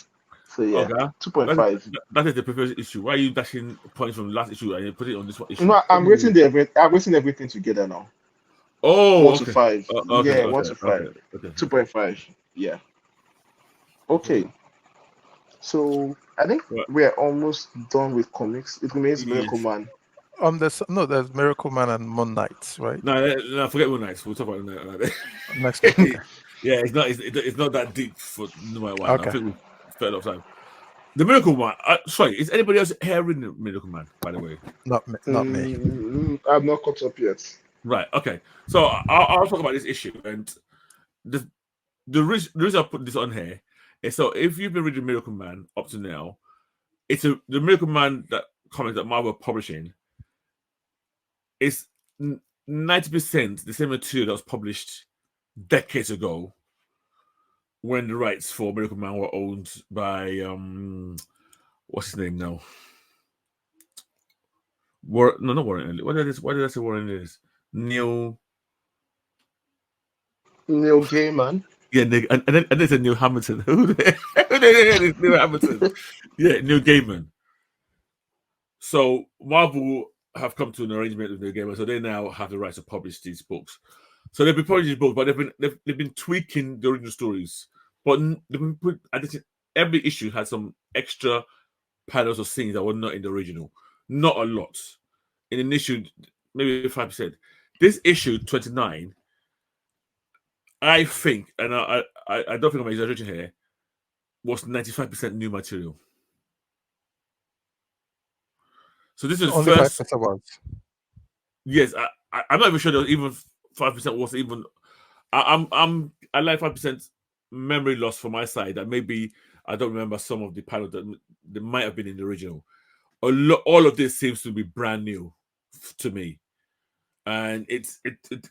[SPEAKER 1] So yeah,
[SPEAKER 2] Okay,
[SPEAKER 1] 2.5.
[SPEAKER 2] that is the previous issue. Why are you dashing points from the last issue and you put it on this one issue?
[SPEAKER 1] No, I'm rating everything together now.
[SPEAKER 2] Oh,
[SPEAKER 1] One to
[SPEAKER 2] okay.
[SPEAKER 1] five. Yeah, one to
[SPEAKER 2] Okay.
[SPEAKER 1] five. 2.5. Yeah. Okay. So I think
[SPEAKER 2] Right.
[SPEAKER 1] we're almost done with comics. It remains Miracle
[SPEAKER 2] Yes.
[SPEAKER 1] Man.
[SPEAKER 3] There's Miracle Man and Moon Knight, right?
[SPEAKER 2] No, forget Moon Knight. We'll talk about it another day.
[SPEAKER 3] Next one. Okay.
[SPEAKER 2] Yeah, it's not that deep for no matter what. I
[SPEAKER 3] Okay.
[SPEAKER 2] think we've spent a lot of time. The Miracle Man. Sorry, is anybody else here reading the Miracle Man? By the way,
[SPEAKER 3] Not me.
[SPEAKER 1] I'm not caught up yet.
[SPEAKER 2] right? Okay, so I'll talk about this issue and the reason I put this on here is so if you've been reading Miracle Man up to now, the Miracle Man that comic that Marvel are publishing is 90% the same material that was published decades ago when the rights for Miracle Man were owned by what's his name now? Not Warren Ellis. Why did I say Warren Ellis? Neil.
[SPEAKER 1] Neil Gaiman.
[SPEAKER 2] Yeah, and then there's a Neil Hamilton. Who the hell is Neil Hamilton? Yeah, Neil Gaiman. So Marvel have come to an arrangement with Neil Gaiman, so they now have the rights to publish these books. So they've been publishing these books, but they've been tweaking the original stories. But I think every issue had some extra panels or scenes that were not in the original. Not a lot. In an issue, maybe 5%. This issue 29, I think, and I don't think I'm exaggerating here, was 95% new material. So this is
[SPEAKER 3] Only
[SPEAKER 2] first.
[SPEAKER 3] 5% words.
[SPEAKER 2] Yes, I'm not even sure there was even 5% was even. I like 5% memory loss from my side. That maybe I don't remember some of the panels that might have been in the original. All of this seems to be brand new to me, and it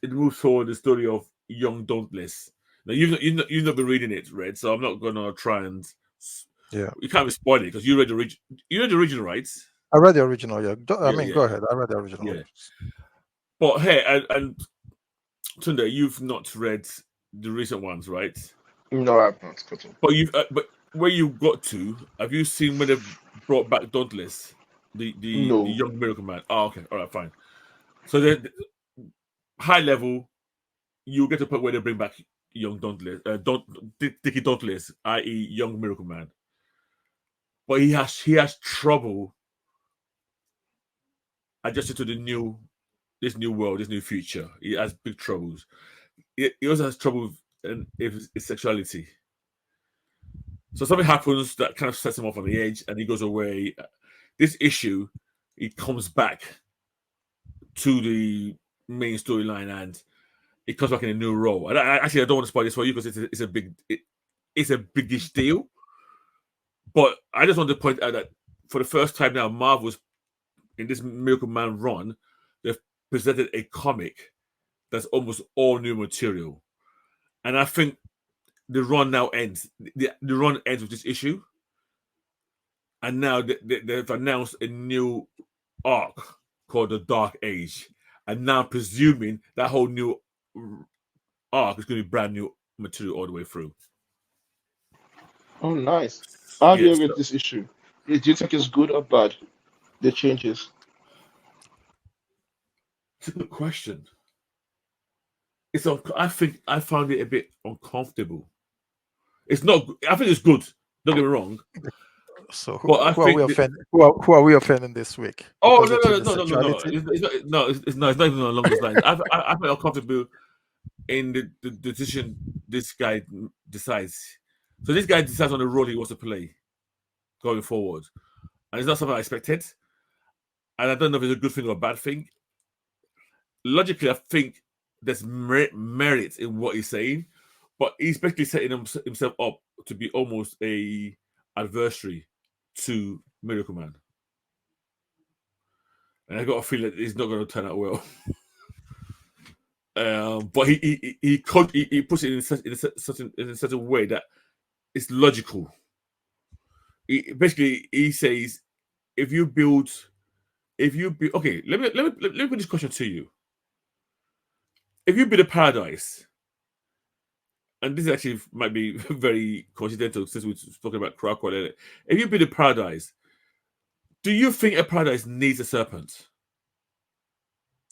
[SPEAKER 2] moves forward the story of young Dauntless. Now you've not been reading it, Red, so I'm not gonna try and.
[SPEAKER 3] Yeah.
[SPEAKER 2] You can't be spoiling it because you read the original, right?
[SPEAKER 3] I read the original, yeah.
[SPEAKER 2] Yeah.
[SPEAKER 3] Go ahead. I read the original.
[SPEAKER 2] Yeah. But hey, and Tunde, you've not read the recent ones, right?
[SPEAKER 1] No, I've not caught up.
[SPEAKER 2] But where you got to, have you seen when they've brought back Dauntless, the
[SPEAKER 1] No.
[SPEAKER 2] young Miracle Man? Oh, okay, all right, fine. So the high level, you get to a point where they bring back young Dauntless, Dickie Dauntless, i.e., young Miracle Man. But he has trouble adjusting to this new world, this new future. He has big troubles. He also has trouble in his sexuality. So something happens that kind of sets him off on the edge, and he goes away. This issue, he comes back to the main storyline, and it comes back in a new role. And I don't want to spoil this for you because it's a biggish deal. But I just want to point out that for the first time now, Marvel's in this Miracle Man run, they've presented a comic that's almost all new material, and I think the run now ends. The run ends with this issue, and now they've announced a new arc called the Dark Age, and now presuming that whole new arc is going to be brand new material all the way through.
[SPEAKER 1] Oh, nice. How do you
[SPEAKER 2] Yes,
[SPEAKER 1] rate this issue? Do you think it's good or bad? The changes.
[SPEAKER 2] it's a good question. I think I found it a bit uncomfortable. It's not. I think it's good. Don't get me wrong.
[SPEAKER 3] So
[SPEAKER 2] But I
[SPEAKER 3] who are
[SPEAKER 2] think
[SPEAKER 3] we offending? Who are we offending this week?
[SPEAKER 2] Oh
[SPEAKER 3] Because
[SPEAKER 2] no
[SPEAKER 3] of
[SPEAKER 2] no no
[SPEAKER 3] the
[SPEAKER 2] no no no!
[SPEAKER 3] sexuality?
[SPEAKER 2] It's not even along those lines. I feel uncomfortable in the decision this guy decides. So this guy decides on the role he wants to play going forward, and it's not something I expected. And I don't know if it's a good thing or a bad thing. Logically, I think there's merit in what he's saying, but he's basically setting himself up to be almost a adversary to Miracle Man. And I got a feeling it's not going to turn out well. But he puts it in a certain way that it's logical. He says if you build okay, let me put this question to you. If you build a paradise, and this actually might be very coincidental since we're talking about Krakow. If you build a paradise, do you think a paradise needs a serpent?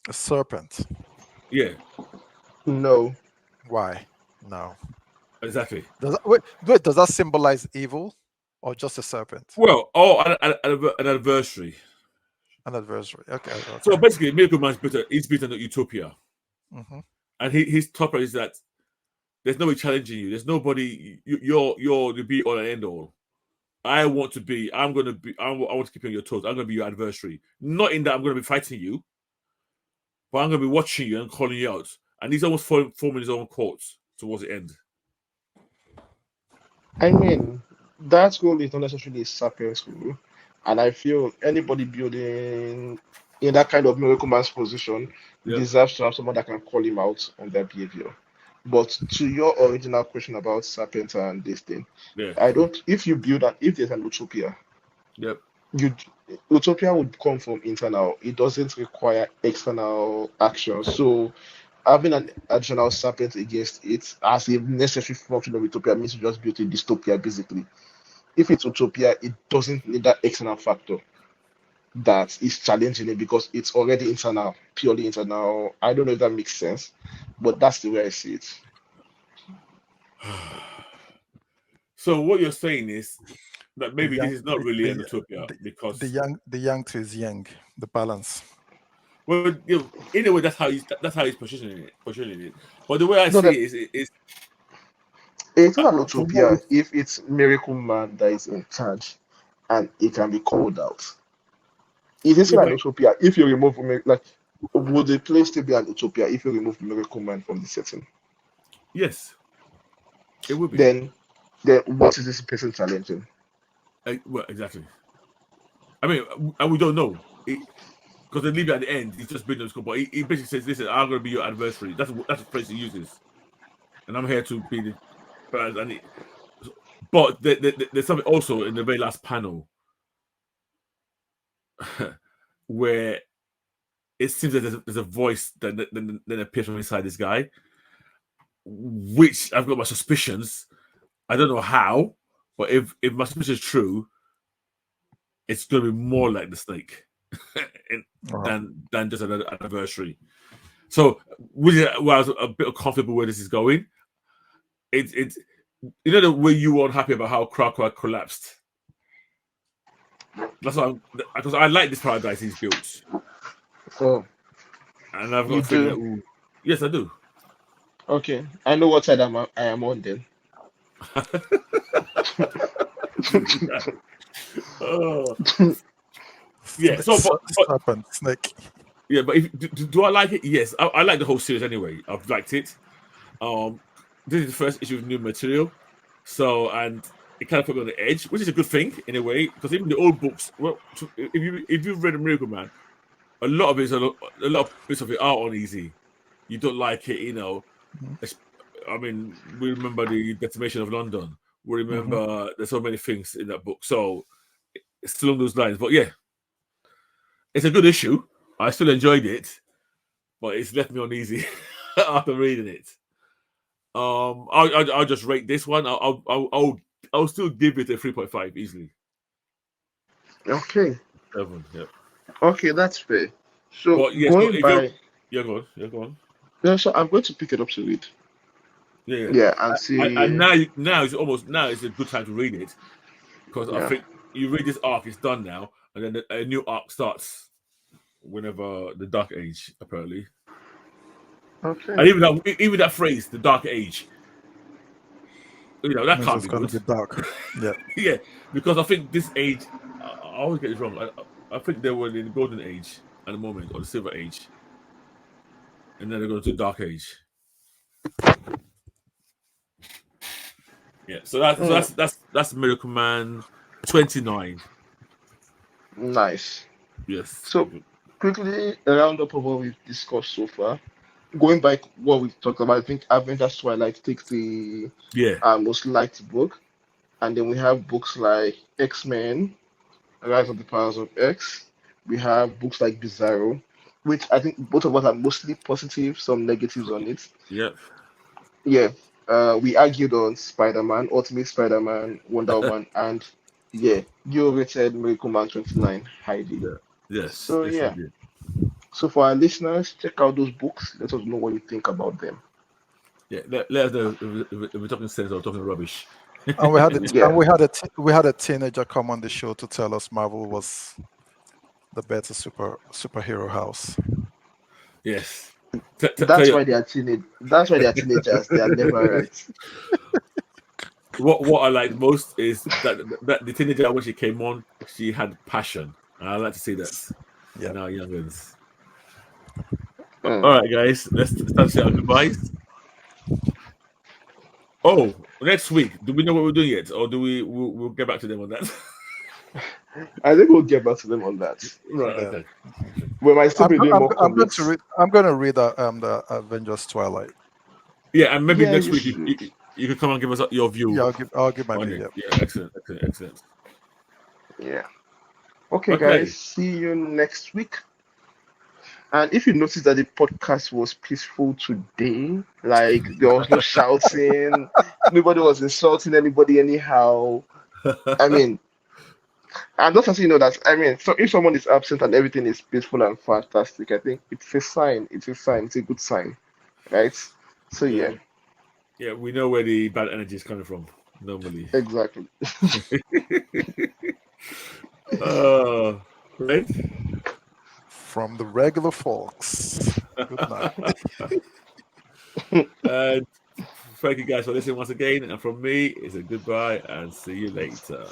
[SPEAKER 3] A serpent.
[SPEAKER 2] Yeah,
[SPEAKER 1] No.
[SPEAKER 3] Why? No.
[SPEAKER 2] exactly.
[SPEAKER 3] Wait, does that symbolize evil or just a serpent?
[SPEAKER 2] Well, an adversary.
[SPEAKER 3] An adversary. Okay.
[SPEAKER 2] So basically, Miracle Man's he's built on utopia.
[SPEAKER 3] Mm-hmm.
[SPEAKER 2] And his top is that there's nobody challenging you. There's nobody. You're the be all and end all. I want to keep you on your toes. I'm going to be your adversary. Not in that I'm going to be fighting you, but I'm going to be watching you and calling you out. And he's almost forming his own courts towards the end.
[SPEAKER 1] I mean, that goal is not necessarily a sapiens rule. And I feel anybody building in that kind of Miracle Man's position
[SPEAKER 2] Yep.
[SPEAKER 1] deserves to have someone that can call him out on their behavior. But to your original question about Serpent and this thing,
[SPEAKER 2] Yeah.
[SPEAKER 1] if there's an utopia,
[SPEAKER 2] Yep.
[SPEAKER 1] utopia would come from internal. It doesn't require external action. So having an additional serpent against it as a necessary function of utopia means you just built a dystopia basically. If it's utopia, it doesn't need that external factor that is challenging it because it's already internal, purely internal. I don't know if that makes sense, but that's the way I see it.
[SPEAKER 2] So what you're saying is that maybe
[SPEAKER 3] young-
[SPEAKER 2] this is not really
[SPEAKER 3] the-
[SPEAKER 2] an utopia because
[SPEAKER 3] The young to his young, the balance.
[SPEAKER 2] well, in a way that's how he's positioning it. But the way I
[SPEAKER 1] No,
[SPEAKER 2] see
[SPEAKER 1] that
[SPEAKER 2] it is
[SPEAKER 1] it's not an
[SPEAKER 3] From
[SPEAKER 1] utopia if it's Miracle Man that is in charge and it can be called out. It is
[SPEAKER 2] yeah,
[SPEAKER 1] an
[SPEAKER 2] but
[SPEAKER 1] utopia if you remove like would the place still be an utopia if you remove Miracle Man from the setting?
[SPEAKER 2] yes, it would be.
[SPEAKER 1] Then what is this person challenging?
[SPEAKER 2] Well, exactly. I mean, and we don't know because they leave it at the end. He's just been in the school, but he basically says, "Listen, I'm going to be your adversary." That's the phrase he uses, and I'm here to be the. But there's something also in the very last panel where it seems that there's a voice that appears from inside this guy, which I've got my suspicions. I don't know how, but if my suspicion is true, it's going to be more like the snake than just an adversary. So, I was a bit comfortable where this is going. it's you know the way you weren't happy about how Krakow collapsed. That's why because I like this paradise he's built,
[SPEAKER 1] Oh,
[SPEAKER 2] and I've got
[SPEAKER 1] you
[SPEAKER 2] a feeling
[SPEAKER 1] do?
[SPEAKER 2] that yes, I do.
[SPEAKER 1] Okay. I know what side I am on then.
[SPEAKER 2] Oh, yeah. So,
[SPEAKER 3] Serpent, snake.
[SPEAKER 2] yeah, but do I like it? Yes, I like the whole series anyway. I've liked it. This is the first issue of new material, so and it kind of put me on the edge, which is a good thing in a way because even the old books. Well, if you've read Miracle Man, a lot of it, a lot of bits of it are uneasy. You don't like it, you know. I mean, we remember the decimation of London. We remember there's so many things in that book, so it's still on those lines. But yeah, it's a good issue. I still enjoyed it, but it's left me uneasy after reading it. I'll just rate this one. I'll still give it a 3.5 easily.
[SPEAKER 1] Okay.
[SPEAKER 2] 7, yeah.
[SPEAKER 1] Okay, that's fair. So
[SPEAKER 2] But yes, but
[SPEAKER 1] going
[SPEAKER 2] if
[SPEAKER 1] by,
[SPEAKER 2] yeah, go on, yeah, go on.
[SPEAKER 1] yeah, so I'm going to pick it up to read.
[SPEAKER 2] Yeah,
[SPEAKER 1] Yeah, and
[SPEAKER 2] and
[SPEAKER 1] see.
[SPEAKER 2] now it's a good time to read it because I
[SPEAKER 1] Yeah.
[SPEAKER 2] think you read this arc, it's done now, and then a new arc starts whenever the Dark Age apparently,
[SPEAKER 1] Okay.
[SPEAKER 2] and even that phrase, the Dark Age, you know that
[SPEAKER 3] Means
[SPEAKER 2] can't
[SPEAKER 3] it's
[SPEAKER 2] be
[SPEAKER 3] gonna
[SPEAKER 2] good.
[SPEAKER 3] be dark. Yeah.
[SPEAKER 2] Yeah, because I think this age, I always get this wrong. I think they were in the Golden Age at the moment or the Silver Age, and then they're going to the Dark Age. Yeah, so that's Miracle Man 29.
[SPEAKER 1] Nice.
[SPEAKER 2] Yes.
[SPEAKER 1] So quickly a roundup of what we've discussed so far. Going by what we've talked about, I think Avengers Twilight takes the
[SPEAKER 2] Yeah.
[SPEAKER 1] most liked book, and then we have books like X-Men, Rise of the Powers of X. We have books like Bizzaro, which I think both of us are mostly positive, some negatives on it.
[SPEAKER 2] Yep.
[SPEAKER 1] Yeah, we argued on Spider-Man, Ultimate Spider-Man, Wonder Woman, and yeah, you rated Miracle Man 29 highly.
[SPEAKER 2] Yeah. Yes.
[SPEAKER 1] So
[SPEAKER 2] Yes, you
[SPEAKER 1] yeah,
[SPEAKER 2] did.
[SPEAKER 1] so for our listeners, check out those books. Let us know what you think about them.
[SPEAKER 2] Yeah. Let us know if we're talking sense or talking rubbish.
[SPEAKER 3] And we had
[SPEAKER 1] Yeah,
[SPEAKER 3] we had a teenager come on the show to tell us Marvel was the better superhero house.
[SPEAKER 2] Yes. Tell
[SPEAKER 1] that's
[SPEAKER 2] you
[SPEAKER 1] why they are teenage. That's why they are teenagers. They are never right.
[SPEAKER 2] what I like most is that the teenager when she came on, she had passion. And I like to see that
[SPEAKER 3] Yeah.
[SPEAKER 2] in our youngins.
[SPEAKER 1] Mm.
[SPEAKER 2] All right, guys, let's start to say our goodbyes. Oh, next week, do we know what we're doing yet, or do we'll get back to them on that?
[SPEAKER 1] I think we'll get back to them on that.
[SPEAKER 2] Right.
[SPEAKER 3] Yeah.
[SPEAKER 2] Okay.
[SPEAKER 1] We might still
[SPEAKER 3] I'm,
[SPEAKER 1] be doing
[SPEAKER 3] I'm,
[SPEAKER 1] more
[SPEAKER 3] I'm going to
[SPEAKER 1] comics.
[SPEAKER 3] read. I'm going to read the Avengers Twilight.
[SPEAKER 2] Yeah, and maybe
[SPEAKER 1] Yeah,
[SPEAKER 2] next
[SPEAKER 1] you
[SPEAKER 2] week
[SPEAKER 1] should.
[SPEAKER 2] you can come and give us your
[SPEAKER 3] Yeah,
[SPEAKER 2] view
[SPEAKER 3] I'll give my
[SPEAKER 2] on
[SPEAKER 3] view.
[SPEAKER 2] it.
[SPEAKER 3] Yeah.
[SPEAKER 2] Yeah, excellent.
[SPEAKER 1] Yeah. Okay, guys.
[SPEAKER 2] Okay.
[SPEAKER 1] See you next week. And if you notice that the podcast was peaceful today, like there was no shouting, nobody was insulting anybody anyhow. I mean, and just as you know that, I mean, so if someone is absent and everything is peaceful and fantastic, I think it's a sign. It's a sign. It's a good sign, right? So
[SPEAKER 2] Yeah,
[SPEAKER 1] yeah,
[SPEAKER 2] yeah, we know where the bad energy is coming from normally.
[SPEAKER 1] exactly.
[SPEAKER 2] Right.
[SPEAKER 3] From the regular folks. Good night.
[SPEAKER 2] And thank you guys for listening once again. And from me, it's a goodbye and see you later.